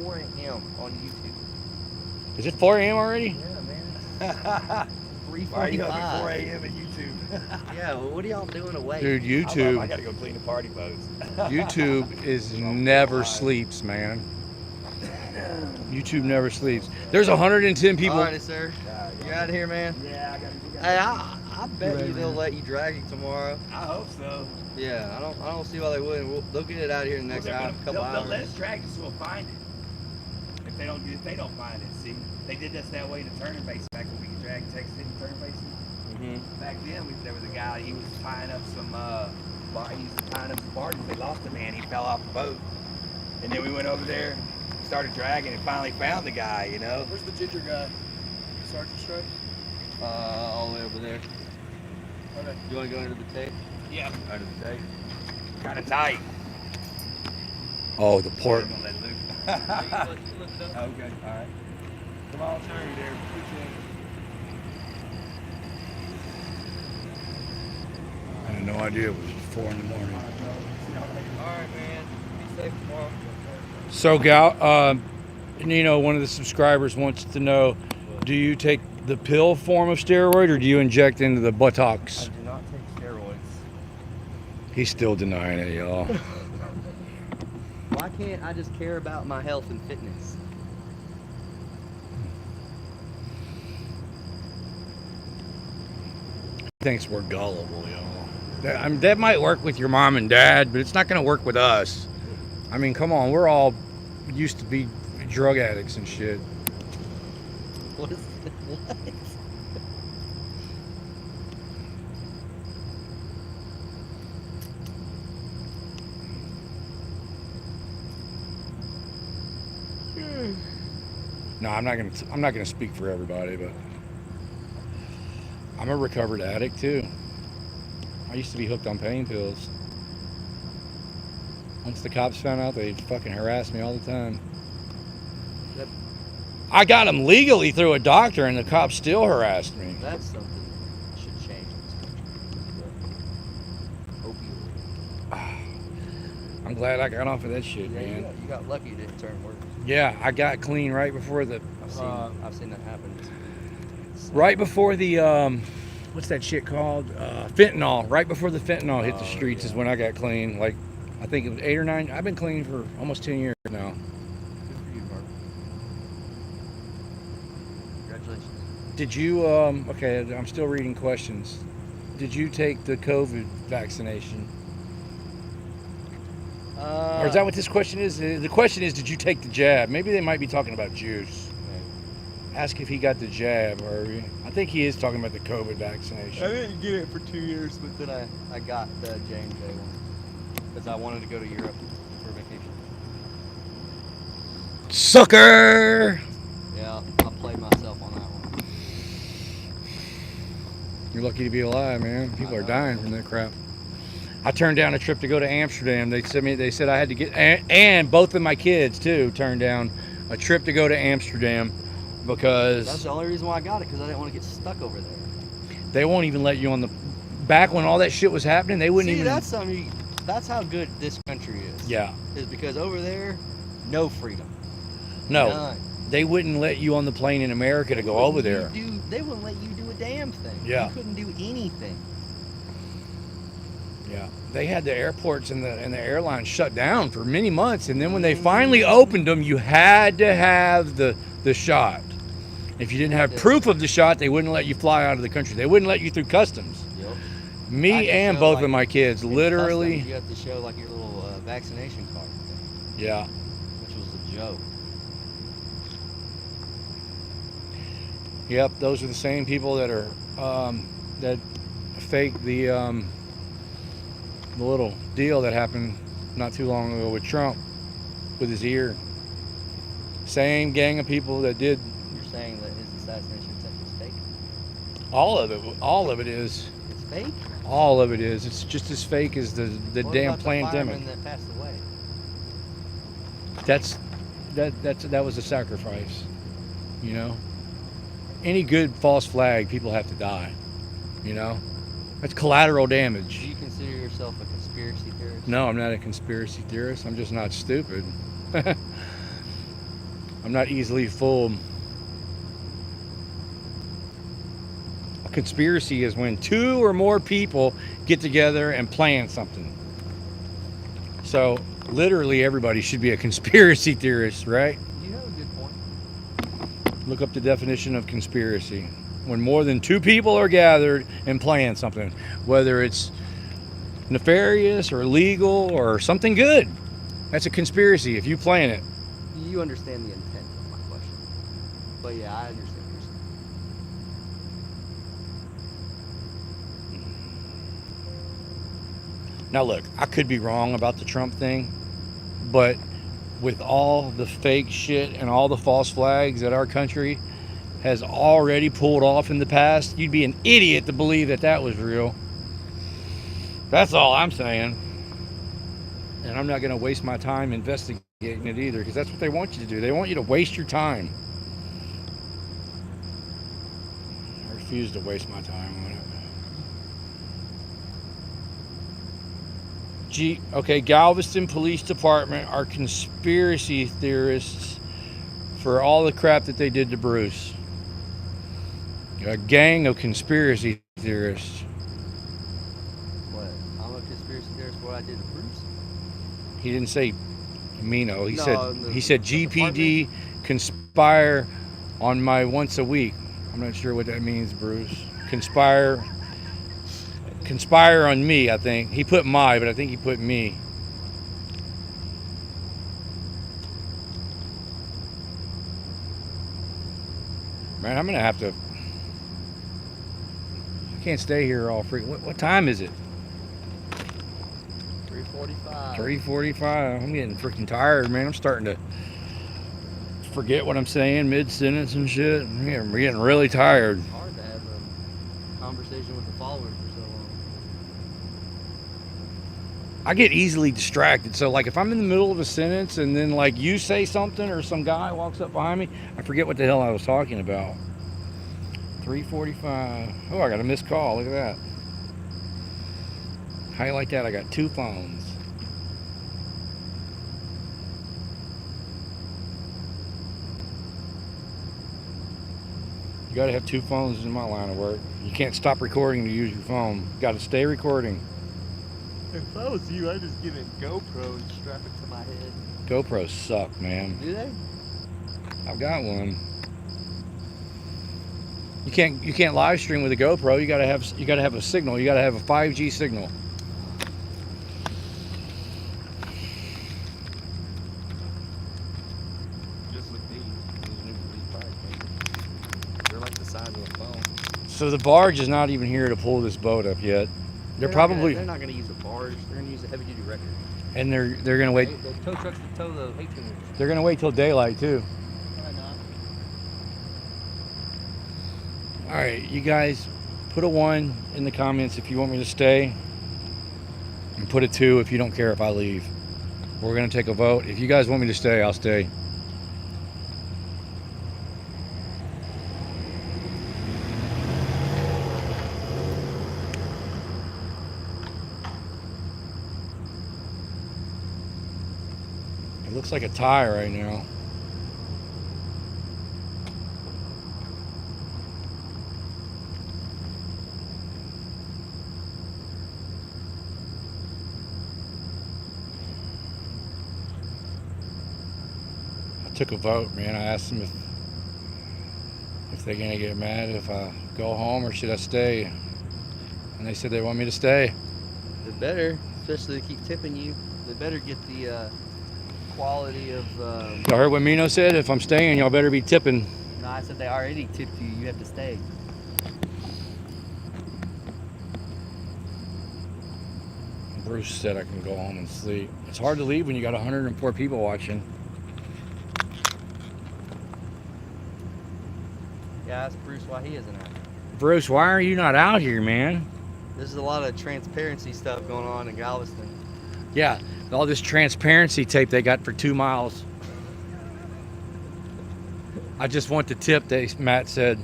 4 a.m. on YouTube? Is it 4 a.m. already? Yeah, man. Why are you up at 4 3:45. a.m. at YouTube? Yeah, well, what are y'all doing away? Dude, I YouTube. gotta go clean the party boats. YouTube is never sleeps, man. YouTube never sleeps. There's 110 people. All right, sir. You're out of here, man. Yeah, I gotta do Hey, I bet you they'll let you drag it tomorrow. I hope so. Yeah, I don't see why they wouldn't. They'll get it out of here in the next couple They'll hours. let us drag it so we'll find it. If they don't find it, see, they did us that way to turning base back when we could drag Texas City turning bases. Back then, there was a guy. He was tying up some barges. They lost a man. He fell off the boat, and then we went over there, started dragging, and finally found the guy. You know. Where's the ginger guy? Sergeant Strike? All the way over there. Okay. You want to go into the tape? Yeah. Under the tape. Kind of tight. Oh, the port. Gonna let it loose. You look it up. Okay. All right. Come on, turn you there. I had no idea it was 4 in the morning. All right, man. Be safe tomorrow. So, Gal, one of the subscribers wants to know, do you take the pill form of steroid or do you inject into the I buttocks? do not take steroids. He's still denying it, y'all. Why can't I just care about my health and fitness? Thinks we're gullible, y'all. That might work with your mom and dad, but it's not going to work with us. I mean, come on, we're all used to be drug addicts and shit. What is what? No, I'm not gonna speak for everybody, but I'm a recovered addict too. I used to be hooked on pain pills. Once the cops found out, they fucking harassed me all the time. That, I got them legally through a doctor, and the cops still harassed me. that's something that should change in this country. The opioid. I'm glad I got off of that shit, Yeah, man. you got lucky it didn't turn worse. Yeah, I got clean right before the I've seen that happen. right before the what's that shit called? Fentanyl. Right before the fentanyl hit the streets is when I got clean. Like, I think it was 8 or 9. I've been clean for almost 10 years now. Good for you, Mark. Congratulations. Did you okay, I'm still reading questions. Did you take the COVID vaccination? Or is that what this question is? The question is, did you take the jab? Maybe they might be talking about Juice. Ask if he got the jab, or I think he is talking about the COVID vaccination. I didn't get it for 2 years, but then I got the J&J one because I wanted to go to Europe for vacation. Sucker! Yeah, I played myself on that one. You're lucky to be alive, man. People are dying from that crap. I turned down a trip to go to Amsterdam. They said I had to get, and both of my kids too turned down a trip to go to Amsterdam because That's the only reason why I got it, because I didn't want to get stuck over there. they won't even let you on the. Back when all that shit was happening, they wouldn't See, even. that's how good this country is. Yeah. Is because over there, no freedom. No, None. they wouldn't let you on the plane in America to go over there. They wouldn't let you do a damn thing. Yeah. You couldn't do anything. Yeah, they had the airports and the airlines shut down for many months, and then when they finally opened them, you had to have the shot. If you didn't have proof of the shot, they wouldn't let you fly out of the country. They wouldn't let you through customs. Yep. Me and both of my kids, literally. You have to show like your little vaccination card thing, Yeah. which was a joke. Yep, those are the same people that are that fake the little deal that happened not too long ago with Trump with his ear. Same gang of people that did. You're saying that his assassination attempt was fake? All of it is. It's fake? All of it is. It's just as fake as the What damn about the pandemic. fireman that passed away? That was a sacrifice. You know? Any good false flag, people have to die. You know? That's collateral Do damage. you consider yourself a conspiracy theorist? No, I'm not a conspiracy theorist. I'm just not stupid. I'm not easily fooled. A conspiracy is when 2 or more people get together and plan something. So, literally everybody should be a conspiracy theorist, right? You have a good point. Look up the definition of conspiracy. When more than 2 people are gathered and plan something, whether it's nefarious or illegal or something good, that's a conspiracy if you plan it. You understand the intent of my question. But yeah, I understand what you're saying. Now look, I could be wrong about the Trump thing, but with all the fake shit and all the false flags that our country has already pulled off in the past, you'd be an idiot to believe that that was real. That's all I'm saying. And I'm not going to waste my time investigating it either, because that's what they want you to do. They want you to waste your time. I refuse to waste my time on it. Okay, Galveston Police Department are conspiracy theorists for all the crap that they did to Bruce. A gang of conspiracy theorists. What? I'm a conspiracy theorist for what I did to Bruce? He didn't say Mino. He No, said GPD conspire on my once a week. I'm not sure what that means, Bruce. Conspire on me, I think. He put my, but I think he put me. Man, I'm gonna have to. I can't stay here all free. What time is it? 3:45. 3:45. I'm getting freaking tired, man. I'm starting to forget what I'm saying mid-sentence and shit. I'm getting really tired. It's hard to have a conversation with the followers for so long. I get easily distracted. So, like, if I'm in the middle of a sentence and then, like, you say something or some guy walks up behind me, I forget what the hell I was talking about. 3:45. Oh, I got a missed call. Look at that. How you like that? I got 2 phones. You gotta have 2 phones in my line of work. You can't stop recording to use your phone. You gotta stay recording. If I was you, I'd just get a GoPro and strap it to my head. GoPros suck, man. Do they? I've got one. You can't live stream with a GoPro. You gotta have a signal. You gotta have a 5G signal. Just like these. These new police bikes. They're like the size of a phone. So the barge is not even here to pull this boat up yet. They're not gonna use a barge. They're gonna use a heavy duty wrecker. And they're gonna wait. The tow trucks to tow the 18-wheelers. They're gonna wait till daylight too. Why not? All right, you guys, put a 1 in the comments if you want me to stay, and put a 2 if you don't care if I leave. We're gonna take a vote. If you guys want me to stay, I'll stay. It looks like a tie right now. Took a vote, man. I asked them if they're gonna get mad if I go home or should I stay, and they said they want me to stay. They better, especially to keep tipping you. They better get the quality of. Y'all heard what Mino said? If I'm staying, y'all better be tipping. No, I said they already tipped you. You have to stay. Bruce said I can go home and sleep. It's hard to leave when you got 104 people watching. Yeah, ask Bruce why he isn't out. Bruce, why are you not out here, man? There's a lot of transparency stuff going on in Galveston. Yeah, all this transparency tape they got for 2 miles. I just want the tip, Matt said.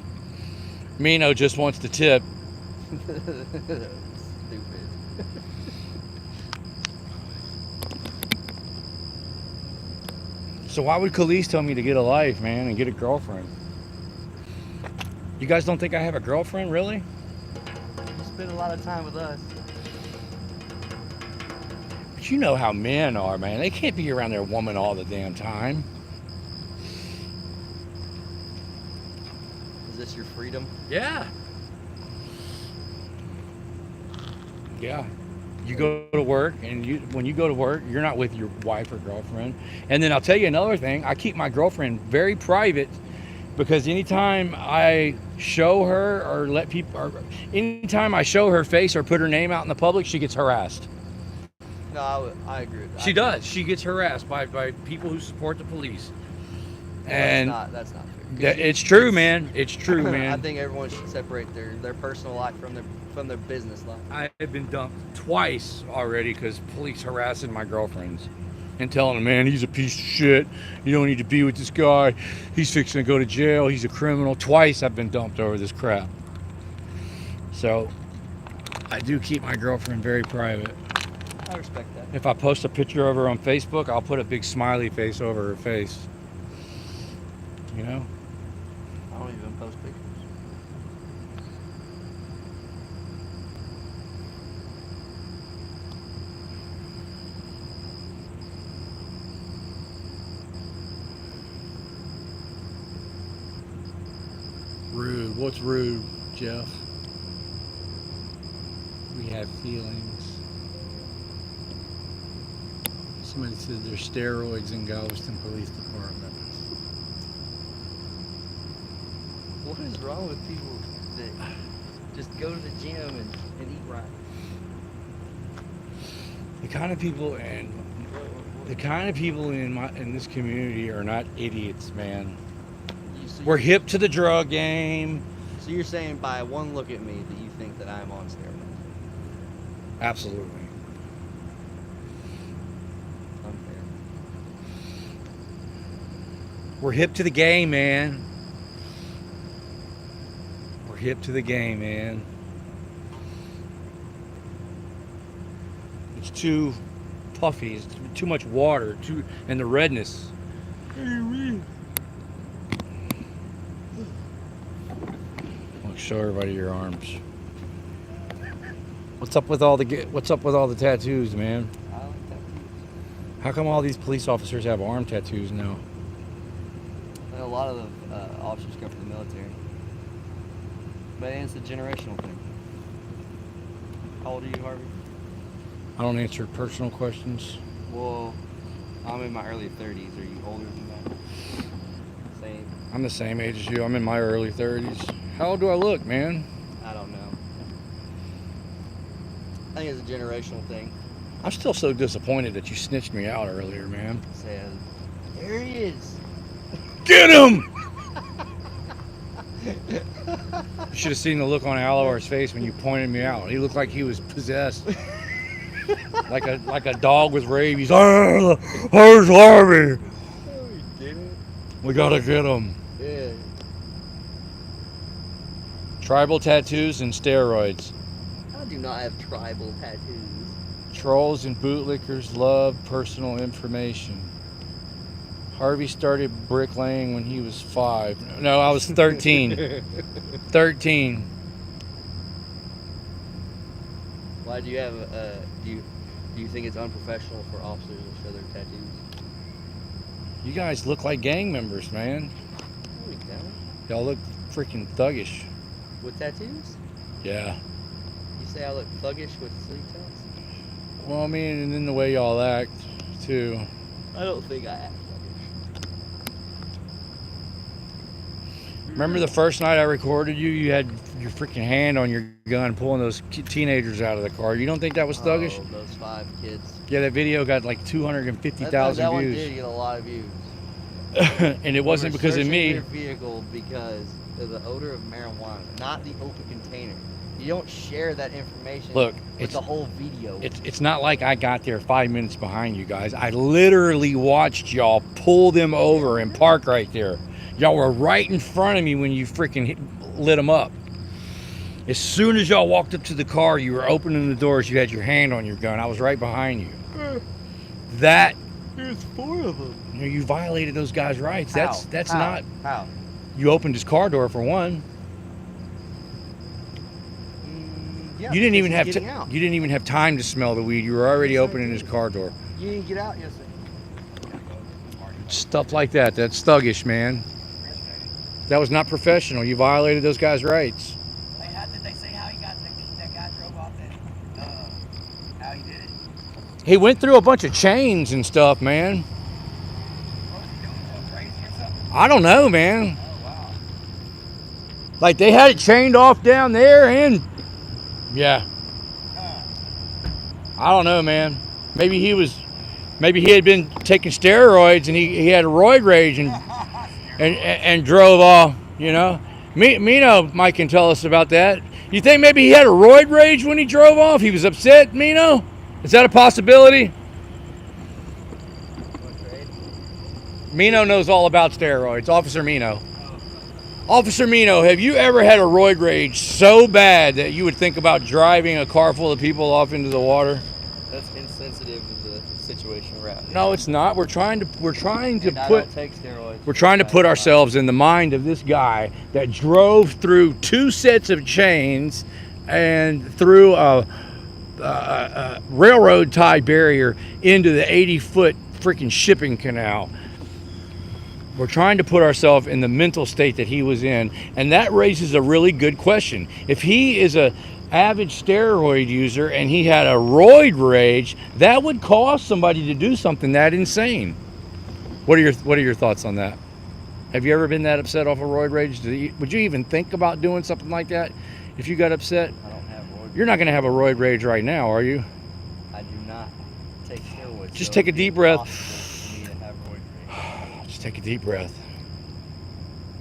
Mino just wants the tip. Stupid. So why would Khalees tell me to get a life, man, and get a girlfriend? You guys don't think I have a girlfriend, really? You spend a lot of time with us. But you know how men are, man. They can't be around their woman all the damn time. Is this your freedom? Yeah. Yeah. You go to work, and when you go to work, you're not with your wife or girlfriend. And then I'll tell you another thing. I keep my girlfriend very private, because anytime I show her or anytime I show her face or put her name out in the public, she gets harassed. No, I agree with that. She does. She gets harassed by people who support the police. And that's not fair. It's true, man. It's true, man. I think everyone should separate their personal life from their business life. I have been dumped twice already because police harassing my girlfriends and telling them, man, he's a piece of shit. You don't need to be with this guy. He's fixing to go to jail. He's a criminal. Twice I've been dumped over this crap. So I do keep my girlfriend very private. I respect that. If I post a picture of her on Facebook, I'll put a big smiley face over her face. You know? I don't even post pictures. Rude. What's rude, Jeff? We have feelings. Somebody said there's steroids in Galveston Police Department. What is wrong with people that just go to the gym and eat right? The kind of people in this community are not idiots, man. We're hip to the drug game. So you're saying by one look at me that you think that I'm on steroids? Absolutely. Unfair. We're hip to the game, man. We're hip to the game, man. It's too puffy. It's too much water. And the redness. Look, show everybody your arms. What's up with all the tattoos, man? I like tattoos. How come all these police officers have arm tattoos now? A lot of the officers come from the military. But it's a generational thing. How old are you, Harvey? I don't answer personal questions. Well, I'm in my early 30s. Are you older than that? Same. I'm the same age as you. I'm in my early 30s. How old do I look, man? I don't know. I think it's a generational thing. I'm still so disappointed that you snitched me out earlier, man. Says, there he is. Get him! You should have seen the look on Alawar's face when you pointed me out. He looked like he was possessed. like a dog with rabies. Ah, where's Harvey? Oh, he didn't. We gotta get him. Yeah. Tribal tattoos and steroids. I do not have tribal tattoos. Trolls and bootlickers love personal information. Harvey started bricklaying when he was 5. No, I was 13. 13. Why do you have do you think it's unprofessional for officers to show their tattoos? You guys look like gang members, man. No, we don't. Y'all look freaking thuggish. With tattoos? Yeah. You say I look thuggish with sleeve tats? Well, I mean, and then the way y'all act, too. I don't think I act thuggish. Remember the first night I recorded you? You had your freaking hand on your gun pulling those teenagers out of the car. You don't think that was thuggish? Oh, those 5 kids. Yeah, that video got like 250,000 that one views. did get a lot of views. And it wasn't because of me. Their vehicle because of the odor of marijuana, not the open container. You don't share that information. Look, with the whole video. It's not like I got there 5 minutes behind you guys. I literally watched y'all pull them over and park right there. Y'all were right in front of me when you freaking lit them up. As soon as y'all walked up to the car, you were opening the doors, you had your hand on your gun. I was right behind you. That... There's 4 of them. You know, you violated those guys' rights. How? That's How? not... How? You opened his car door for one. Yeah, You didn't even have getting out. you didn't even have time to smell the weed. You were already opening his car door. You didn't get out yesterday. Stuff like that. That's thuggish, man. That was not professional. You violated those guys' rights. Hey, how did they say how he got that guy drove off that? How he did it? He went through a bunch of chains and stuff, man. Was he doing something crazy or something? I don't know, man. Oh wow. Like they had it chained off down there and yeah. I don't know, man. Maybe he had been taking steroids and he had a roid rage and drove off, you know. Mino Mike can tell us about that. You think maybe he had a roid rage when he drove off? He was upset, Mino? Is that a possibility? Mino knows all about steroids. Officer Mino. Officer Mino, have you ever had a roid rage so bad that you would think about driving a car full of people off into the water? That's insensitive of the situation we're at. No, it's not. We're trying to And I put don't take steroids. we're trying to put ourselves in the mind of this guy that drove through 2 sets of chains and through a railroad tie barrier into the 80-foot freaking shipping canal. We're trying to put ourselves in the mental state that he was in, and that raises a really good question. If he is a avid steroid user and he had a roid rage, that would cause somebody to do something that insane. What are your thoughts on that? Have you ever been that upset off a roid rage? Would you even think about doing something like that if you got upset? I don't have roid. You're not going to have a roid rage right now, are you? I do not take steroids. Just so take a it's deep breath. impossible for me to have roid rage. Just take a deep breath.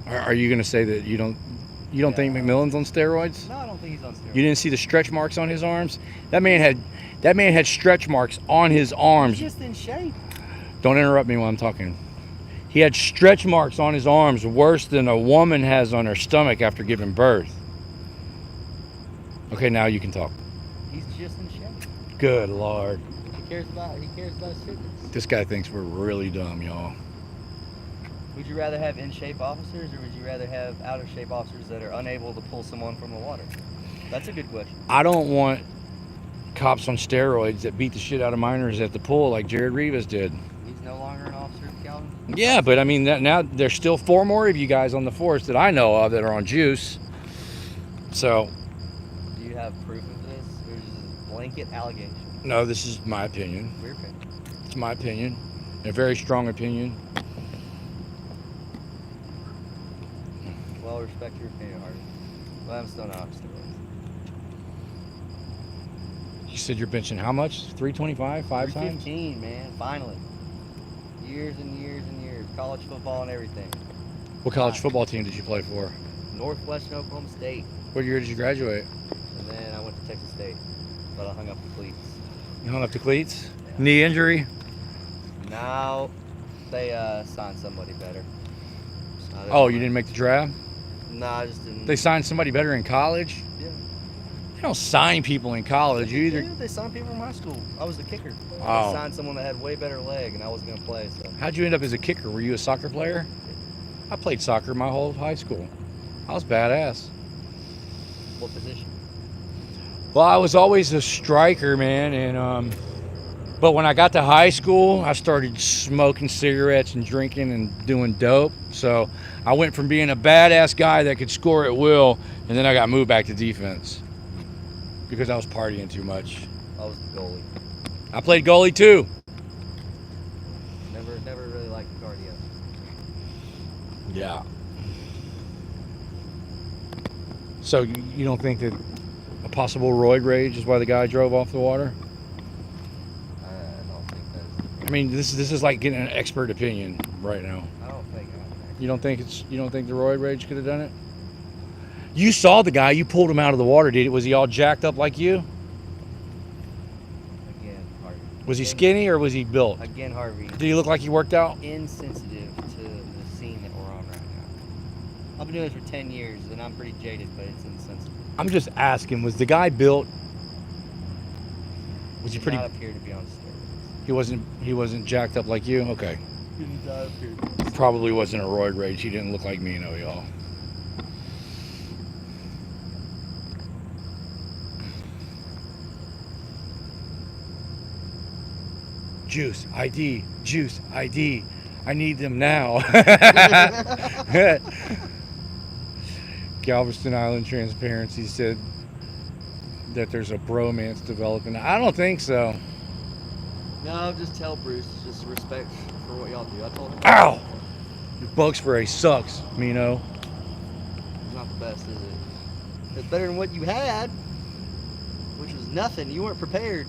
Are you going to say that you don't think McMillan's on steroids? No, I don't think he's on steroids. You didn't see the stretch marks on his arms? That man had stretch marks on his arms. He's just in shape. Don't interrupt me while I'm talking. He had stretch marks on his arms worse than a woman has on her stomach after giving birth. Okay, now you can talk. He's just in shape. Good Lord. He cares about his fitness. This guy thinks we're really dumb, y'all. Would you rather have in-shape officers, or would you rather have out-of-shape officers that are unable to pull someone from the water? That's a good question. I don't want cops on steroids that beat the shit out of minors at the pool like Jared Rivas did. He's no longer an officer of Calvin. Yeah, but I mean, now there's still 4 more of you guys on the force that I know of that are on juice. So, Do you have proof of this? Or is this a blanket allegation? no, this is my opinion. Weird opinion. It's my opinion. A very strong opinion. Well, I respect your opinion, Harvey. But I'm still not on steroids. You said you're benching how much? 325? 5 times? 315, man. Finally. Years and years and years. College football and everything. What college football team did you play for? Northwestern Oklahoma State. What year did you graduate? And then I went to Texas State. But I hung up the cleats. You hung up the cleats? Knee injury? Now they signed somebody better. Oh, you didn't make the draft? No, I just didn't. They signed somebody better in college? Yeah. They don't sign people in college. You either. Yeah, they signed people from high school. I was the kicker. Oh. They signed someone that had way better leg, and I wasn't gonna play. So How'd you end up as a kicker? Were you a soccer player? I played soccer my whole high school. I was badass. what position? Well, I was always a striker, man, and but when I got to high school, I started smoking cigarettes and drinking and doing dope. So I went from being a badass guy that could score at will, and then I got moved back to defense because I was partying too much. I was the goalie. I played goalie too. Never really liked cardio. Yeah. So you don't think that a possible roid rage is why the guy drove off the water? I don't think that's. I mean, this is like getting an expert opinion right now. I don't think. You don't think the roid rage could have done it? You saw the guy. You pulled him out of the water, did it? Was he all jacked up like you? Again, Harvey. Was he skinny or was he built? Again, Harvey. Did he look like he worked out? Insensitive to the scene that we're on right now. I've been doing this for 10 years, and I'm pretty jaded, but it's insensitive. I'm just asking. Was the guy built? Was he Did pretty? not appear to be on steroids. He wasn't jacked up like you. Okay. He did not appear to be. Probably wasn't a roid rage. He didn't look like me, no, y'all. Juice ID, juice ID. I need them now. Galveston Island Transparency said that there's a bromance developing. I don't think so. No, just tell Bruce. Just respect for what y'all do. I told him. Ow! Your bug spray sucks, Mino. It's not the best, is it? It's better than what you had, which was nothing. You weren't prepared.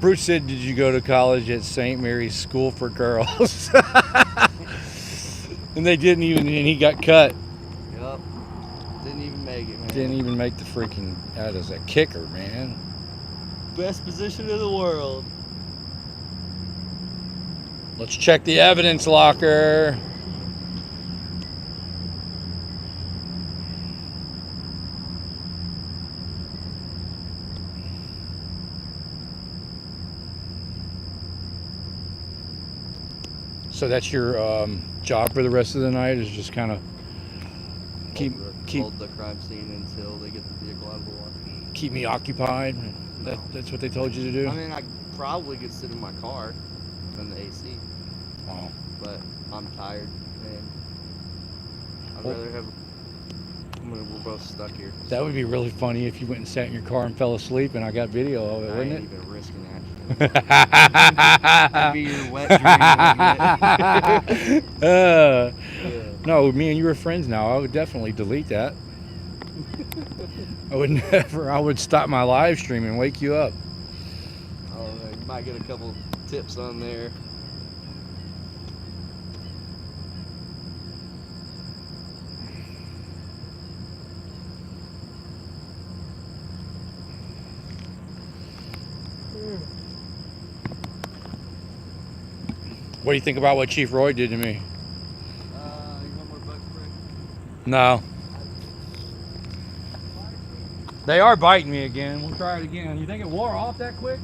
Bruce said, did you go to college at St. Mary's School for Girls? And they didn't even, and he got cut. Yup. Didn't even make it, man. Didn't even make the freaking, that is a kicker, man. Best position in the world. Let's check the evidence locker. So that's your job for the rest of the night, is just kind of keep hold the crime scene until they get the vehicle out of the water. keep me occupied. That's what they told you to do. I mean, I probably could sit in my car in the AC, Wow. but I'm tired and I'd Well- rather have. We're both stuck here. That would be really funny if you went and sat in your car and fell asleep, and I got video of it, I wouldn't ain't it? even risking that. That'd be your wet dream. Yeah. No, me and you are friends now. I would definitely delete that. I would never. I would stop my live stream and wake you up. Oh, you might get a couple tips on there. What do you think about what Chief Roy did to me? You want more bug spray? No. They are biting me again. We'll try it again. You think it wore off that quick?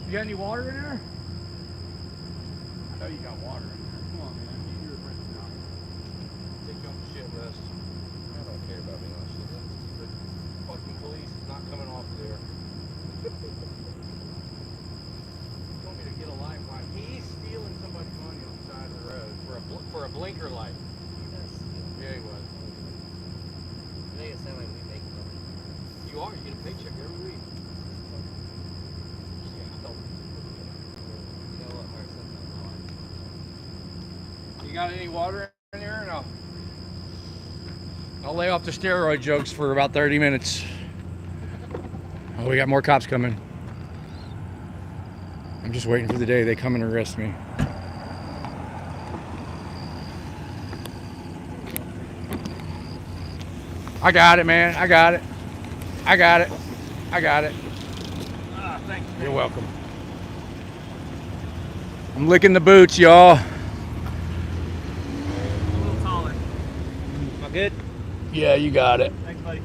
You got any water in there? I know you got water in there. Come on, man. You're a friend now. Take you on the shit list. I don't care about being on the shit list. The fucking police is not coming off there. You want me to get a lifeline? He's stealing somebody's money on the side of the road for a blinker light. Yeah, he was. You make it sound like we make money. You are. You get a paycheck every week. You know what, Mark, sometimes I like. You got any water in there or no? I'll lay off the steroid jokes for about 30 minutes. Oh, we got more cops coming. I'm just waiting for the day they come and arrest me. I got it, man. I got it. I got it. I got it. Ah, thank you. You're welcome. I'm licking the boots, y'all. A little taller. Am I good? Yeah, you got it. Thanks, buddy.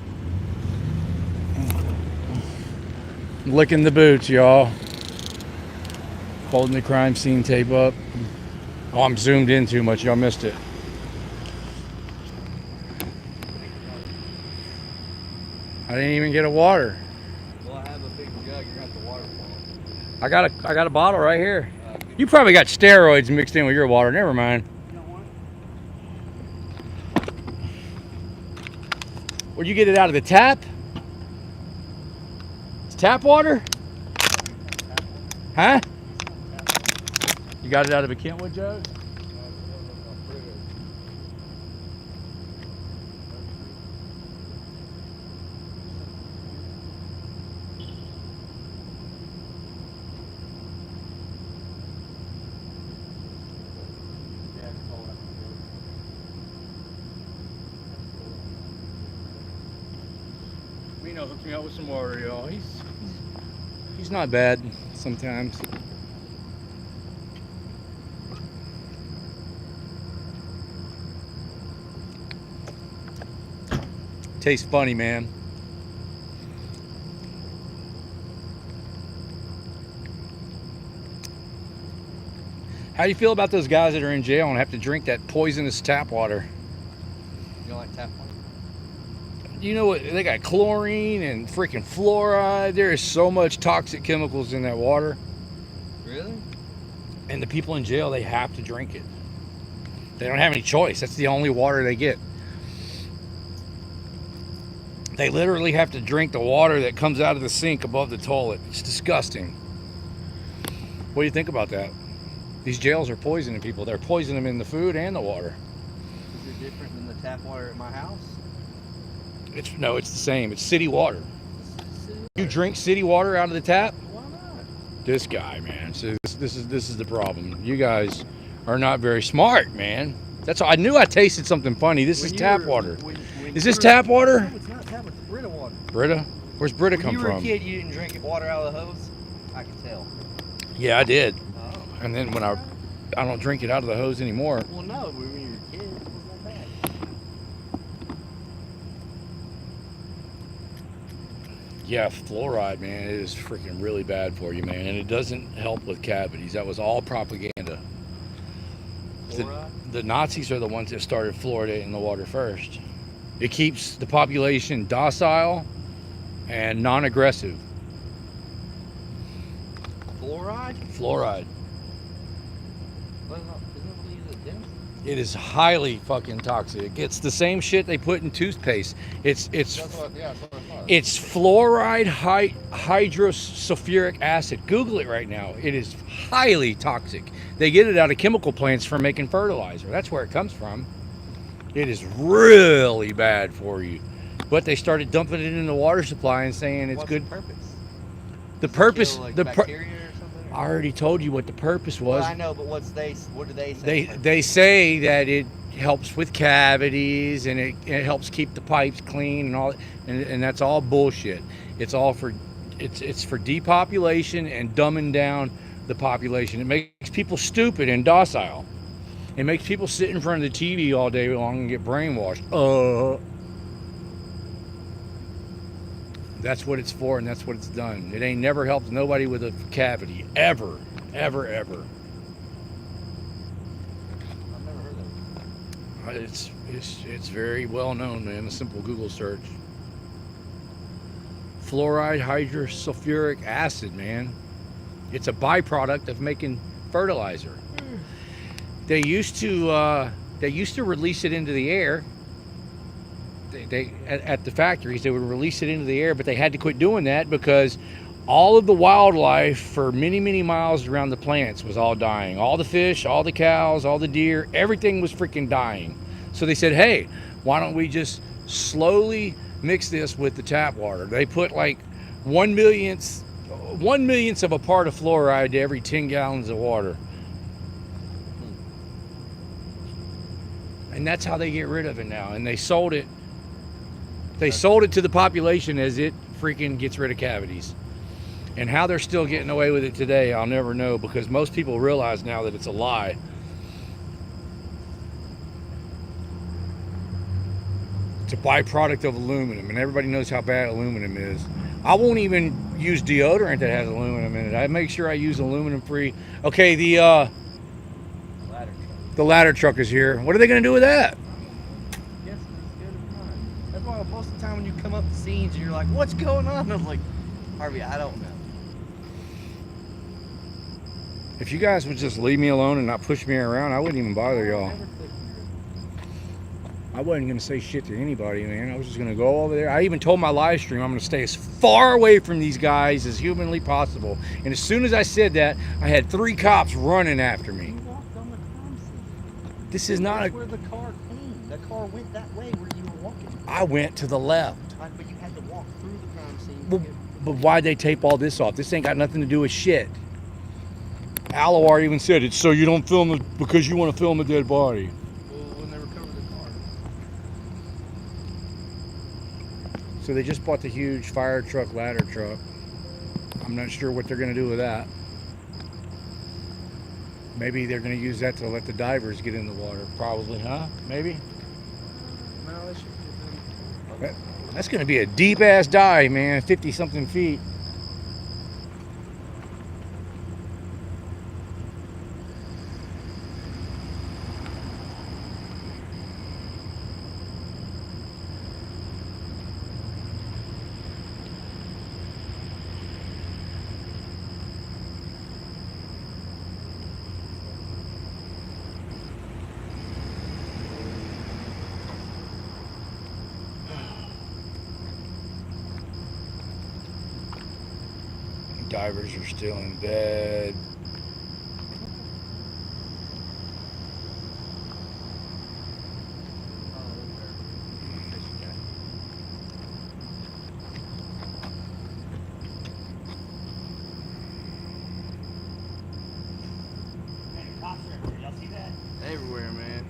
I'm licking the boots, y'all. Holding the crime scene tape up. Oh, I'm zoomed in too much. Y'all missed it. I didn't even get a water. Well, I have a big jug. You're gonna have to waterfall. I got a bottle right here. You probably got steroids mixed in with your water. Never mind. You don't want it? Where'd you get it out of the tap? It's tap water? Huh? You got it out of a Kentwood jug? Reno hooked me up with some water, y'all. He's not bad sometimes. Tastes funny, man. How do you feel about those guys that are in jail and have to drink that poisonous tap water? You don't like tap water? You know what? They got chlorine and freaking fluoride. There is so much toxic chemicals in that water. Really? And the people in jail, they have to drink it. They don't have any choice. That's the only water they get. They literally have to drink the water that comes out of the sink above the toilet. It's disgusting. What do you think about that? These jails are poisoning people. They're poisoning them in the food and the water. Is it different than the tap water at my house? No, it's the same. It's city water. You drink city water out of the tap? Why not? This guy, man. So this is the problem. You guys are not very smart, man. That's all. I knew I tasted something funny. This is tap water. Is this tap water? No, it's not tap. It's Brita water. Brita? Where's Brita When come you were from? a kid, you didn't drink water out of the hose? I can tell. Yeah, I did. Oh. And then when I don't drink it out of the hose anymore. Well, no, when you were a kid, it wasn't that bad. Yeah, fluoride, man, it is freaking really bad for you, man, and it doesn't help with cavities. That was all propaganda. The Nazis are the ones that started fluoridating the water first. It keeps the population docile and non-aggressive. Fluoride? Fluoride. Isn't that what they use at dentists? It is highly fucking toxic. It's the same shit they put in toothpaste. It's That's what I thought. It's fluoride hydrosulfuric acid. Google it right now. It is highly toxic. They get it out of chemical plants for making fertilizer. That's where it comes from. It is really bad for you. But they started dumping it in the water supply and saying it's What's good. the purpose? The purpose, Kill, like, the bacteria or something? I already told you what the purpose was. Well, I know, but what do they say? They say that it helps with cavities and it helps keep the pipes clean and all, and that's all bullshit. It's all for it's for depopulation and dumbing down the population. It makes people stupid and docile. It makes people sit in front of the TV all day long and get brainwashed. That's what it's for, and that's what it's done. It ain't never helped nobody with a cavity, ever, ever, ever. I've never heard of it. It's very well known, man. A simple Google search. Fluoride hydrosulfuric acid, man. It's a byproduct of making fertilizer. They used to release it into the air. At the factories, they would release it into the air, but they had to quit doing that because all of the wildlife for many, many miles around the plants was all dying. All the fish, all the cows, all the deer, everything was freaking dying. So they said, hey, why don't we just slowly mix this with the tap water? They put like 1/1,000,000th of a part of fluoride to every 10 gallons of water. And that's how they get rid of it now. And they sold it. They sold it to the population as it freaking gets rid of cavities. And how they're still getting away with it today, I'll never know, because most people realize now that it's a lie. It's a byproduct of aluminum, and everybody knows how bad aluminum is. I won't even use deodorant that has aluminum in it. I make sure I use aluminum-free. Okay, the ladder truck is here. What are they going to do with that? Yes, it's good or not. That's why most of the time when you come up to scenes and you're like, what's going on? I'm like, Harvey, I don't know. If you guys would just leave me alone and not push me around, I wouldn't even bother y'all. I wasn't going to say shit to anybody, man. I was just going to go over there. I even told my live stream I'm going to stay as far away from these guys as humanly possible. And as soon as I said that, I had 3 cops running after me. You walked on the crime scene. This is not That's a... where the car came. The car went that way where you were walking. I went to the left. But you had to walk through the crime scene. But why'd they tape all this off? This ain't got nothing to do with shit. Alawar even said it, so you don't film it because you want to film a dead body. Well, when they recovered the car. So they just bought the huge fire truck, ladder truck. I'm not sure what they're going to do with that. Maybe they're going to use that to let the divers get in the water. Probably, huh? Maybe? No, they should give them. That's going to be a deep-ass dive, man. 50-something feet. Divers are still in bed. Y'all see that? Everywhere, man.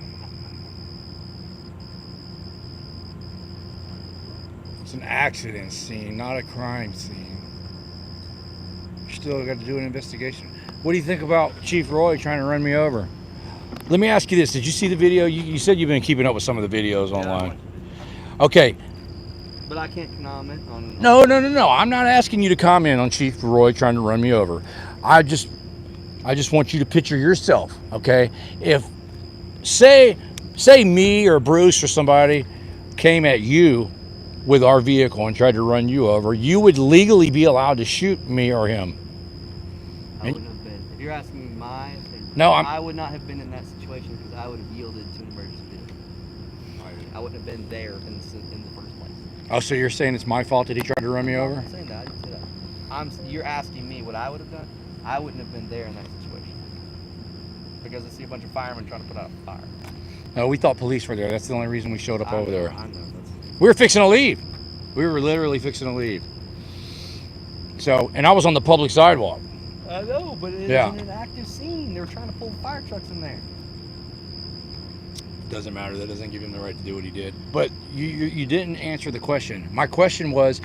It's an accident scene, not a crime scene. Still got to do an investigation. What do you think about Chief Roy trying to run me over? Let me ask you this. Did you see the video? You said you've been keeping up with some of the videos online. Okay. But I can't comment on. No. I'm not asking you to comment on Chief Roy trying to run me over. I just want you to picture yourself, okay? If say me or Bruce or somebody came at you with our vehicle and tried to run you over, you would legally be allowed to shoot me or him. I wouldn't have been. If you're asking me my opinion, No, I would not have been in that situation because I would have yielded to an emergency vehicle. I wouldn't have been there in the first place. Oh, so you're saying it's my fault that he tried to run me I'm over? not saying that. I didn't say that. You're asking me what I would have done. I wouldn't have been there in that situation because I see a bunch of firemen trying to put out a fire. No, we thought police were there. That's the only reason we showed up over there. I know. We were fixing to leave. We were literally fixing to leave. So, and I was on the public sidewalk. I know, but it's an active scene. They were trying to pull the fire trucks in there. Doesn't matter. That doesn't give him the right to do what he did. But you didn't answer the question. My question was,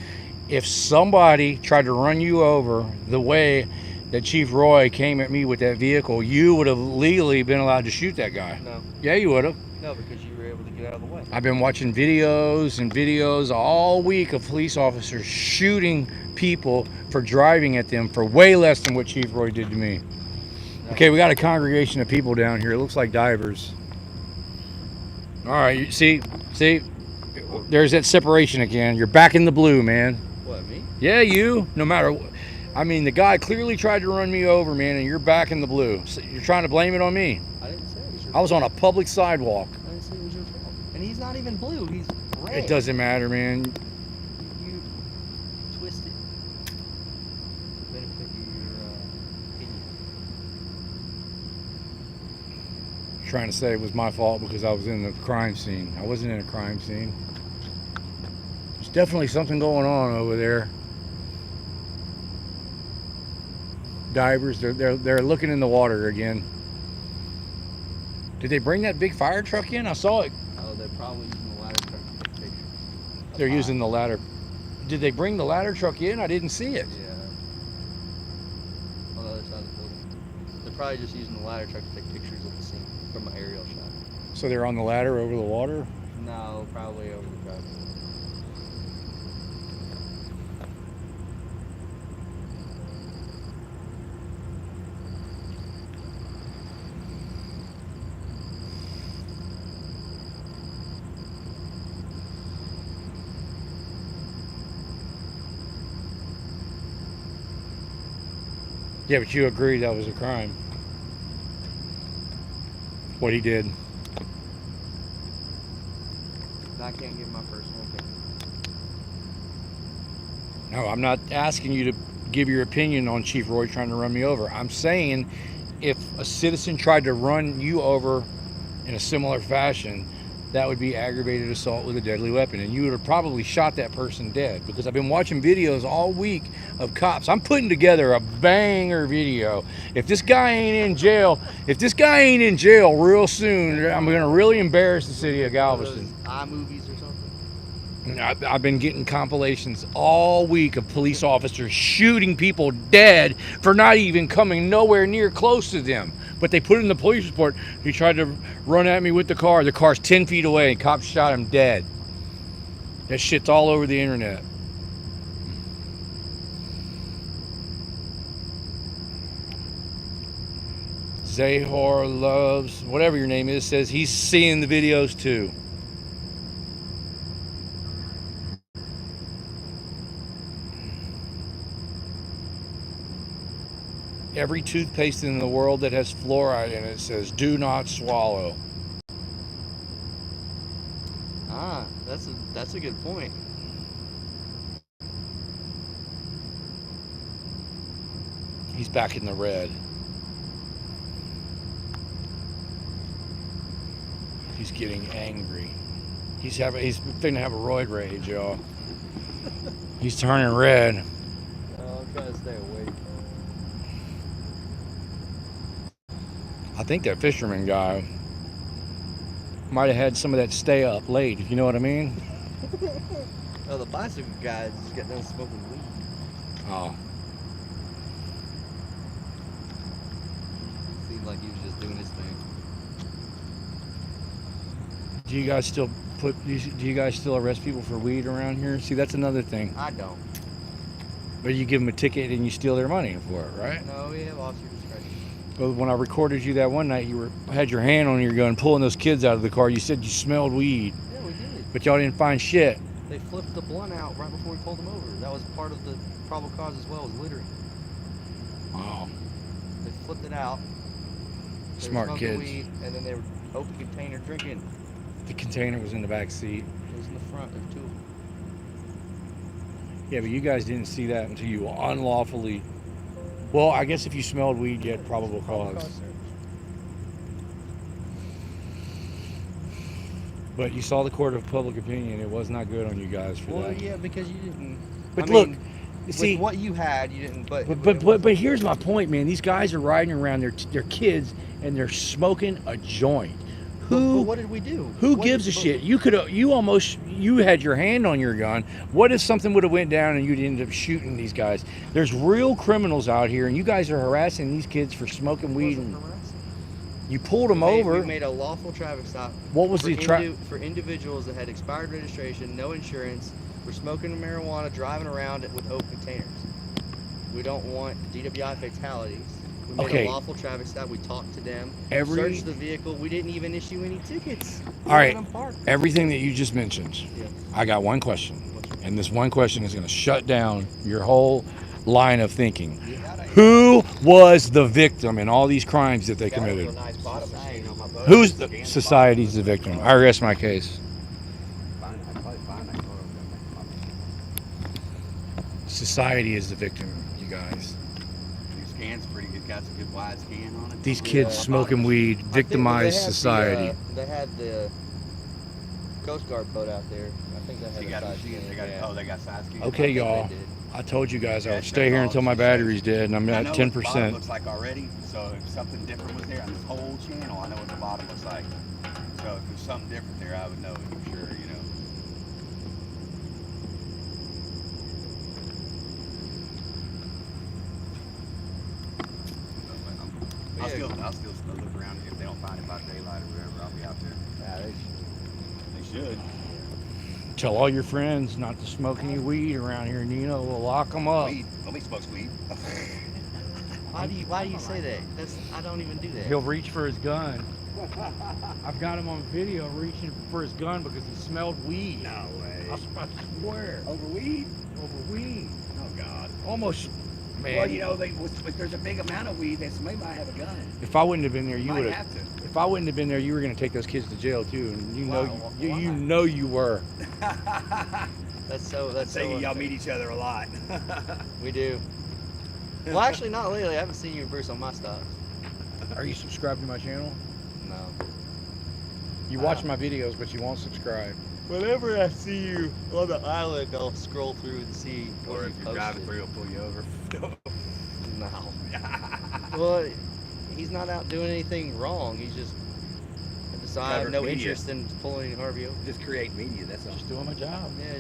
if somebody tried to run you over the way that Chief Roy came at me with that vehicle, you would have legally been allowed to shoot that guy. No. Yeah, you would have. No, because you were able to get out of the way. I've been watching videos all week of police officers shooting people for driving at them for way less than what Chief Roy did to me. No. Okay, we got a congregation of people down here. It looks like divers. All right, you see, there's that separation again. You're back in the blue, man. What, me? Yeah, you. No matter what. I mean, the guy clearly tried to run me over, man, and you're back in the blue. So you're trying to blame it on me. I didn't say it was your fault. I was on a public sidewalk. I didn't say it was your fault. And he's not even blue. He's red. It doesn't matter, man. You twist it to benefit your opinion. Trying to say it was my fault because I was in the crime scene. I wasn't in a crime scene. There's definitely something going on over there. Divers, they're looking in the water again. Did they bring that big fire truck in? I saw it. Oh, they're probably using the ladder truck to take pictures. They're using the ladder. Did they bring the ladder truck in? I didn't see it. Yeah. On the other side of the building. They're probably just using the ladder truck to take pictures of the scene from an aerial shot. So they're on the ladder over the water? No, probably over the driveway. Yeah, but you agreed that was a crime. What he did. I can't give my personal opinion. No, I'm not asking you to give your opinion on Chief Roy trying to run me over. I'm saying if a citizen tried to run you over in a similar fashion, that would be aggravated assault with a deadly weapon, and you would have probably shot that person dead, because I've been watching videos all week of cops. I'm putting together a banger video. If this guy ain't in jail real soon, I'm going to really embarrass the city of Galveston. iMovies or something? I've been getting compilations all week of police officers shooting people dead for not even coming nowhere near close to them. But they put in the police report, he tried to run at me with the car. The car's 10 feet away and cops shot him dead. That shit's all over the internet. Zahor Loves, whatever your name is, says he's seeing the videos too. Every toothpaste in the world that has fluoride in it says do not swallow. Ah, that's a good point. He's back in the red. He's getting angry. He's finna have a roid rage, y'all. He's turning red. I'm trying to stay awake. I think that fisherman guy might have had some of that stay up late, if you know what I mean. Oh, the bicycle guy just got done smoking weed. Oh. Seemed like he was just doing his thing. Do you guys still Do you guys still arrest people for weed around here? See, that's another thing. I don't. Or you give them a ticket and you steal their money for it, right? No, we have officer discretion. But when I recorded you that one night, you had your hand on your gun pulling those kids out of the car. You said you smelled weed, Yeah, we did. but y'all didn't find shit. They flipped the blunt out right before we pulled them over. That was part of the probable cause as well, was littering. Wow. They flipped it out. They were Smart smoking kids. weed, and then they were open container drinking. The container was in the back seat. It was in the front. There's two of them. Yeah, but you guys didn't see that until you unlawfully. Well, I guess if you smelled weed, you had probable cause. But you saw the court of public opinion. It was not good on you guys for Well, that. yeah, because you didn't. But I look, mean, see, with what you had, you didn't. but here's my point, man. These guys are riding around their kids and they're smoking a joint. But what did we do? Who gives a shit? You had your hand on your gun. What if something would have went down and you'd end up shooting these guys? There's real criminals out here, and you guys are harassing these kids for smoking weed. And you pulled them over. We made a lawful traffic stop. What was for individuals that had expired registration, no insurance, were smoking marijuana, driving around with open containers. We don't want DWI fatalities. We made a lawful traffic stop. We talked to them, searched the vehicle. We didn't even issue any tickets. All right, everything that you just mentioned, I got one question. And this one question is going to shut down your whole line of thinking. Who was the victim in all these crimes that they committed? Who's the society's the victim? I rest my case. Society is the victim, you guys. Your scan's pretty good. Got some good wide scan on it. These kids smoking weed victimized society. They had the Coast Guard boat out there. I think they had side scan. They got side scan. Okay, y'all. I told you guys I would stay here until my battery's dead, and I'm at 10%. Looks like already. So if something different was there on this whole channel, I know what the bottom looks like. So if there's something different there, I would know it for sure. You know. I'll still look around. If they don't find it by daylight or whatever, I'll be out there. Yeah, they should. Tell all your friends not to smoke any weed around here, Nino. We'll lock them up. Weed. Nobody smokes weed. Why do you say that? I don't even do that. He'll reach for his gun. I've got him on video reaching for his gun because he smelled weed. No way. I swear. Over weed? Over weed. Oh God. Almost. Man. Well, you know, if there's a big amount of weed, then somebody might have a gun. If I wouldn't have been there, you Might would have to. If I wouldn't have been there, you were going to take those kids to jail too, and you know you were. That's so. Y'all meet each other a lot. We do. Well, actually, not lately. I haven't seen you and Bruce on my stuff. Are you subscribed to my channel? No. You watch my videos, but you won't subscribe. Whenever I see you on the island, I'll scroll through and see. Or if you're driving through, he'll pull you over. No. Well, he's not out doing anything wrong. He's just decided no interest in pulling Harvey over. Just create media. That's all. Just doing my job. Yeah,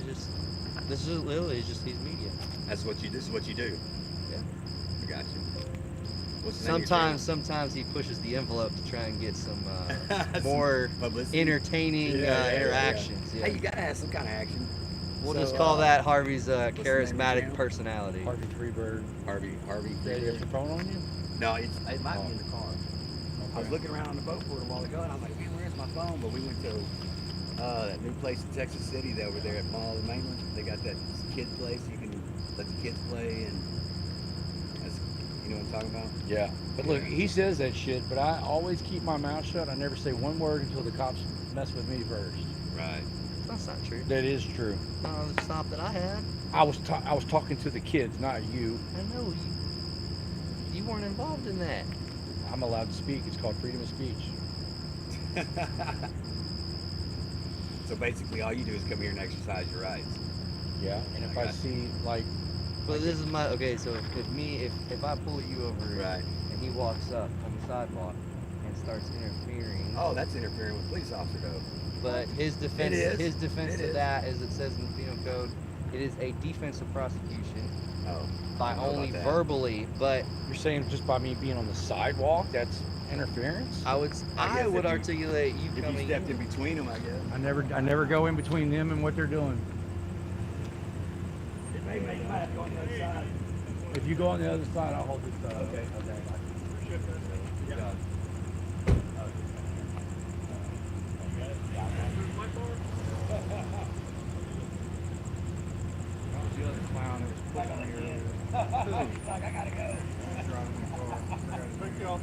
this is literally just he's media. This is what you do. Yeah. I got you. What's the name of your Sometimes he pushes the envelope to try and get some more entertaining interactions. Yeah. Hey, you gotta have some kind of action. We'll just call that Harvey's charismatic personality. Harvey Freebird. Harvey. Do you have your phone on you? No, it might be in the car. Okay. I was looking around on the boat for it a while ago, and I was like, man, where's my phone? But we went to that new place in Texas City over there at Mall of the Mainland. They got that kid place. You can let the kids play, and that's, you know what I'm talking about? Yeah. But look, he says that shit, but I always keep my mouth shut. I never say one word until the cops mess with me first. Right. That's not true. That is true. The stop that I had. I was talking to the kids, not you. I know you weren't involved in that. I'm allowed to speak. It's called freedom of speech. So basically, all you do is come here and exercise your rights. Yeah. And if I see like. Well, this is my So if I pull you over, right, and he walks up on the sidewalk and starts interfering. Oh, that's interfering with police officer though. But his defense of that is it says in the penal code, it is a defensive prosecution. Oh. By only verbally, but you're saying just by me being on the sidewalk, interference? I I guess would if you- articulate you If you coming stepped in. in between them, I guess. I never go in between them and what they're doing. It may make you have to go on the other side. If you go on the other side, I'll hold this side. Okay. Yeah. The other clown that was put on here. Like, I gotta go. Thank y'all.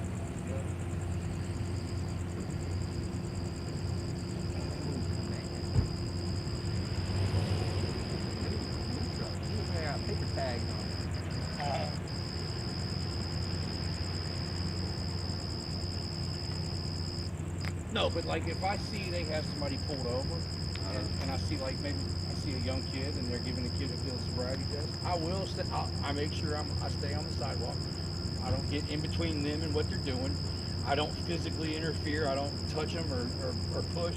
Paper tags on. No, but like if I see they have somebody pulled over, and I see like maybe I see a young kid and they're giving the kid a field sobriety test, I will. I make sure I stay on the sidewalk. I don't get in between them and what they're doing. I don't physically interfere. I don't touch them or push.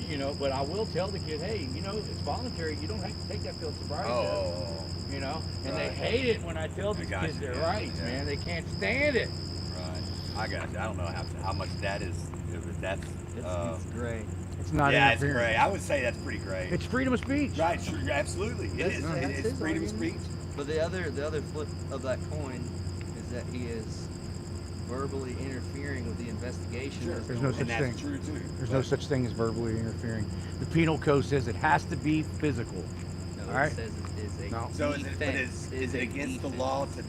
You know, but I will tell the kid, hey, you know, it's voluntary. You don't have to take that field sobriety test. You know, and they hate it when I tell these got kids you, their yeah, rights, yeah. man. They can't stand it. Right. I got you. I don't know how much that is. If that's. It's great. It's not Yeah, it's interfering. great. I would say that's pretty great. It's freedom of speech. Right. Sure. Absolutely. It That's- is. that's It's his freedom of argument. speech. But the other flip of that coin is that he is verbally interfering with the investigation. Sure. that's There's going no on. such And that's thing. true too. There's no such thing as verbally interfering. The penal code says it has to be physical. No, All right. it says it is a No. So is defense. it a against the defense. law to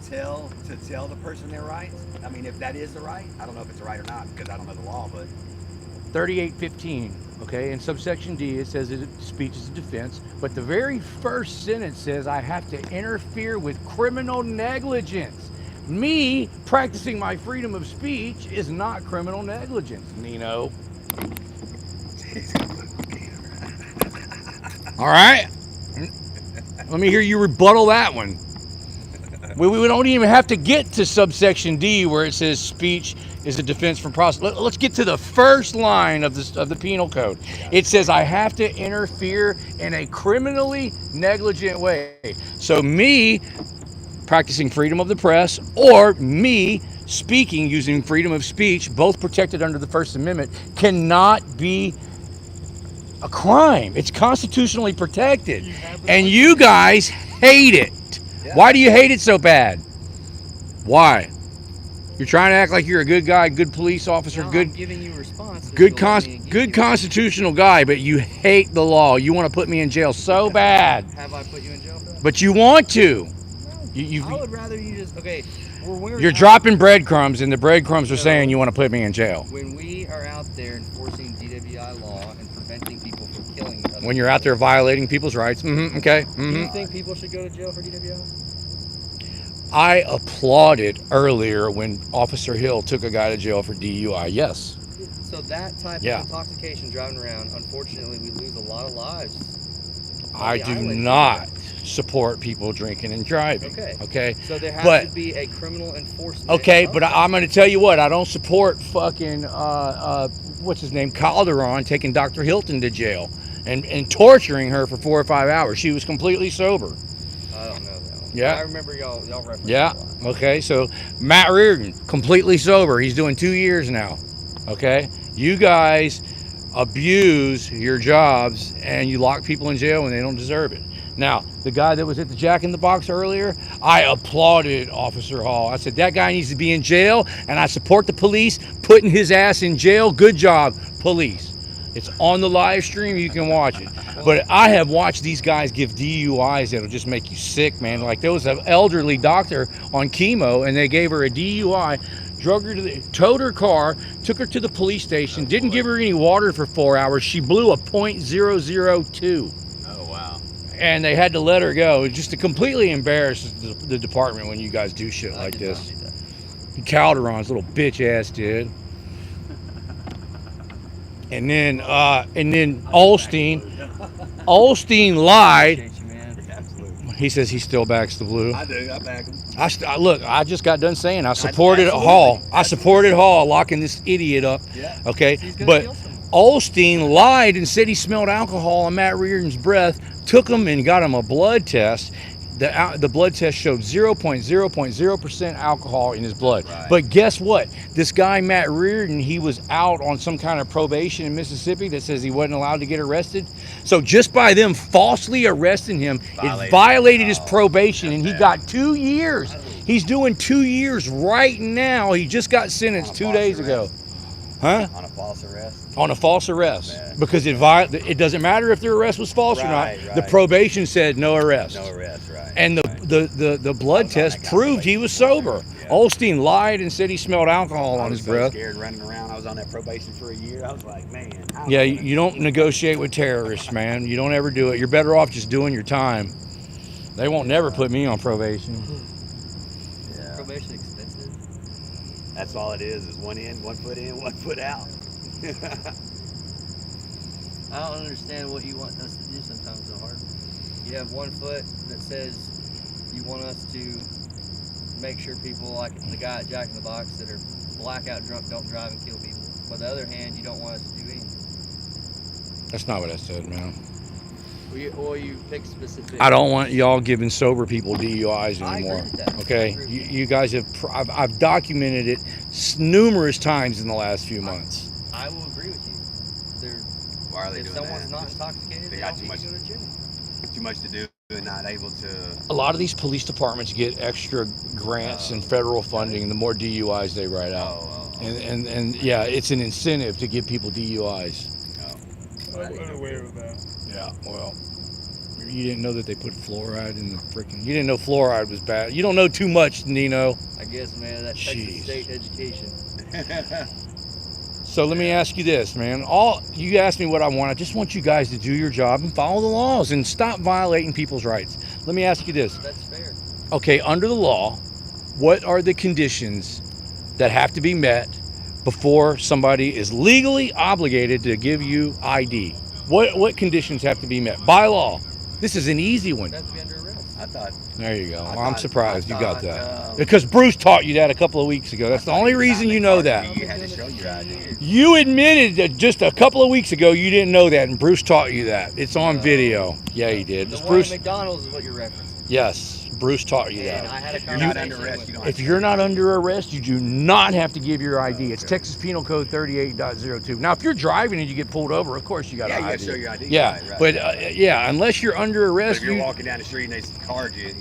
tell the person their rights? I mean, if that is the right, I don't know if it's the right or not because I don't know the law, but 3815, okay, in subsection D it says that speech is a defense, but the very first sentence says I have to interfere with criminal negligence. Me practicing my freedom of speech is not criminal negligence, Nino. All right? Let me hear you rebuttal that one. We don't even have to get to subsection D where it says speech is a defense from prosecution. Let's get to the first line of the penal code. It says I have to interfere in a criminally negligent way. So me practicing freedom of the press or me speaking using freedom of speech, both protected under the First Amendment, cannot be a crime. It's constitutionally protected. And you guys hate it. Yeah. Why do you hate it so bad? Why? You're trying to act like you're a good guy, good police officer, No, good I'm giving you a response. so good you'll let me give good you- constitutional guy, but you hate the law. You want to put me in jail so bad. Have I put you in jail for that? But you want to. I would rather you just You're dropping breadcrumbs, and the breadcrumbs are saying you want to put me in jail. When we are out there enforcing DWI law and preventing people from killing other When you're out there violating people's rights. Okay. do you think people should go to jail for DWI? I applauded earlier when Officer Hill took a guy to jail for DUI. Yes. So that type Yeah. of intoxication driving around, unfortunately, we lose a lot of lives. I the do island. not support people drinking and driving. Okay. Okay. So there has But- to be a criminal enforcement. Okay, of but that. I'm going to tell you what. I don't support fucking what's his name, Calderon, taking Dr. Hilton to jail and torturing her for 4 or 5 hours. She was completely sober. I don't know that one. Yeah. I remember y'all referenced Yeah. it a lot. Okay. So Matt Reardon, completely sober. He's doing 2 years now. Okay. You guys abuse your jobs and you lock people in jail when they don't deserve it. Now, the guy that was at the Jack in the Box earlier, I applauded Officer Hall. I said, that guy needs to be in jail, and I support the police putting his ass in jail. Good job, police. It's on the live stream. You can watch it. But I have watched these guys give DUIs that'll just make you sick, man. Like there was an elderly doctor on chemo, and they gave her a DUI, drug her towed her car, took her to the police station, didn't give her any water for 4 hours. She blew a .002. oh wow. And they had to let her go just to completely embarrass the department when you guys do shit I like did not this. do that. Calderon's little bitch ass did. And then Olstein lied. Appreciate you, man. Absolutely. He says he still backs the blue. I do. I back him. Look, I just got done saying I supported absolutely. Hall. I supported Hall locking this idiot up. Yeah. Okay, He's gonna but kill someone. Olstein lied and said he smelled alcohol on Matt Reardon's breath. Took him and got him a blood test. the blood test showed 0.0% alcohol in his blood. Right. But guess what? This guy Matt Reardon, he was out on some kind of probation in Mississippi that says he wasn't allowed to get arrested. So just by them falsely arresting him, it violated his probation, and he got 2 years. He's doing 2 years right now. He just got sentenced 2 days ago. Huh? On a false arrest. On a false arrest, because it doesn't matter if their arrest was false or not. Right. The probation said no arrest. No arrest, right. And the blood test proved he was sober. Yeah. Olstein lied and said he smelled alcohol on his breath. Scared running around. I was on that probation for a year. I was like, man. Yeah, you don't negotiate with terrorists, man. You don't ever do it. You're better off just doing your time. They won't never put me on probation. Yeah. Probation expensive. That's all it is 1 in, 1 foot out. I don't understand what you want us to do sometimes so hard. You have 1 foot that says you want us to make sure people like the guy at Jack in the Box that are blackout drunk don't drive and kill people. But on the other hand, you don't want us to do anything. That's not what I said, man. Or you pick specific. I don't want y'all giving sober people DUIs I agree anymore. with that. Okay, you guys have. I've documented it numerous times in the last few months. I will agree with you. Why are they If doing someone's that? not intoxicated, They they got don't too need much. to go to jail. Too much to do and not able to. A lot of these police departments get extra grants and federal funding the more DUIs they write out. And yeah, it's an incentive to give people DUIs. I'm unaware of that. Yeah, well, you didn't know that they put fluoride in the freaking. You didn't know fluoride was bad. You don't know too much, Nino. I guess, man, that Jeez. Texas State education. So let me ask you this, man. You asked me what I want. I just want you guys to do your job and follow the laws and stop violating people's rights. Let me ask you this. That's fair. Okay, under the law, what are the conditions that have to be met before somebody is legally obligated to give you ID? What conditions have to be met by law? This is an easy one. You have to be under arrest. I thought. There you go. I I'm thought- surprised I you got thought, that. Because Bruce taught you that a couple of weeks ago. That's the only reason you know that. You had to show your ID. You admitted that just a couple of weeks ago you didn't know that, and Bruce taught you that. It's on video. Yeah, he did. The It's one Bruce. at McDonald's is what you're referencing. Yes, Bruce taught you And that. I had a If you're not conversation under arrest, with you don't. If you're not under arrest, you do not have to give your ID. It's Texas Penal Code 38.02. Now, if you're driving and you get pulled over, of course you got Yeah, to you ID. gotta show your ID. Yeah, right, right. but yeah, unless you're under But arrest, if you're you, walking down the street and they card you,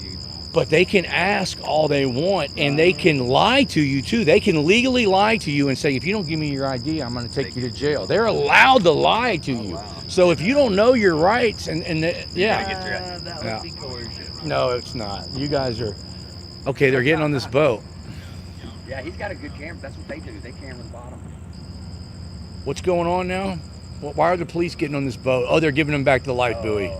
but they can ask all they want, and they can lie to you too. They can legally lie to you and say, if you don't give me your ID, I'm going to take you to jail. They're allowed to lie to you. wow. So if you don't know your rights, and yeah, get your- that Yeah. would be coercion. no, it's not. You guys are okay. They're getting on this boat. yeah, he's got a good camera. That's what they do. They camera the bottom. What's going on now? Why are the police getting on this boat? Oh, they're giving them back the life buoy.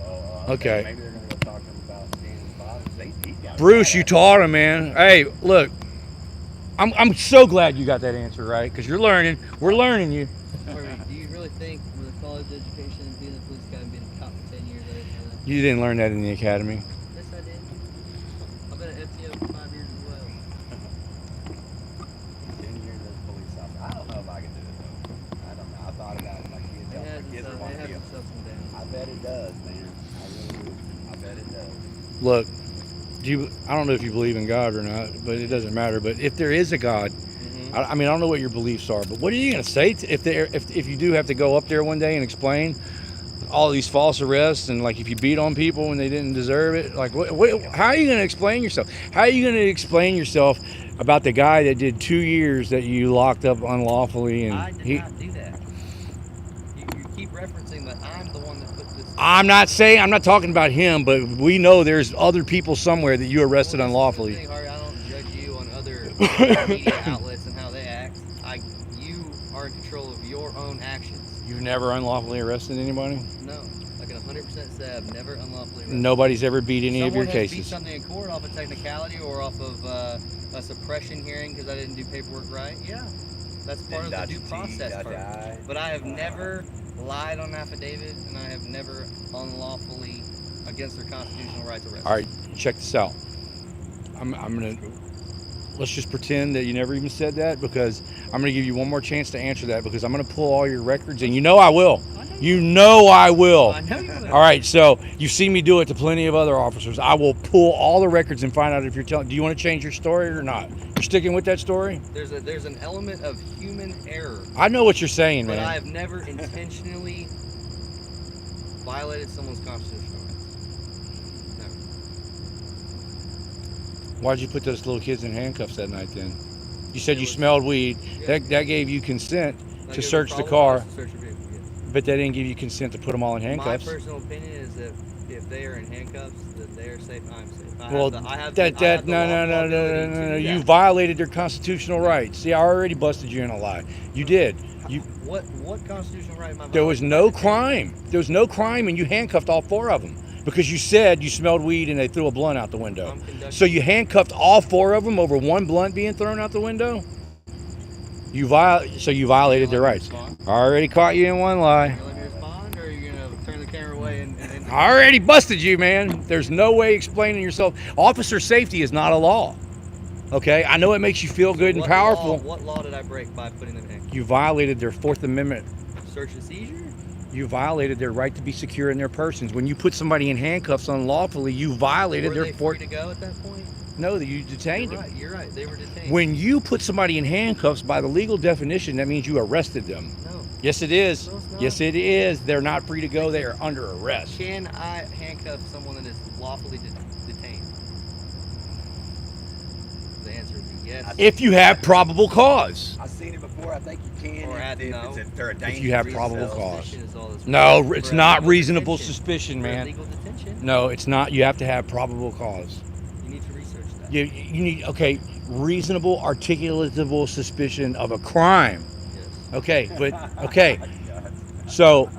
Okay. Maybe they're gonna go talk to him about standing the bottom. He's got Bruce, you taught him, man. Hey, look, I'm so glad you got that answer right, because you're learning. We're learning you. Harvey, do you really think with a college education and being a police guy and being a cop for 10 years that I didn't know that? You didn't learn that in the academy. Yes, I did. I've been at FTO for 5 years as well. 10 years as a police officer. I don't know if I can do it though. I don't know. I thought about it like kids. It has My kids its want to be a. ups and downs. I bet it does, man. I really do. I bet it does. Look, I don't know if you believe in God or not, but it doesn't matter. But if there is a God, I mean, I don't know what your beliefs are, but what are you going to say if you do have to go up there one day and explain all these false arrests and like if you beat on people when they didn't deserve it? Like, how are you going to explain yourself? How are you going to explain yourself about the guy that did 2 years that you locked up unlawfully? And I did not do that. You keep referencing that I'm the one that put this. I'm not talking about him, but we know there's other people somewhere that you arrested unlawfully. Thing, Harvey, I don't judge you on other media outlets and how they act. You are in control of your own actions. You've never unlawfully arrested anybody? No, I can 100% say I've never unlawfully arrested. Nobody's ever beat any of your Someone has beat cases. something in court off a technicality or off of a suppression hearing because I didn't do paperwork right. Yeah, that's part of the due process part. But I have never lied on an affidavit, and I have never unlawfully, against their constitutional rights, arrested. All right, check this out. I'm gonna let's just pretend that you never even said that, because I'm going to give you one more chance to answer that, because I'm going to pull all your records, and you know I will. You know I will. I know you will. All right, so you've seen me do it to plenty of other officers. I will pull all the records and find out if you're telling. Do you want to change your story or not? You're sticking with that story? There's an element of human error, I know what you're saying, but man. I have never intentionally violated someone's constitutional rights. Never. Why'd you put those little kids in handcuffs that night then? You said It you was- smelled weed. Yeah. That gave you consent Like, to it was search the probably car, cause to search your vehicle, yes. but that didn't give you consent to put them all in handcuffs. My personal opinion is that if they are in handcuffs, that they are safe, I'm safe. Well, I have no. You You violated their constitutional rights. See, I already busted you in a lie. You did. What constitutional right am I There was violating? no crime. There was no crime, and you handcuffed all 4 of them because you said you smelled weed and they threw a blunt out the window. So you handcuffed all 4 of them over one blunt being thrown out the window. So you violated their rights. I already caught you in one lie. Are you gonna let me respond, or are you gonna turn the camera away and I already busted you, man. There's no way explaining yourself. Officer safety is not a law. Okay, I know it makes you feel good and powerful. What law did I break by putting them in handcuffs? You violated their 4th Amendment. Search and seizure? You violated their right to be secure in their persons. When you put somebody in handcuffs unlawfully, you violated Were their they free to go at that point? No, that you detained them. You're right. They were detained. When you put somebody in handcuffs, by the legal definition, that means you arrested them. No. Yes, it is. No, it's not. Yes, it is. They're not free to go. They are under arrest. Can I handcuff someone that is lawfully detained? The answer would be yes. If you have probable cause. I've seen it before. I think you can. Or if they're a danger. If you have to probable yourself. cause. Suspicion is all that's No, required it's for not illegal reasonable detention. suspicion, For man. illegal detention. No, it's not. You have to have probable cause. You need to research that. You need, okay, reasonable, articulatable suspicion of a crime. Yes. Okay, but, okay. So,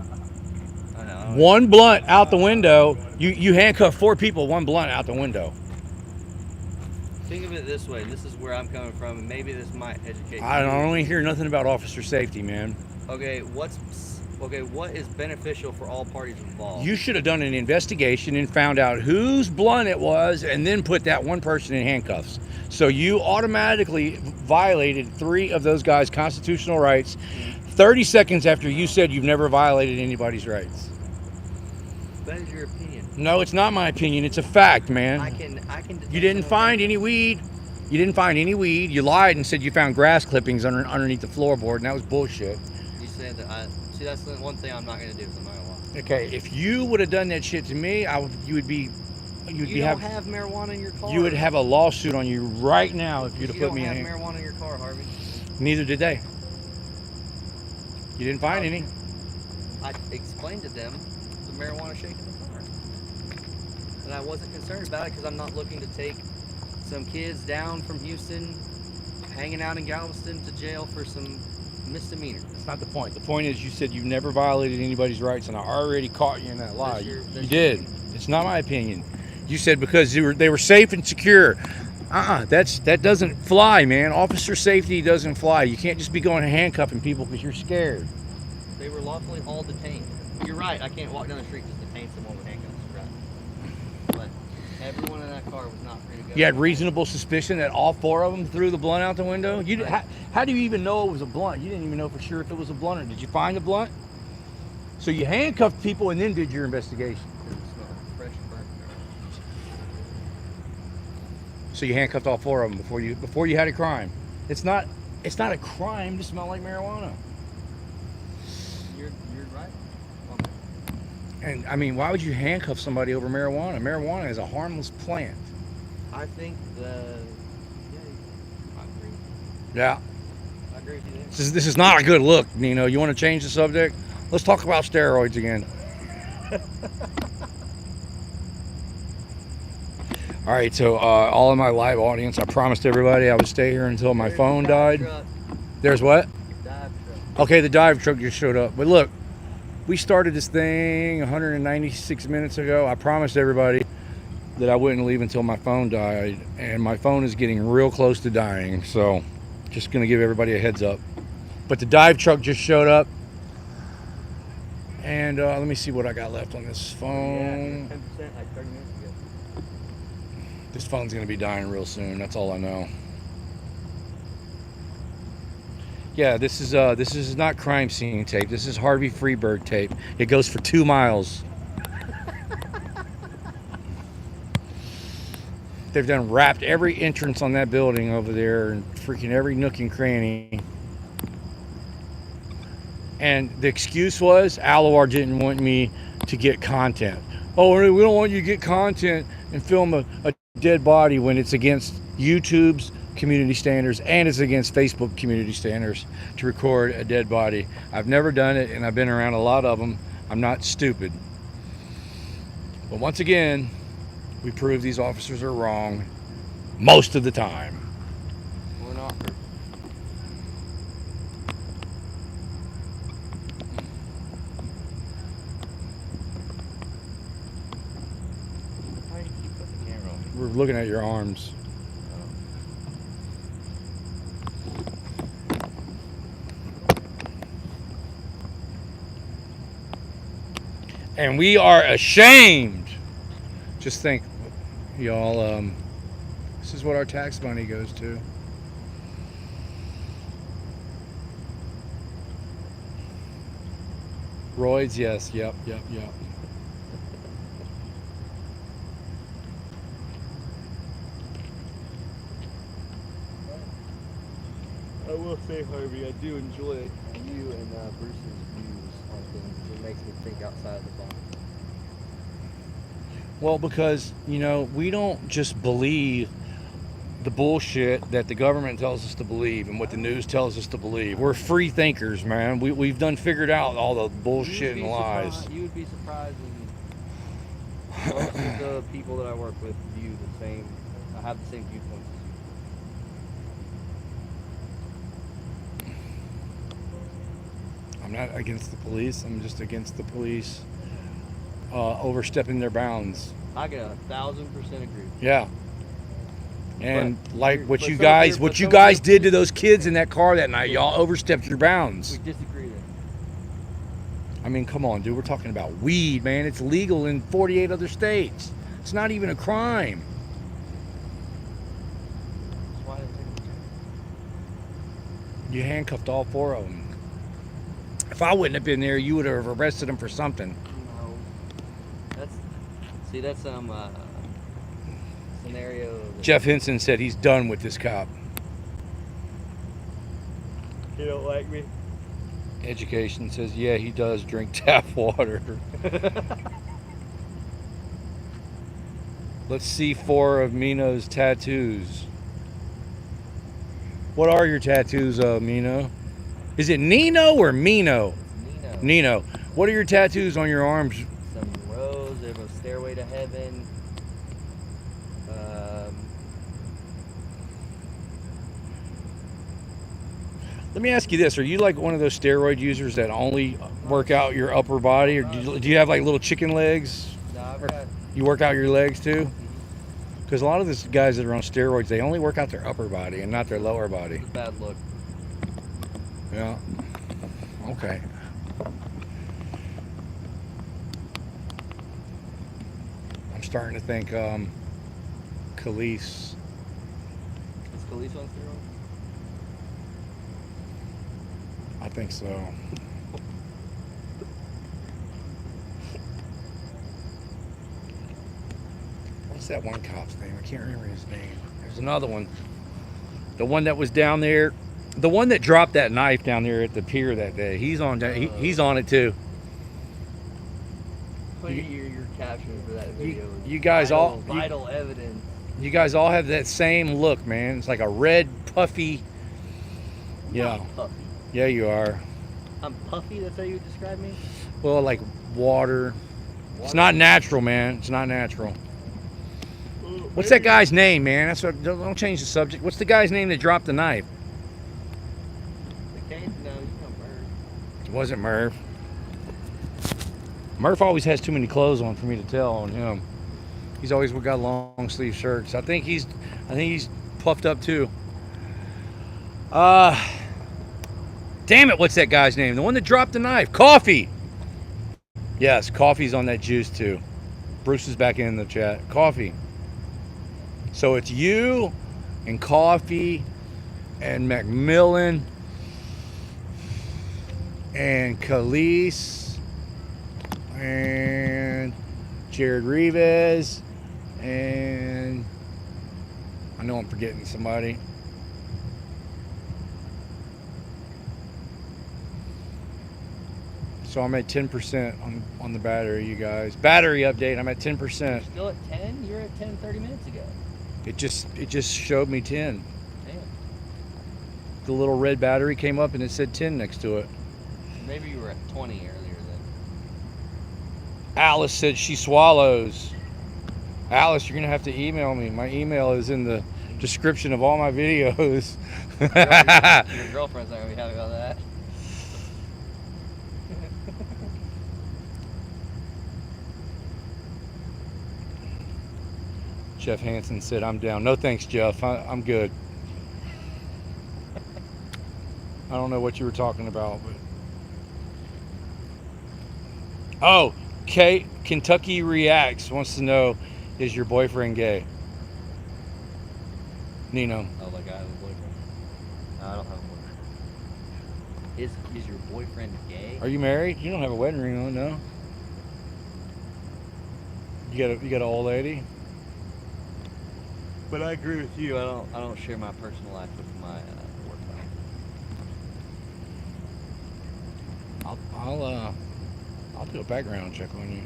I know. one blunt out the window, you handcuff 4 people, one blunt out the window. Think of it this way, and this is where I'm coming from, and maybe this might educate I you. don't want to hear nothing about officer safety, man. Okay, what is beneficial for all parties involved? You should have done an investigation and found out whose blunt it was and then put that one person in handcuffs. So you automatically violated 3 of those guys' constitutional rights 30 seconds after you said you've never violated anybody's rights. That is your opinion. No, it's not my opinion. It's a fact, man. I can You didn't find any weed. You didn't find any weed. You lied and said you found grass clippings underneath the floorboard, and that was bullshit. You said that see, that's the one thing I'm not gonna do. I'm not gonna lie. Okay, if you would have done that shit to me, you would You don't have marijuana in your car. you would have a lawsuit on you right now if you'd have You put me don't in. have marijuana in your car, Harvey. Neither did they. You didn't find any. I explained to them the marijuana shake in the car, and I wasn't concerned about it because I'm not looking to take some kids down from Houston, hanging out in Galveston, to jail for some misdemeanor. That's not the point. The point is you said you've never violated anybody's rights, and I already caught you in that lie. You did. It's not my opinion. You said because they were safe and secure. That doesn't fly, man. Officer safety doesn't fly. You can't just be going handcuffing people because you're scared. They were lawfully all detained. You're right. I can't walk down the street and just detain someone with handcuffs. You're right. But everyone in that car was not free to go. You had reasonable suspicion that all 4 of them threw the blunt out the window? How do you even know it was a blunt? You didn't even know for sure if it was a blunt, or did you find the blunt? So you handcuffed people and then did your investigation. It smelled fresh burnt marijuana. So you handcuffed all 4 of them before you had a crime. It's not a crime to smell like marijuana. You're right. And I mean, why would you handcuff somebody over marijuana? Marijuana is a harmless plant. I think I agree. Yeah. I agree with you there. This is not a good look, Nino. You want to change the subject? Let's talk about steroids again. All right, so all of my live audience, I promised everybody I would stay here until my phone died. There's what? Dive truck. Okay, the dive truck just showed up. But look, we started this thing 196 minutes ago. I promised everybody that I wouldn't leave until my phone died, and my phone is getting real close to dying, so just gonna give everybody a heads up. But the dive truck just showed up, and let me see what I got left on this phone. 10% like 30 minutes ago. This phone's gonna be dying real soon, that's all I know. Yeah, this is not crime scene tape. This is Harvey Freeberg tape. It goes for 2 miles. They've done wrapped every entrance on that building over there and freaking every nook and cranny. And the excuse was Alawar didn't want me to get content. Oh, we don't want you to get content and film a dead body when it's against YouTube's community standards and it's against Facebook community standards to record a dead body. I've never done it, and I've been around a lot of them. I'm not stupid. But once again, we prove these officers are wrong most of the time. We're not. Why do you keep putting the camera on me? We're looking at your arms. And we are ashamed. Just think, y'all, this is what our tax money goes to. Roids, yes, yep. I will say, Harvey, I do enjoy you and Bruce's views on things. It makes me think outside the box. Well, because, you know, we don't just believe the bullshit that the government tells us to believe and what the news tells us to believe. We're free thinkers, man. We've done figured out all the bullshit and lies. You would be surprised when most of the people that I work with view the same, have the same viewpoints as you. I'm not against the police. I'm just against the police overstepping their bounds. I get 1,000% agree. Yeah. And like what but you so guys, here- what but you so guys here- did to those kids in that car that night, y'all overstepped your bounds. We disagree then. I mean, come on, dude. We're talking about weed, man. It's legal in 48 other states. It's not even a crime. That's why I didn't take it. You handcuffed all 4 of them. If I wouldn't have been there, you would have arrested them for something. No. That's some scenario. Jeff Henson said he's done with this cop. You don't like me? Education says, yeah, he does drink tap water. Let's see 4 of Mino's tattoos. What are your tattoos, Mino? Is it Nino or Mino? Nino. Nino. What are your tattoos on your arms? Some rose. There's a stairway to heaven. Let me ask you this. Are you like one of those steroid users that only work out your upper body? Or do you have like little chicken legs? No, I've got. You work out your legs too? Because a lot of these guys that are on steroids, they only work out their upper body and not their lower body. It's a bad look. Yeah. Okay. I'm starting to think Khalees. Is Khalees on steroids? I think so. What's that one cop's name? I can't remember his name. There's another one. The one that was down there. The one that dropped that knife down there at the pier that day. He's on that. He's on it too. Put your caption for that video. You guys vital evidence. You guys all have that same look, man. It's like a red, puffy. Yeah. Not puffy. Yeah, you are. I'm puffy. That's how you would describe me. Well, like water. It's not natural, man. It's not natural. What's that guy's name, man? That's what. Don't change the subject. What's the guy's name that dropped the knife? No, you know Merv. It wasn't Murph. Murph always has too many clothes on for me to tell on him. He's always got long sleeve shirts. I think he's puffed up too. Damn it, what's that guy's name? The one that dropped the knife. Coffee. Yes, Coffee's on that juice too. Bruce is back in the chat. Coffee. So it's you and Coffee and Macmillan and Khalees and Jared Rivas, and I know I'm forgetting somebody. So I'm at 10% on the battery, you guys. Battery update, I'm at 10%. Still at 10? You're at 10 30 minutes ago. It just showed me 10. Damn. The little red battery came up and it said 10 next to it. Maybe you were at 20 earlier then. Alice said she swallows. Alice, you're gonna have to email me. My email is in the description of all my videos. Your girlfriend's not gonna be happy about that. Jeff Hansen said, I'm down. No thanks, Jeff. I'm good. I don't know what you were talking about, but. Oh, Kentucky Reacts wants to know, is your boyfriend gay? Nino. Oh, like I have a boyfriend? No, I don't have a boyfriend. Is your boyfriend gay? Are you married? You don't have a wedding ring on, no? You got an old lady? But I agree with you. I don't share my personal life with my work life. I'll do a background check on you.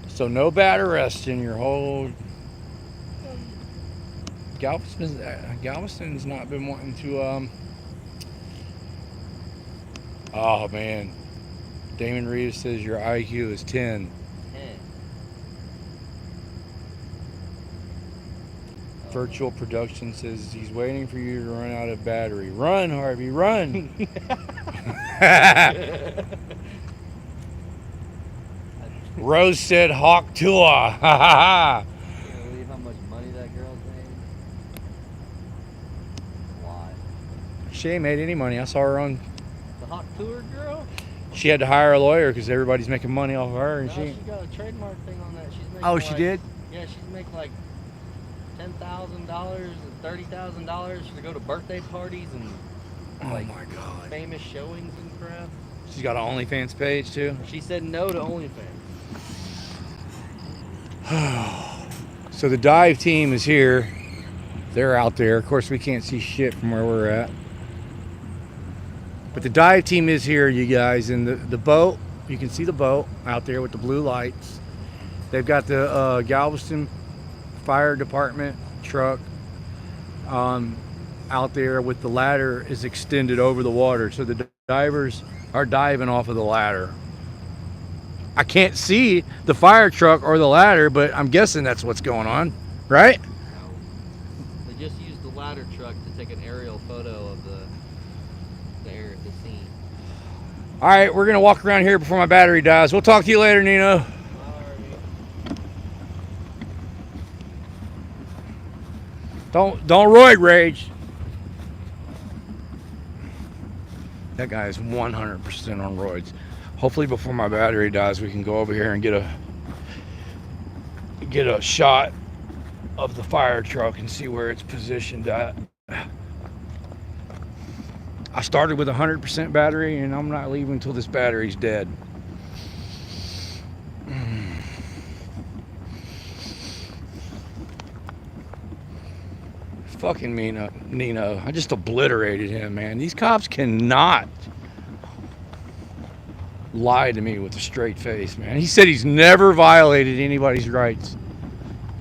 So no bad arrest in your whole. Galveston's not been wanting to. Oh man, Damon Reeves says your IQ is 10. 10. Virtual Production says he's waiting for you to run out of battery. Run, Harvey, run! Rose said Hawk Tua. Can you believe how much money that girl's made? Why? She ain't made any money. I saw her on. The Hawk Tour girl? She had to hire a lawyer because everybody's making money off of her, and No, she. she got a trademark thing on that. She's making Oh, she did? Yeah, she's making like $10,000 and $30,000 to go to birthday parties and like Oh my God. famous showings and crap. She's got an OnlyFans page too. She said no to OnlyFans. So the dive team is here. They're out there. Of course, we can't see shit from where we're at. But the dive team is here, you guys. And the boat, you can see the boat out there with the blue lights. They've got the Galveston Fire Department truck out there with the ladder is extended over the water. So the divers are diving off of the ladder. I can't see the fire truck or the ladder, but I'm guessing that's what's going on, right? They just used the ladder truck to take an aerial photo of the scene. All right, we're gonna walk around here before my battery dies. We'll talk to you later, Nino. Don't roid rage. That guy is 100% on roids. Hopefully before my battery dies, we can go over here and get a shot of the fire truck and see where it's positioned at. I started with 100% battery, and I'm not leaving until this battery's dead. Fucking Nino. I just obliterated him, man. These cops cannot lie to me with a straight face, man. He said he's never violated anybody's rights.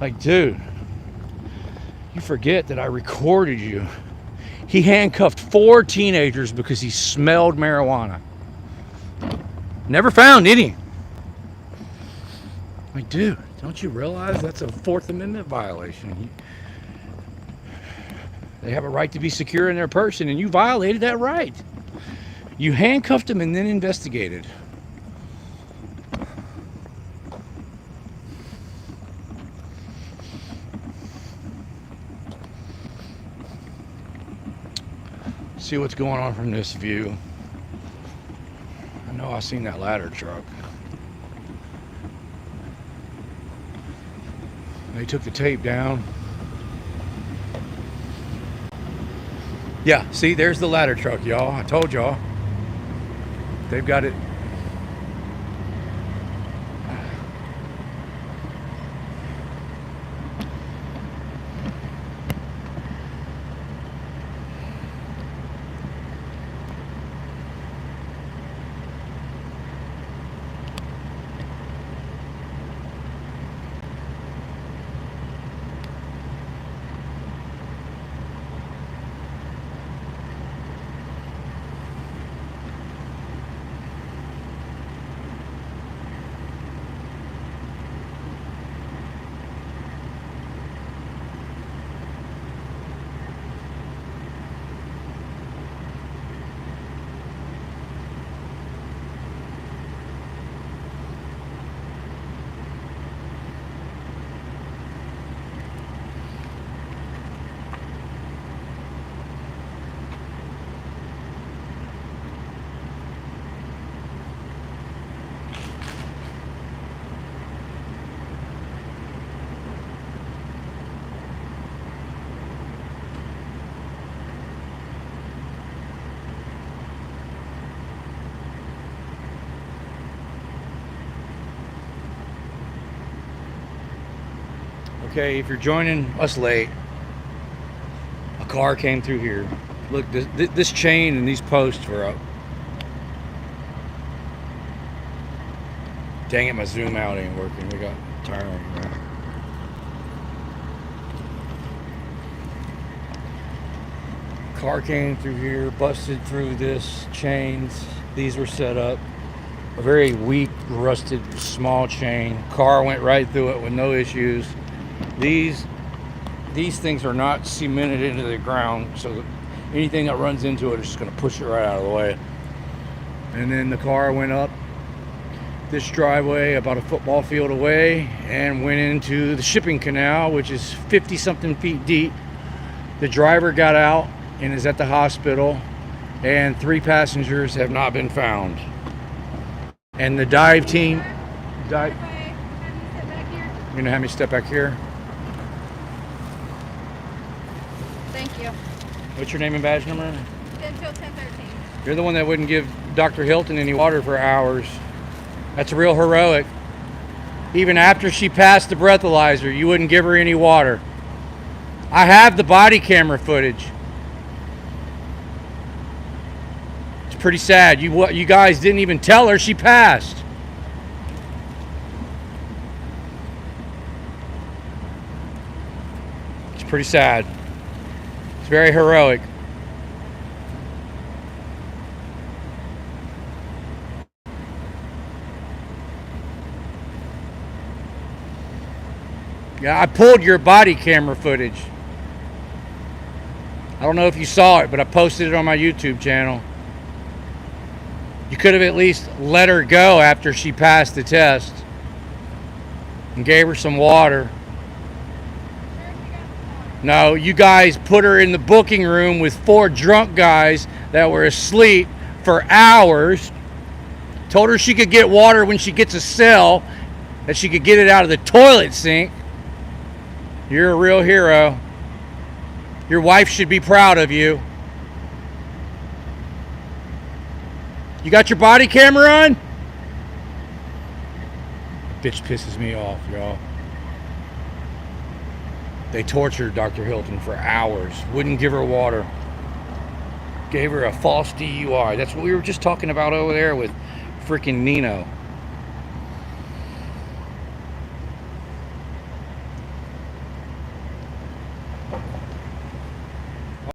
Like, dude, you forget that I recorded you. He handcuffed 4 teenagers because he smelled marijuana. Never found any. Like, dude, don't you realize that's a 4th Amendment violation? They have a right to be secure in their person, and you violated that right. You handcuffed them and then investigated. See what's going on from this view. I know I seen that ladder truck. They took the tape down. Yeah, see, there's the ladder truck, y'all. I told y'all. They've got it. Okay, if you're joining us late, a car came through here. Look, this chain and these posts were up. Dang it, my zoom out ain't working. We got tiring, right? Car came through here, busted through this chains. These were set up. A very weak, rusted, small chain. Car went right through it with no issues. These things are not cemented into the ground, so anything that runs into it is just going to push it right out of the way. And then the car went up this driveway about a football field away and went into the shipping canal, which is 50 something feet deep. The driver got out and is at the hospital, and 3 passengers have not been found. And the dive team you're gonna have me step back here? Thank you. What's your name and badge number? Until 10:13. You're the one that wouldn't give Dr. Hilton any water for hours. That's real heroic. Even after she passed the breathalyzer, you wouldn't give her any water. I have the body camera footage. It's pretty sad. You guys didn't even tell her she passed. It's pretty sad. It's very heroic. Yeah, I pulled your body camera footage. I don't know if you saw it, but I posted it on my YouTube channel. You could have at least let her go after she passed the test and gave her some water. No, you guys put her in the booking room with 4 drunk guys that were asleep for hours. Told her she could get water when she gets a cell, that she could get it out of the toilet sink. You're a real hero. Your wife should be proud of you. You got your body camera on? Bitch pisses me off, y'all. They tortured Dr. Hilton for hours. Wouldn't give her water. Gave her a false DUI. That's what we were just talking about over there with freaking Nino.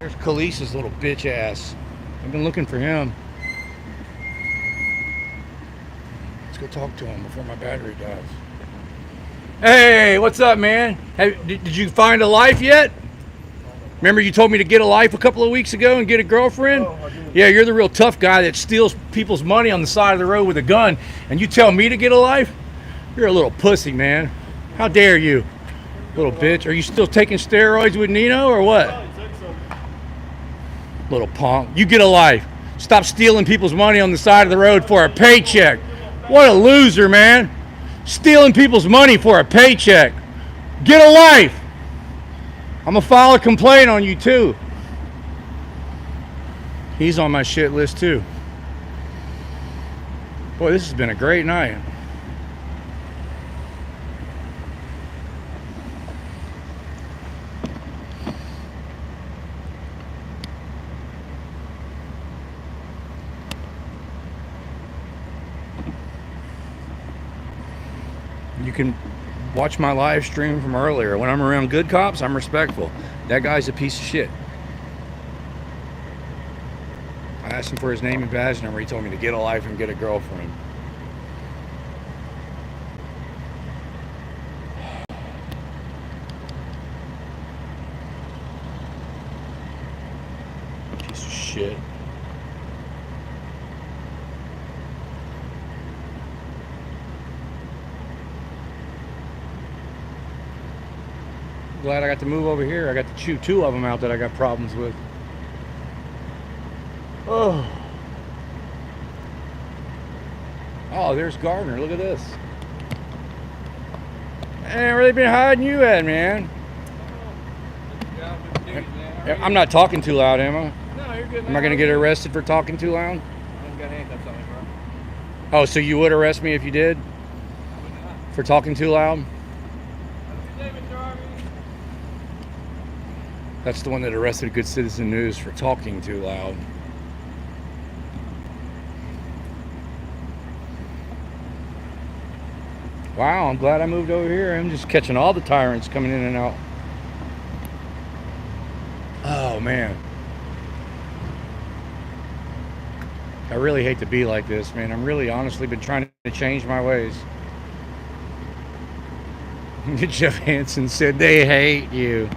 There's Khalees's little bitch ass. I've been looking for him. Let's go talk to him before my battery dies. Hey, what's up, man? Did you find a life yet? Remember you told me to get a life a couple of weeks ago and get a girlfriend? Yeah, you're the real tough guy that steals people's money on the side of the road with a gun, and you tell me to get a life? You're a little pussy, man. How dare you? Little bitch. Are you still taking steroids with Nino or what? Little punk. You get a life. Stop stealing people's money on the side of the road for a paycheck. What a loser, man. Stealing people's money for a paycheck. Get a life. I'm gonna file a complaint on you too. He's on my shit list too. Boy, this has been a great night. You can watch my live stream from earlier. When I'm around good cops, I'm respectful. That guy's a piece of shit. I asked him for his name and badge number. He told me to get a life and get a girlfriend. Piece of shit. Glad I got to move over here. I got to chew 2 of them out that I got problems with. Oh. Oh, there's Gardner. Look at this. Man, where they been hiding you at, man? I'm not talking too loud, am I? No, you're good. Am I going to get arrested for talking too loud? I don't got handcuffs on me, bro. Oh, so you would arrest me if you did? For talking too loud? That's the one that arrested Good Citizen News for talking too loud. Wow, I'm glad I moved over here. I'm just catching all the tyrants coming in and out. Oh, man. I really hate to be like this, man. I'm really honestly been trying to change my ways. Jeff Hansen said they hate you.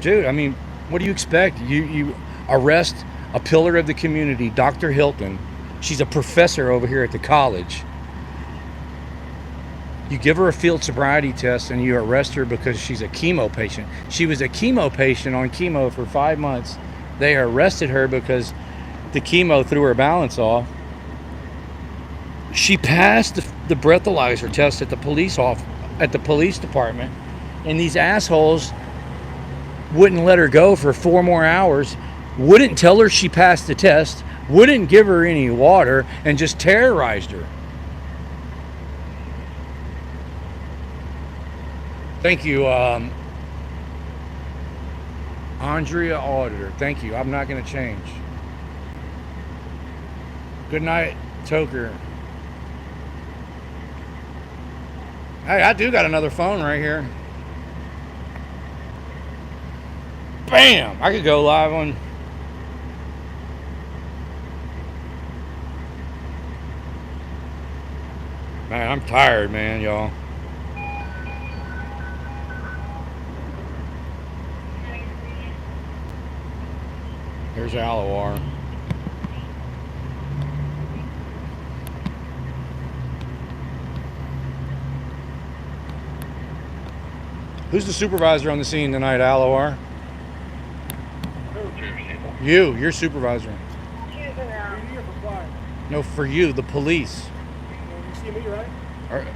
Dude, I mean, what do you expect? You arrest a pillar of the community, Dr. Hilton. She's a professor over here at the college. You give her a field sobriety test and you arrest her because she's a chemo patient. She was a chemo patient on chemo for 5 months. They arrested her because the chemo threw her balance off. She passed the breathalyzer test at the police department, and these assholes wouldn't let her go for 4 more hours, wouldn't tell her she passed the test, wouldn't give her any water, and just terrorized her. Thank you, Andrea Auditor. Thank you. I'm not going to change. Good night, Toker. Hey, I do got another phone right here. Bam! I could go live on... Man, I'm tired, man, y'all. There's Alawar. Who's the supervisor on the scene tonight, Alawar? You're supervisor. No, for you, the police. You see me, right?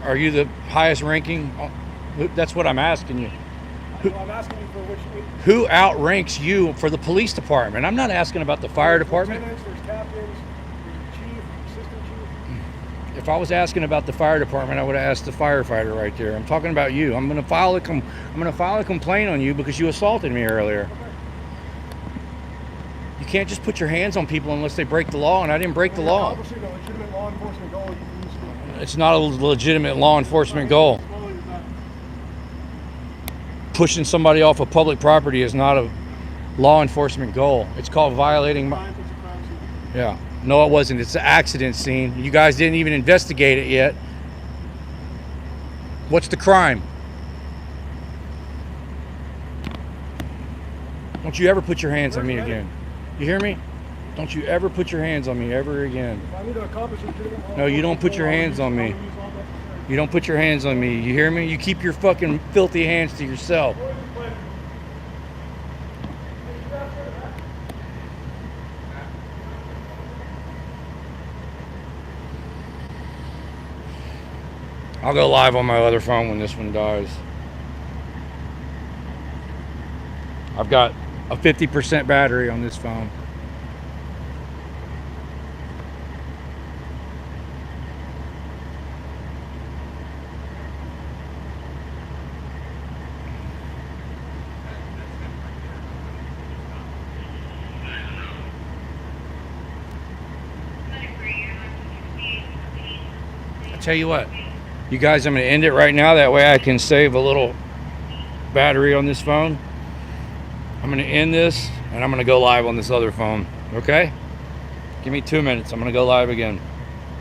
Are you the highest ranking? That's what I'm asking you. I'm asking you for which... Who outranks you for the police department? I'm not asking about the fire department. There's captains, there's chief, assistant chief. If I was asking about the fire department, I would have asked the firefighter right there. I'm talking about you. I'm going to file a complaint on you because you assaulted me earlier. You can't just put your hands on people unless they break the law, and I didn't break the law. Obviously, the legitimate law enforcement goal you use. It's not a legitimate law enforcement goal. Pushing somebody off of public property is not a law enforcement goal. It's called violating... Yeah. No, it wasn't. It's an accident scene. You guys didn't even investigate it yet. What's the crime? Don't you ever put your hands on me again. You hear me? Don't you ever put your hands on me ever again. No, you don't put your hands on me. You don't put your hands on me. You hear me? You keep your fucking filthy hands to yourself. I'll go live on my other phone when this one dies. I've got a 50% battery on this phone. I tell you what, you guys, I'm going to end it right now. That way I can save a little battery on this phone. I'm going to end this and I'm going to go live on this other phone. Okay? Give me 2 minutes. I'm going to go live again.